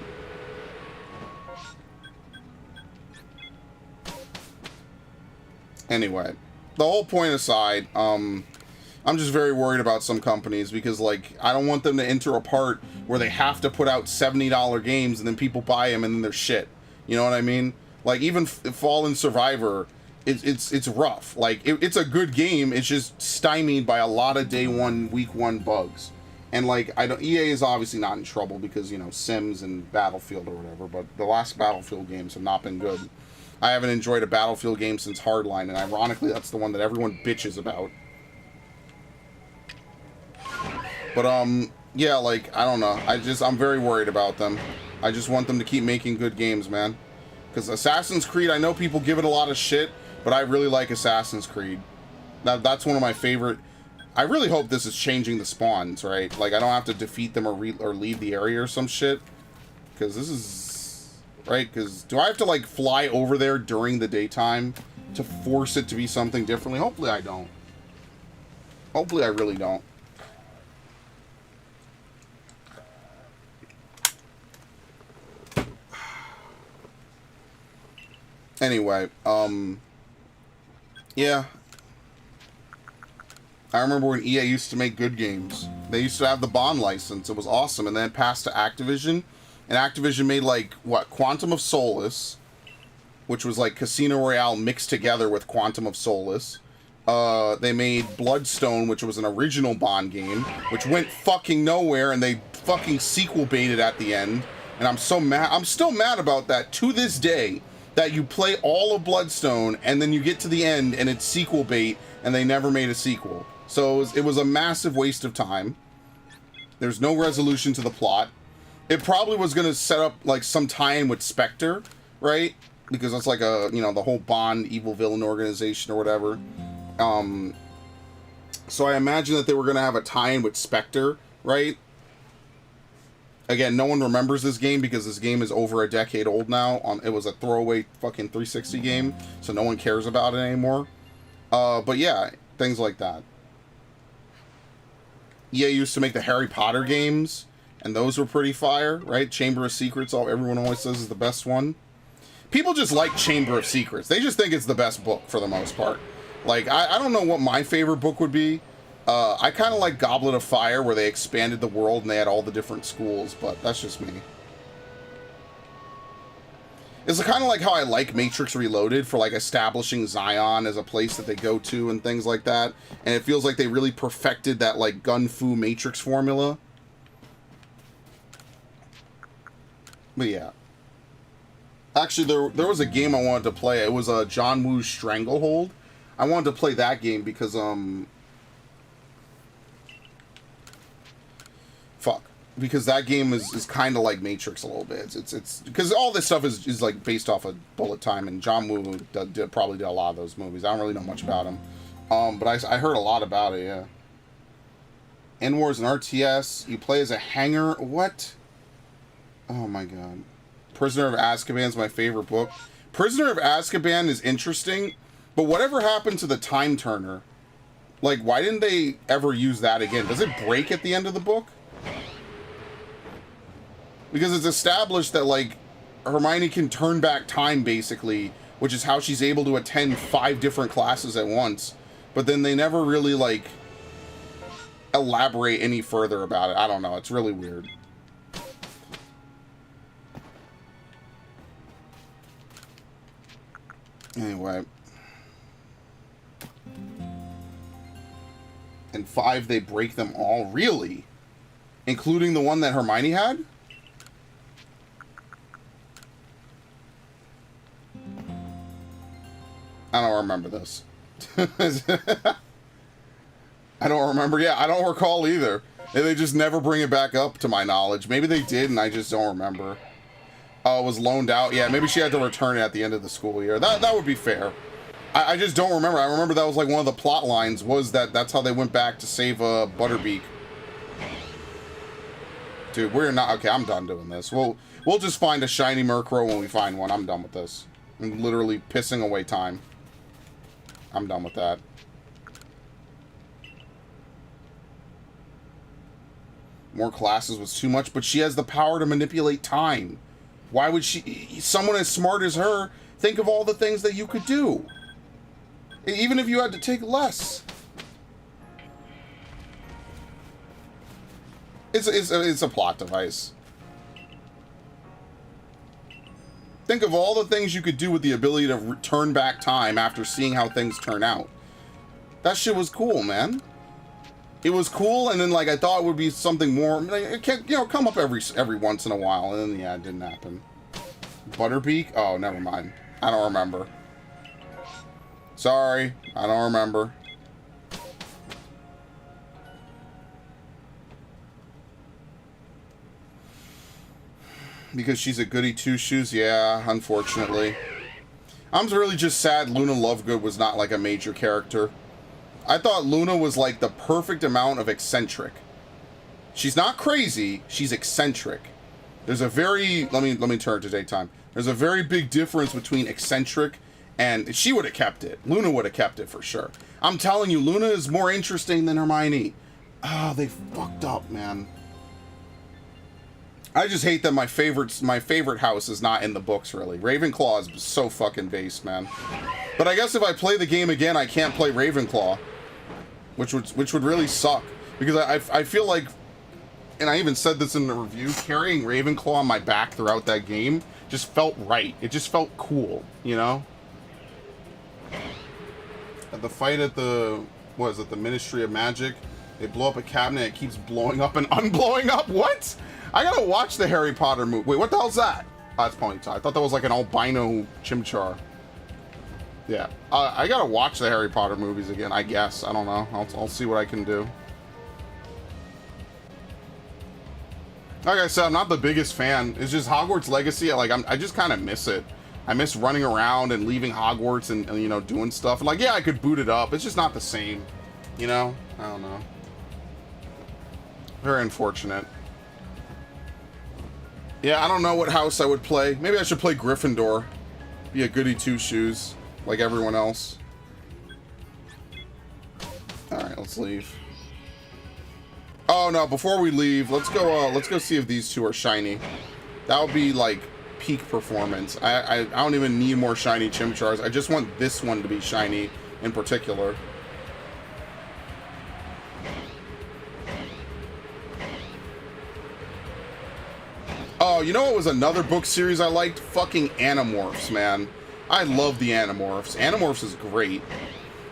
Anyway, the whole point aside, I'm just very worried about some companies because, like, I don't want them to enter a part where they have to put out $70 games and then people buy them and then they're shit. You know what I mean? Like, even Fallen Survivor, it's rough. Like, it's a good game. It's just stymied by a lot of day one, week one bugs. And, like, EA is obviously not in trouble because, you know, Sims and Battlefield or whatever, but the last Battlefield games have not been good. I haven't enjoyed a Battlefield game since Hardline, and ironically, that's the one that everyone bitches about. But, yeah, like, I don't know. I'm very worried about them. I just want them to keep making good games, man. Because Assassin's Creed, I know people give it a lot of shit, but I really like Assassin's Creed. That's one of my favorite... I really hope this is changing the spawns, right? Like, I don't have to defeat them or leave the area or some shit. Because this is... Right? Because do I have to, like, fly over there during the daytime to force it to be something differently? Hopefully I don't. Hopefully I really don't. Anyway, yeah. I remember when EA used to make good games. They used to have the Bond license. It was awesome. And then it passed to Activision. And Activision made, like, what? Quantum of Solace, which was like Casino Royale mixed together with Quantum of Solace. They made Bloodstone, which was an original Bond game, which went fucking nowhere, and they fucking sequel baited at the end. And I'm so mad. I'm still mad about that to this day, that you play all of Bloodstone, and then you get to the end, and it's sequel bait, and they never made a sequel. So it was a massive waste of time. There's no resolution to the plot. It probably was going to set up, like, some tie-in with Spectre, right? Because it's like a, you know, the whole Bond evil villain organization or whatever. So I imagine that they were going to have a tie-in with Spectre, right? Again, no one remembers this game because this game is over a decade old now. It was a throwaway fucking 360 game, so no one cares about it anymore. But yeah, things like that. EA used to make the Harry Potter games, and those were pretty fire, right? Chamber of Secrets, everyone always says is the best one. People just like Chamber of Secrets. They just think it's the best book for the most part. Like, I don't know what my favorite book would be. I kind of like Goblet of Fire, where they expanded the world and they had all the different schools, but that's just me. It's kind of like how I like Matrix Reloaded for, like, establishing Zion as a place that they go to and things like that. And it feels like they really perfected that, like, gun-fu Matrix formula. But yeah. Actually, there was a game I wanted to play. It was John Woo's Stranglehold. I wanted to play that game because, because that game is kind of like Matrix a little bit. It's because all this stuff is like based off of bullet time, and John Woo probably did a lot of those movies. I don't really know much about him, but I heard a lot about it. Yeah. End Wars and RTS. You play as a hanger. What? Oh my god. Prisoner of Azkaban is my favorite book. Prisoner of Azkaban is interesting, but whatever happened to the Time Turner? Like, why didn't they ever use that again? Does it break at the end of the book? Because it's established that, like, Hermione can turn back time, basically, which is how she's able to attend 5 different classes at once. But then they never really, like, elaborate any further about it. I don't know. It's really weird. Anyway. In 5, they break them all? Really? Including the one that Hermione had? I don't remember this. I don't remember. Yeah, I don't recall either. They just never bring it back up to my knowledge. Maybe they did and I just don't remember. Oh, it was loaned out. Yeah, maybe she had to return it at the end of the school year. That would be fair. I just don't remember. I remember that was like one of the plot lines was that's how they went back to save Butterbeak. Dude, we're not... Okay, I'm done doing this. We'll just find a shiny Murkrow when we find one. I'm done with this. I'm literally pissing away time. I'm done with that. More classes was too much, but she has the power to manipulate time. Why would someone as smart as her, think of all the things that you could do? Even if you had to take less. It's a plot device. Think of all the things you could do with the ability to turn back time after seeing how things turn out. That shit was cool, man. It was cool, and then, like, I thought it would be something more, it can, you know, come up every once in a while, and then, yeah, it didn't happen. Butterbeak? Oh, never mind. I don't remember. Sorry, I don't remember. Because she's a goody two-shoes? Yeah, unfortunately. I'm really just sad Luna Lovegood was not, like, a major character. I thought Luna was, like, the perfect amount of eccentric. She's not crazy, she's eccentric. There's a very... Let me turn to daytime. There's a very big difference between eccentric And she would have kept it. Luna would have kept it for sure. I'm telling you, Luna is more interesting than Hermione. Oh, they fucked up, man. I just hate that my favorite house is not in the books, really. Ravenclaw is so fucking based, man. But I guess if I play the game again, I can't play Ravenclaw. Which would really suck. Because I feel like, and I even said this in the review, carrying Ravenclaw on my back throughout that game just felt right. It just felt cool, you know? At the fight at the, what is it, the Ministry of Magic, they blow up a cabinet, it keeps blowing up and unblowing up. What? I gotta watch the Harry Potter movie. Wait, what the hell's that? Oh, that's Ponyta. I thought that was like an albino chimchar. Yeah, I gotta watch the Harry Potter movies again, I guess. I don't know. I'll see what I can do. Like I said, I'm not the biggest fan. It's just Hogwarts Legacy. I just kind of miss it. I miss running around and leaving Hogwarts and you know, doing stuff. And like, yeah, I could boot it up. It's just not the same. You know? I don't know. Very unfortunate. Yeah, I don't know what house I would play. Maybe I should play Gryffindor. Be a goody two-shoes, like everyone else. Alright, let's leave. Oh no, before we leave, let's go see if these two are shiny. That would be like peak performance. I don't even need more shiny Chimchars. I just want this one to be shiny in particular. Oh, you know what was another book series I liked? Fucking Animorphs, man. I love the Animorphs. Animorphs is great.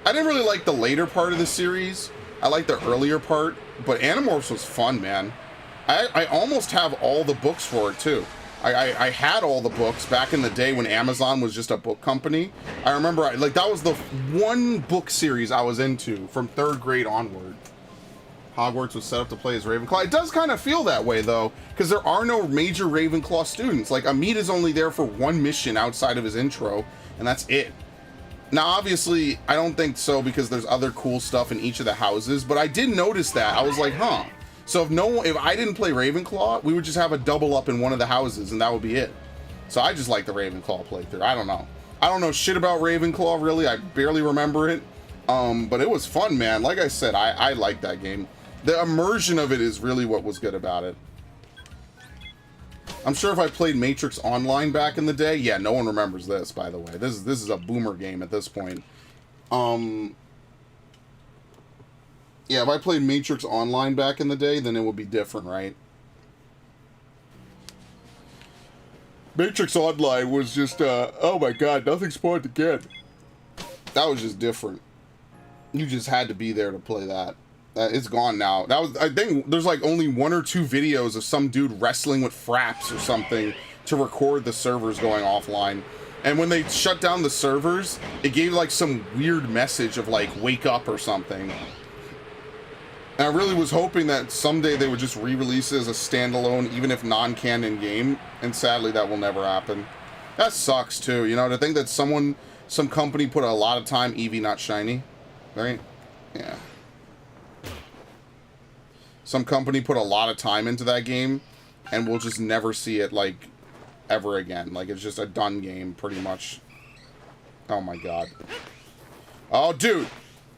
I didn't really like the later part of the series. I liked the earlier part, but Animorphs was fun, man. I almost have all the books for it, too. I had all the books back in the day when Amazon was just a book company. I remember, like, that was the one book series I was into from 3rd grade onward. Hogwarts was set up to play as Ravenclaw. It does kind of feel that way, though, because there are no major Ravenclaw students. Like, Amit is only there for one mission outside of his intro, and that's it. Now, obviously, I don't think so because there's other cool stuff in each of the houses, but I did notice that. I was like, huh. So if I didn't play Ravenclaw, we would just have a double up in one of the houses, and that would be it. So I just like the Ravenclaw playthrough. I don't know. I don't know shit about Ravenclaw, really. I barely remember it. But it was fun, man. Like I said, I like that game. The immersion of it is really what was good about it. I'm sure if I played Matrix Online back in the day, yeah, no one remembers this, by the way. This is a boomer game at this point. Yeah, if I played Matrix Online back in the day, then it would be different, right? Matrix Online was just, oh my god, nothing spawned again. That was just different. You just had to be there to play that. It's gone now. That was, I think there's like only 1 or 2 videos of some dude wrestling with fraps or something to record the servers going offline. And when they shut down the servers, it gave like some weird message of like, wake up or something. And I really was hoping that someday they would just re-release it as a standalone, even if non-canon game. And sadly, that will never happen. That sucks too, you know, to think that some company put a lot of time, Eevee not shiny, right? Yeah. Some company put a lot of time into that game, and we'll just never see it, like, ever again. Like, it's just a done game, pretty much. Oh, my God. Oh, dude.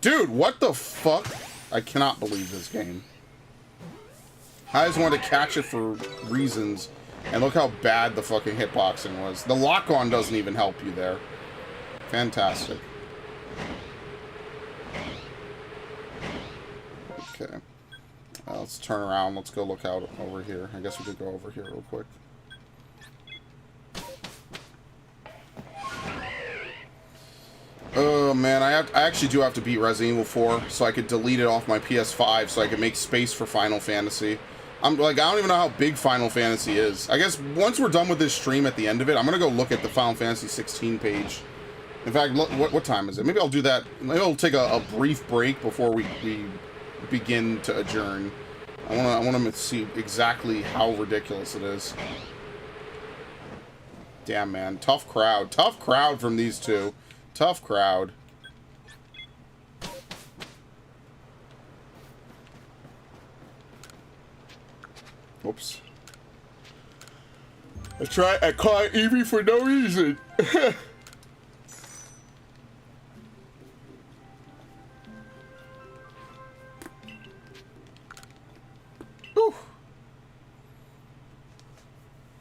Dude, what the fuck? I cannot believe this game. I just wanted to catch it for reasons, and look how bad the fucking hitboxing was. The lock-on doesn't even help you there. Fantastic. Okay. Let's turn around. Let's go look out over here. I guess we could go over here real quick. Oh, man. I actually do have to beat Resident Evil 4 so I could delete it off my PS5 so I could make space for Final Fantasy. I'm like, I don't even know how big Final Fantasy is. I guess once we're done with this stream at the end of it, I'm going to go look at the Final Fantasy 16 page. In fact, look, what time is it? Maybe I'll do that. Maybe I'll take a brief break before we begin to adjourn. I want to see exactly how ridiculous it is. Damn, man. Tough crowd. Tough crowd from these two. Tough crowd. Whoops. I caught Eevee for no reason.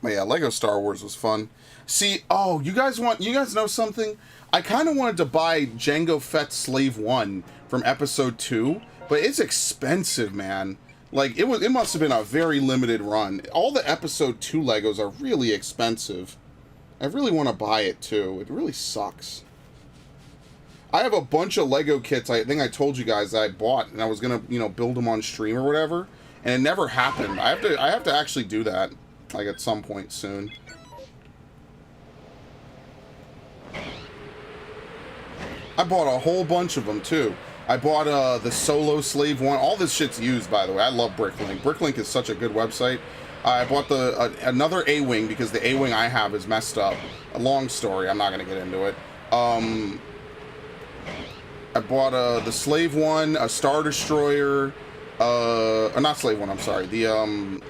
But yeah, Lego Star Wars was fun. See, oh, you guys know something? I kind of wanted to buy Jango Fett's Slave 1 from episode 2, but it's expensive, man. Like, it must have been a very limited run. All the episode 2 Legos are really expensive. I really want to buy it, too. It really sucks. I have a bunch of Lego kits, I think I told you guys, that I bought, and I was going to, you know, build them on stream or whatever, and it never happened. I have to actually do that, like, at some point soon. I bought a whole bunch of them, too. I bought the Solo Slave 1. All this shit's used, by the way. I love Bricklink. Bricklink is such a good website. I bought another A-Wing, because the A-Wing I have is messed up. A long story. I'm not going to get into it. I bought the Slave 1, a Star Destroyer, not Slave 1, I'm sorry. The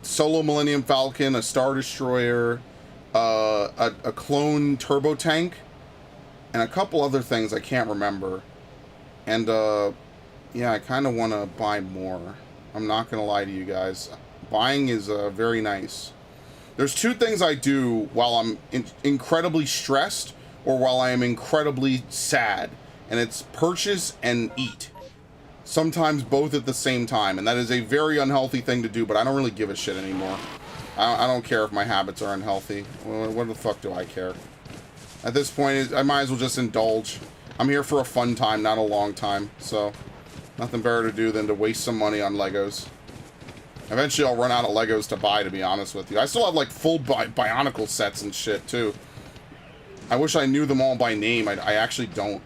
Solo Millennium Falcon, a Star Destroyer, a clone turbo tank, and a couple other things I can't remember. And, yeah, I kind of want to buy more. I'm not going to lie to you guys. Buying is very nice. There's two things I do while I'm incredibly stressed or while I am incredibly sad. And it's purchase and eat. Sometimes both at the same time. And that is a very unhealthy thing to do, but I don't really give a shit anymore. I don't care if my habits are unhealthy. What the fuck do I care? At this point, I might as well just indulge. I'm here for a fun time, not a long time. So, nothing better to do than to waste some money on Legos. Eventually, I'll run out of Legos to buy, to be honest with you. I still have, like, full Bionicle sets and shit, too. I wish I knew them all by name. I actually don't.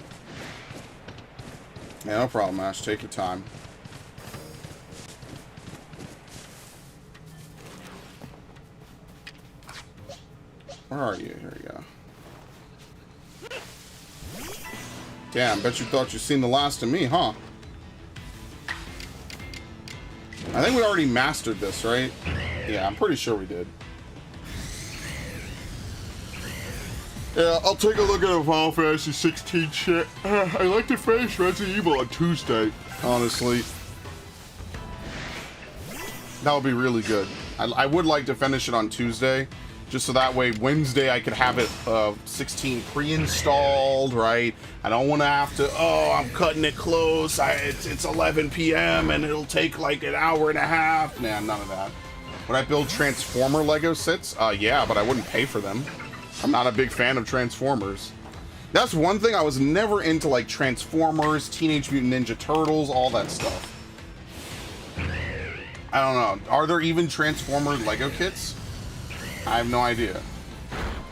Yeah, no problem, Ash. Take your time. Where are you? Here we go. Damn, bet you thought you'd seen the last of me, huh? I think we already mastered this, right? Yeah, I'm pretty sure we did. Yeah, I'll take a look at the Final Fantasy 16 shit. I like to finish Resident Evil on Tuesday, honestly. That would be really good. I would like to finish it on Tuesday, just so that way Wednesday I could have it 16 pre-installed, right? I don't want to have to, oh, I'm cutting it close. It's 11 p.m. and it'll take like an hour and a half. Nah, none of that. Would I build Transformer Lego sets? Yeah, but I wouldn't pay for them. I'm not a big fan of Transformers. That's one thing, I was never into, like, Transformers, Teenage Mutant Ninja Turtles, all that stuff. I don't know. Are there even Transformer Lego kits? I have no idea.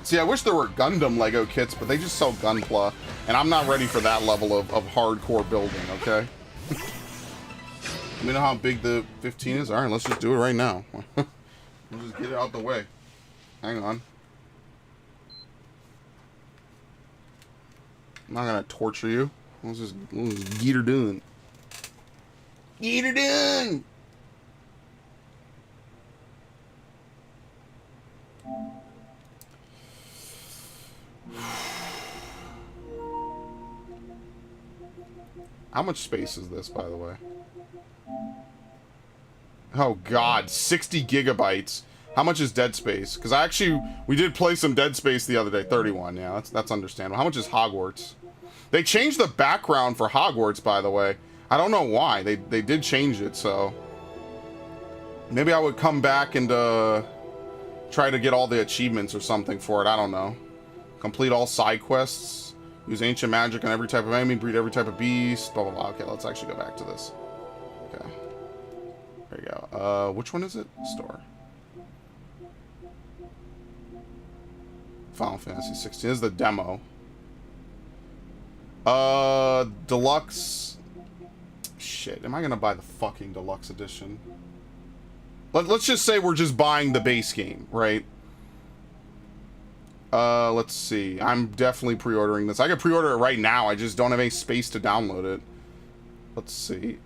See, I wish there were Gundam Lego kits, but they just sell Gunpla, and I'm not ready for that level of hardcore building, okay? Let me know how big the 15 is. Alright, let's just do it right now. We'll just get it out the way. Hang on. I'm not gonna torture you. Let's just get her done. Get her done! How much space is this, by the way? Oh god, 60 gigabytes. How much is Dead Space? Because we did play some Dead Space the other day. 31, yeah, that's understandable. How much is Hogwarts? They changed the background for Hogwarts, by the way. I don't know why. They did change it, so... Maybe I would come back and try to get all the achievements or something for it. I don't know. Complete all side quests. Use ancient magic on every type of enemy. Breed every type of beast. Blah, blah, blah. Okay, let's actually go back to this. Okay. There you go. Which one is it? Store. Final Fantasy 16. This is the demo. Deluxe. Shit, am I gonna buy the fucking deluxe edition? Let's just say we're just buying the base game, right? Let's see. I'm definitely pre-ordering this. I could pre-order it right now. I just don't have any space to download it. Let's see.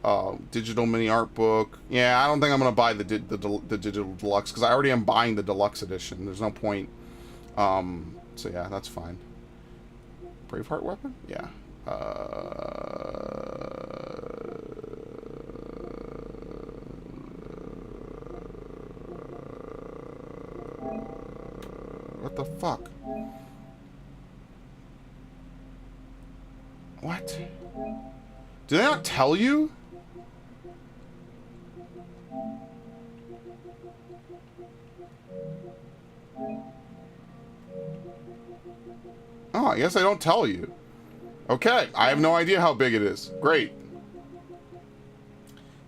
Digital mini art book. Yeah, I don't think I'm gonna buy the digital deluxe because I already am buying the deluxe edition. There's no point. So yeah, that's fine. Braveheart weapon? Yeah. What the fuck? What? Did they not tell you? Oh, I guess I don't tell you. Okay, I have no idea how big it is. Great.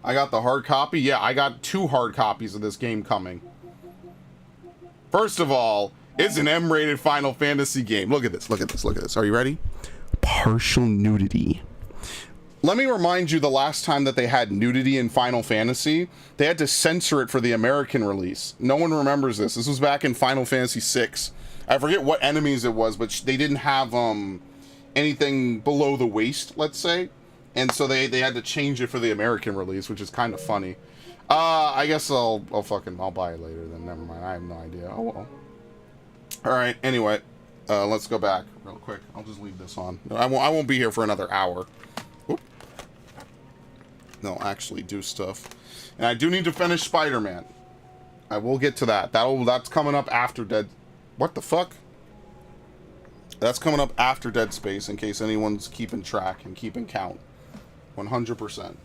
I got the hard copy. Yeah, I got 2 hard copies of this game coming. First of all, it's an M-rated Final Fantasy game. Look at this, look at this, look at this. Are you ready? Partial nudity. Let me remind you, the last time that they had nudity in Final Fantasy, they had to censor it for the American release. No one remembers this. This was back in Final Fantasy VI. I forget what enemies it was, but they didn't have anything below the waist, let's say. And so they had to change it for the American release, which is kind of funny. I guess I'll buy it later then. Never mind. I have no idea. Oh well. Alright, anyway. Let's go back real quick. I'll just leave this on. I won't be here for another hour. Oop. No, actually do stuff. And I do need to finish Spider-Man. I will get to that. That's coming up after Dead... What the fuck? That's coming up after Dead Space, in case anyone's keeping track and keeping count. 100%.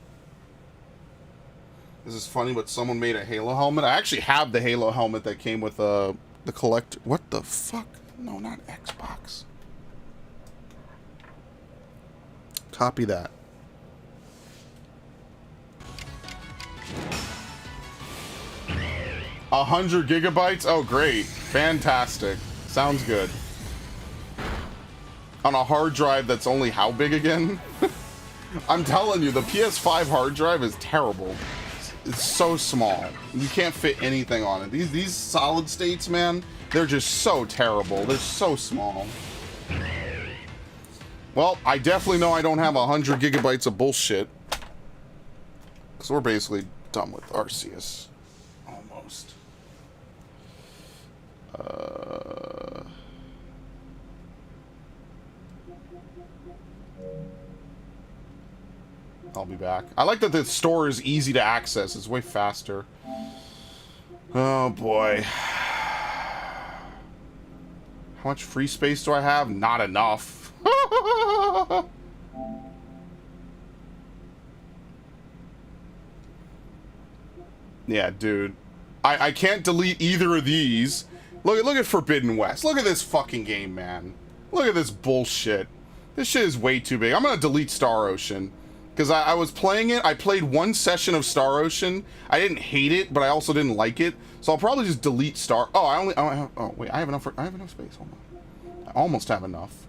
This is funny, but someone made a Halo helmet. I actually have the Halo helmet that came with the collector. What the fuck? No, not Xbox. Copy that. A 100 gigabytes? Oh, great. Fantastic. Sounds good. On a hard drive that's only how big again? I'm telling you, the PS5 hard drive is terrible. It's so small. You can't fit anything on it. These solid states, man, they're just so terrible. They're so small. Well, I definitely know I don't have 100 gigabytes of bullshit. So we're basically done with Arceus. Almost. I'll be back. I like that the store is easy to access. It's way faster. Oh boy. How much free space do I have? Not enough. Yeah, dude. I can't delete either of these. Look at Forbidden West. Look at this fucking game, man. Look at this bullshit. This shit is way too big. I'm gonna delete Star Ocean. Because I was playing it. I played 1 session of Star Ocean. I didn't hate it, but I also didn't like it. So I'll probably just delete Star... Oh, I have enough space. Hold on. I almost have enough.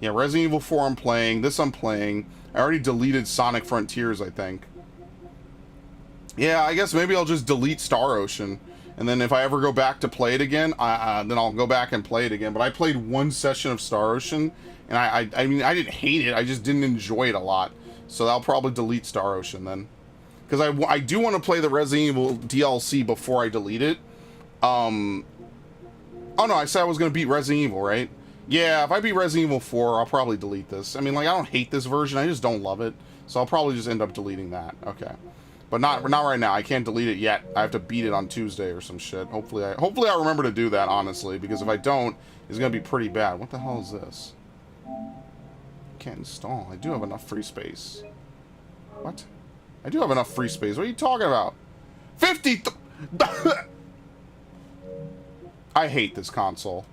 Yeah, Resident Evil 4 I'm playing. This I'm playing. I already deleted Sonic Frontiers, I think. Yeah, I guess maybe I'll just delete Star Ocean. And then if I ever go back to play it again, then I'll go back and play it again. But I played 1 session of Star Ocean. And I mean, I didn't hate it. I just didn't enjoy it a lot. So I'll probably delete Star Ocean then. Because I do want to play the Resident Evil DLC before I delete it. Oh no, I said I was going to beat Resident Evil, right? Yeah, if I beat Resident Evil 4, I'll probably delete this. I mean, like, I don't hate this version, I just don't love it. So I'll probably just end up deleting that. Okay. But not right now. I can't delete it yet. I have to beat it on Tuesday or some shit. Hopefully I remember to do that, honestly. Because if I don't, it's going to be pretty bad. What the hell is this? Can't install. I do have enough free space. What? I do have enough free space. What are you talking about? 50. I hate this console.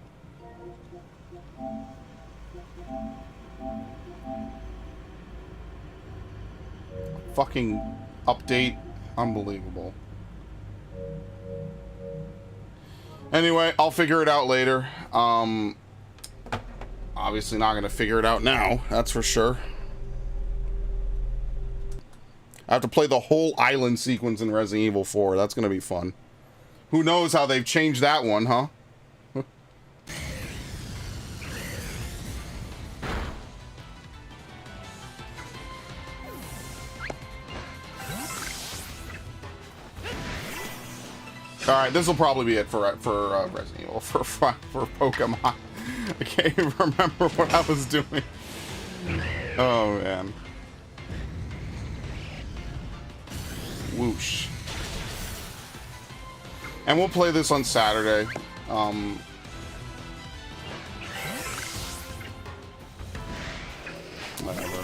Fucking update. Unbelievable. Anyway, I'll figure it out later. Obviously not going to figure it out now, that's for sure. I have to play the whole island sequence in Resident Evil 4. That's going to be fun. Who knows how they've changed that one, huh? Alright, this will probably be it for Resident Evil, for Pokemon. I can't even remember what I was doing. Oh, man. Whoosh. And we'll play this on Saturday. Whatever.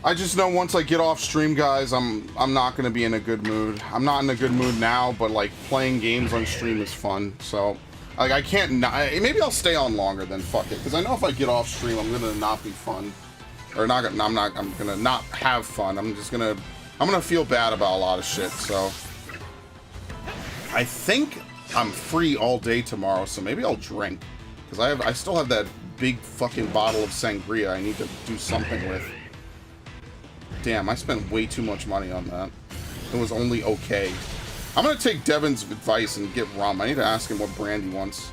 I just know once I get off stream, guys, I'm not gonna be in a good mood. I'm not in a good mood now, but like playing games on stream is fun. So, like, I can't. Maybe I'll stay on longer than fuck it, because I know if I get off stream, I'm gonna not be fun, or not. I'm gonna not have fun. I'm gonna feel bad about a lot of shit. So, I think I'm free all day tomorrow, so maybe I'll drink, because I still have that big fucking bottle of sangria I need to do something with. Damn, I spent way too much money on that. It was only okay. I'm gonna take Devin's advice and get rum. I need to ask him what brand he wants.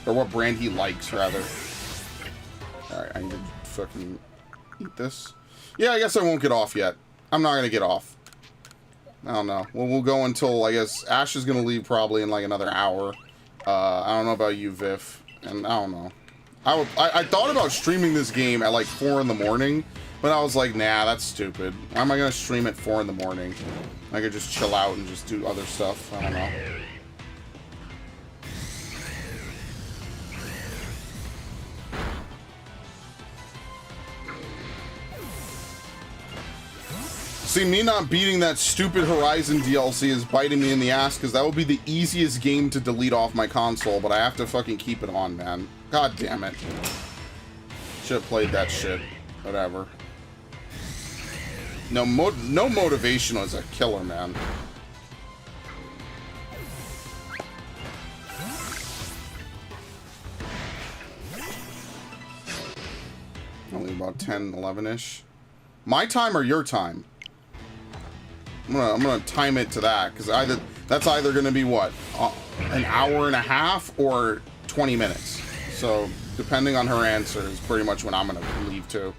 Or what brand he likes, rather. Alright, I need to fucking eat this. Yeah, I guess I won't get off yet. I'm not gonna get off. I don't know. Well, we'll go until, I guess, Ash is gonna leave probably in like another hour. I don't know about you, Viv. And I don't know. I thought about streaming this game at like 4 in the morning. But I was like, nah, that's stupid. Why am I going to stream at 4 in the morning? I could just chill out and just do other stuff. I don't know. See, me not beating that stupid Horizon DLC is biting me in the ass, because that would be the easiest game to delete off my console, but I have to fucking keep it on, man. God damn it. Should have played that shit. Whatever. No motivation is a killer, man. Only about 10, 11-ish. My time or your time? I'm gonna time it to that, because that's either gonna be what, an hour and a half or 20 minutes. So depending on her answer is pretty much when I'm gonna leave too.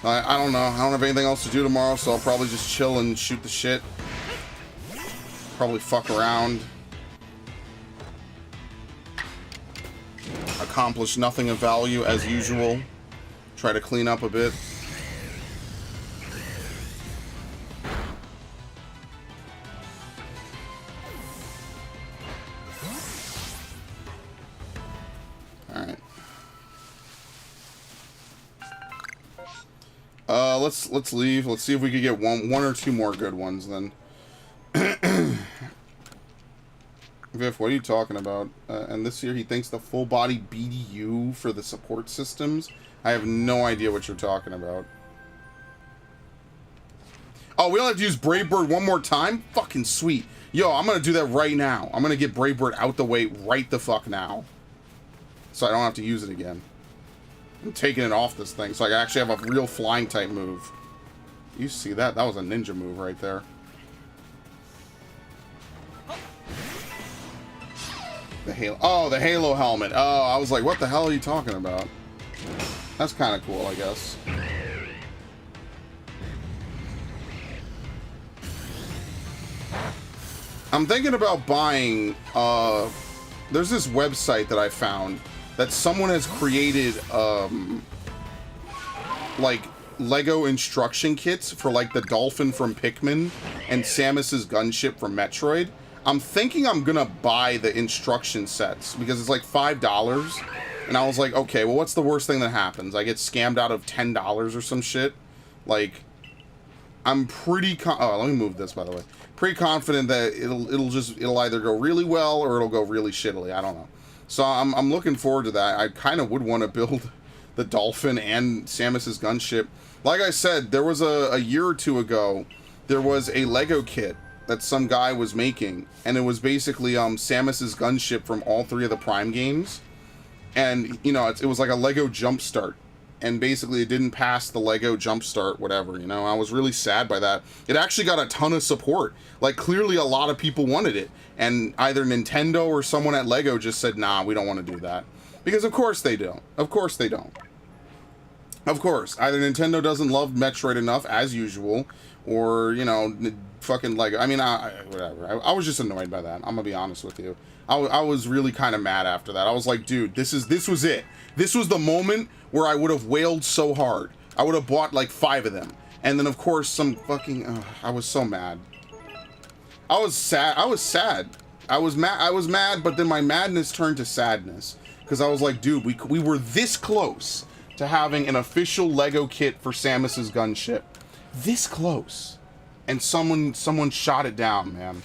I don't know. I don't have anything else to do tomorrow, so I'll probably just chill and shoot the shit. Probably fuck around. Accomplish nothing of value as usual. Try to clean up a bit. Alright. Let's leave. Let's see if we could get one or two more good ones then. Viv, what are you talking about? And this year he thinks the full body BDU for the support systems. I have no idea what you're talking about. Oh, we don't have to use Bravebird one more time? Fucking sweet. Yo, I'm gonna do that right now. I'm gonna get Bravebird out the way right the fuck now. So I don't have to use it again. I'm taking it off this thing so I can actually have a real flying type move. You see that? That was a ninja move right there. The Halo. Oh, the Halo helmet. Oh, I was like, what the hell are you talking about? That's kind of cool, I guess. I'm thinking about buying, there's this website that I found that someone has created, like, Lego instruction kits for, like, the Dolphin from Pikmin and Samus's gunship from Metroid. I'm thinking I'm gonna buy the instruction sets because it's like $5. And I was like, okay, well, what's the worst thing that happens? I get scammed out of $10 or some shit? Like, I'm pretty oh, let me move this, by the way. Pretty confident that it'll either go really well or it'll go really shittily. I don't know. So I'm looking forward to that. I kind of would want to build the Dolphin and Samus's gunship. Like I said, there was a year or two ago, there was a Lego kit that some guy was making, and it was basically Samus's gunship from all three of the Prime games. And, you know, it was like a Lego Jumpstart. And basically it didn't pass the Lego Jumpstart, whatever, you know. I was really sad by that. It actually got a ton of support. Like, clearly a lot of people wanted it. And either Nintendo or someone at Lego just said, nah, we don't want to do that. Because of course they don't. Of course they don't. Of course. Either Nintendo doesn't love Metroid enough, as usual, or, you know, fucking Lego. I mean, whatever. I was just annoyed by that. I'm gonna be honest with you. I was really kind of mad after that. I was like, dude, this was it. This was the moment where I would have wailed so hard. I would have bought like 5 of them. And then, of course, some fucking... I was so mad. I was sad. I was sad. I was mad, but then my madness turned to sadness. Because I was like, dude, we were this close to having an official Lego kit for Samus's gunship. This close. And someone shot it down, man.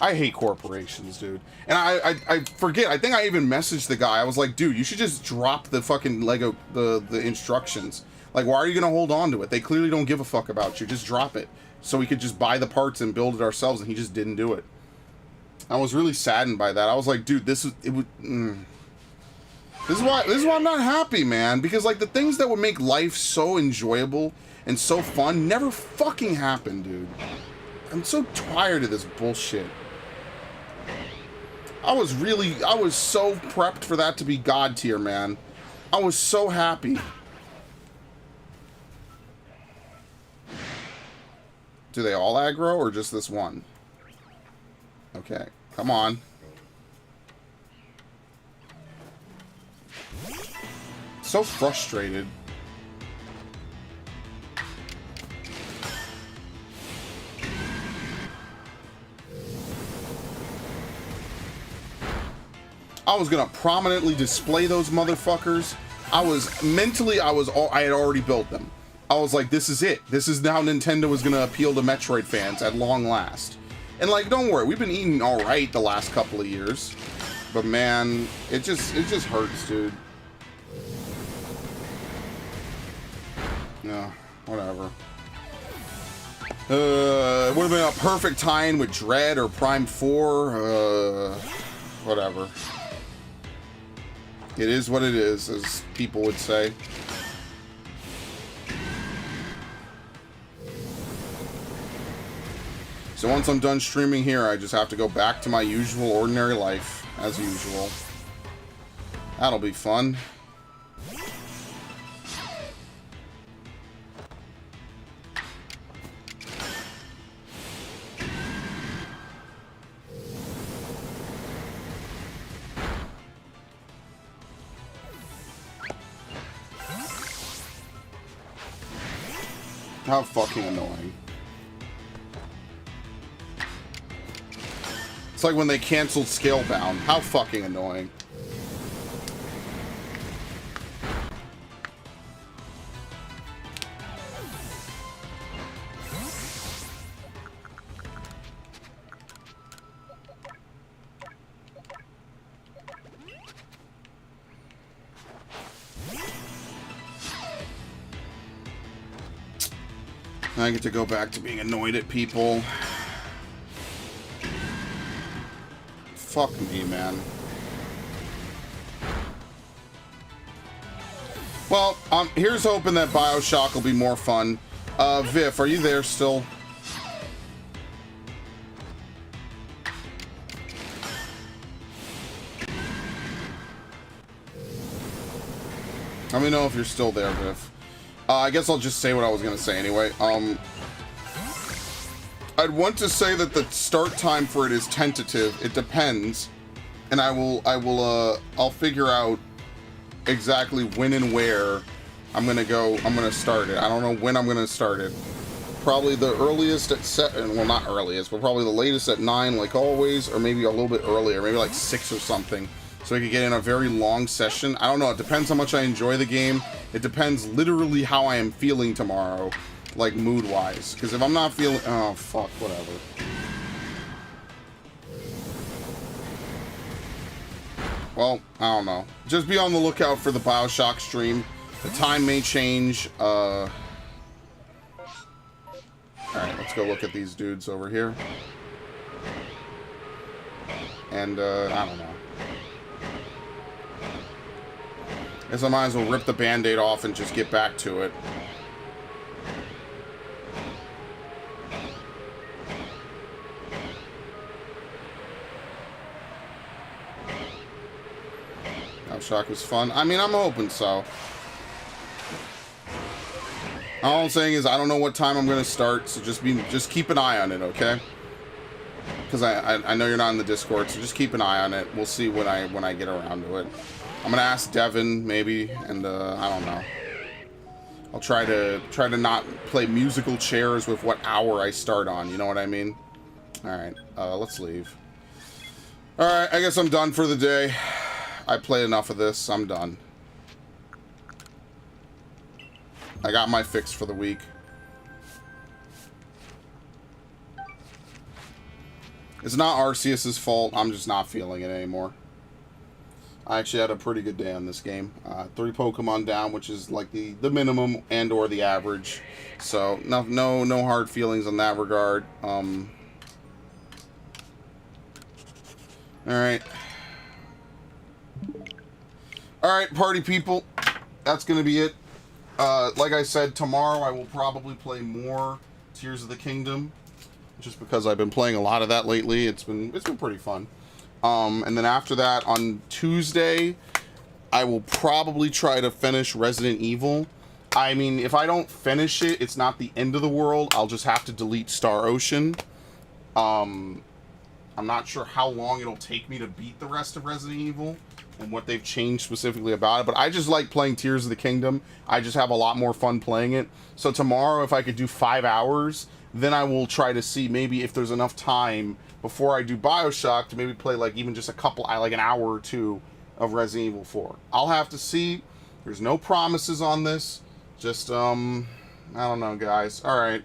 I hate corporations, dude. And I forget, I think I even messaged the guy. I was like, dude, you should just drop the fucking Lego, the instructions. Like, why are you gonna hold on to it? They clearly don't give a fuck about you. Just drop it. So we could just buy the parts and build it ourselves, and he just didn't do it. I was really saddened by that. I was like, dude, this is why I'm not happy, man. Because like the things that would make life so enjoyable and so fun never fucking happen, dude. I'm so tired of this bullshit. I was so prepped for that to be God tier, man. I was so happy. Do they all aggro or just this one? Okay, come on. So frustrated. I was gonna prominently display those motherfuckers. I had already built them. I was like, this is it. This is how Nintendo is gonna appeal to Metroid fans at long last. And like, don't worry, we've been eating all right the last couple of years, but man, it just hurts, dude. No, whatever. It would have been a perfect tie-in with Dread or Prime 4. Whatever. It is what it is, as people would say. So once I'm done streaming here, I just have to go back to my usual ordinary life, as usual. That'll be fun. How fucking annoying. It's like when they canceled Scalebound. How fucking annoying. I get to go back to being annoyed at people. Fuck me, man. Well, here's hoping that BioShock will be more fun. Viv, are you there still? Let me know if you're still there, Viv. I guess I'll just say what I was gonna say anyway. I'd want to say that the start time for it is tentative. It depends, and I'll figure out exactly when and where I'm gonna start it. I don't know when I'm gonna start it. Probably the earliest at 7. Well, not earliest, but probably the latest at 9, like always, or maybe a little bit earlier, maybe like 6 or something. So I could get in a very long session. I don't know. It depends how much I enjoy the game. It depends literally how I am feeling tomorrow, like mood-wise. Because if I'm not feeling... Oh, fuck. Whatever. Well, I don't know. Just be on the lookout for the BioShock stream. The time may change. Alright, let's go look at these dudes over here. And, I don't know. Guess I might as well rip the band-aid off and just get back to it. BioShock was fun. I mean, I'm hoping so. All I'm saying is I don't know what time I'm gonna start, so just keep an eye on it, okay? Because I know you're not in the Discord, so just keep an eye on it. We'll see when I get around to it. I'm gonna ask Devin maybe, and I don't know. I'll try to not play musical chairs with what hour I start on. You know what I mean? All right, let's leave. All right, I guess I'm done for the day. I played enough of this. I'm done. I got my fix for the week. It's not Arceus' fault. I'm just not feeling it anymore. I actually had a pretty good day on this game. 3 Pokemon down, which is like the minimum and or the average. So no hard feelings in that regard. All right. All right, party people. That's gonna be it. Like I said, tomorrow I will probably play more Tears of the Kingdom, just because I've been playing a lot of that lately. It's been pretty fun. And then after that, on Tuesday, I will probably try to finish Resident Evil. I mean, if I don't finish it, it's not the end of the world. I'll just have to delete Star Ocean. I'm not sure how long it'll take me to beat the rest of Resident Evil and what they've changed specifically about it. But I just like playing Tears of the Kingdom. I just have a lot more fun playing it. So tomorrow, if I could do 5 hours, then I will try to see maybe if there's enough time before I do BioShock to maybe play like even just like an hour or two of Resident Evil 4. I'll have to see. There's no promises on this. Just, I don't know, guys. All right.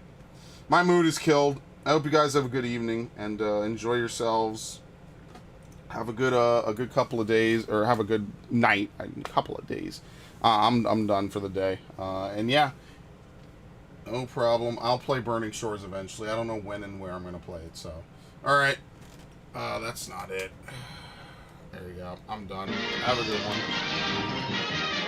My mood is killed. I hope you guys have a good evening and enjoy yourselves. Have a good couple of days, or have a good night. A couple of days. I'm done for the day. And yeah, no problem. I'll play Burning Shores eventually. I don't know when and where I'm gonna play it. So, all right. That's not it. There you go. I'm done. Have a good one.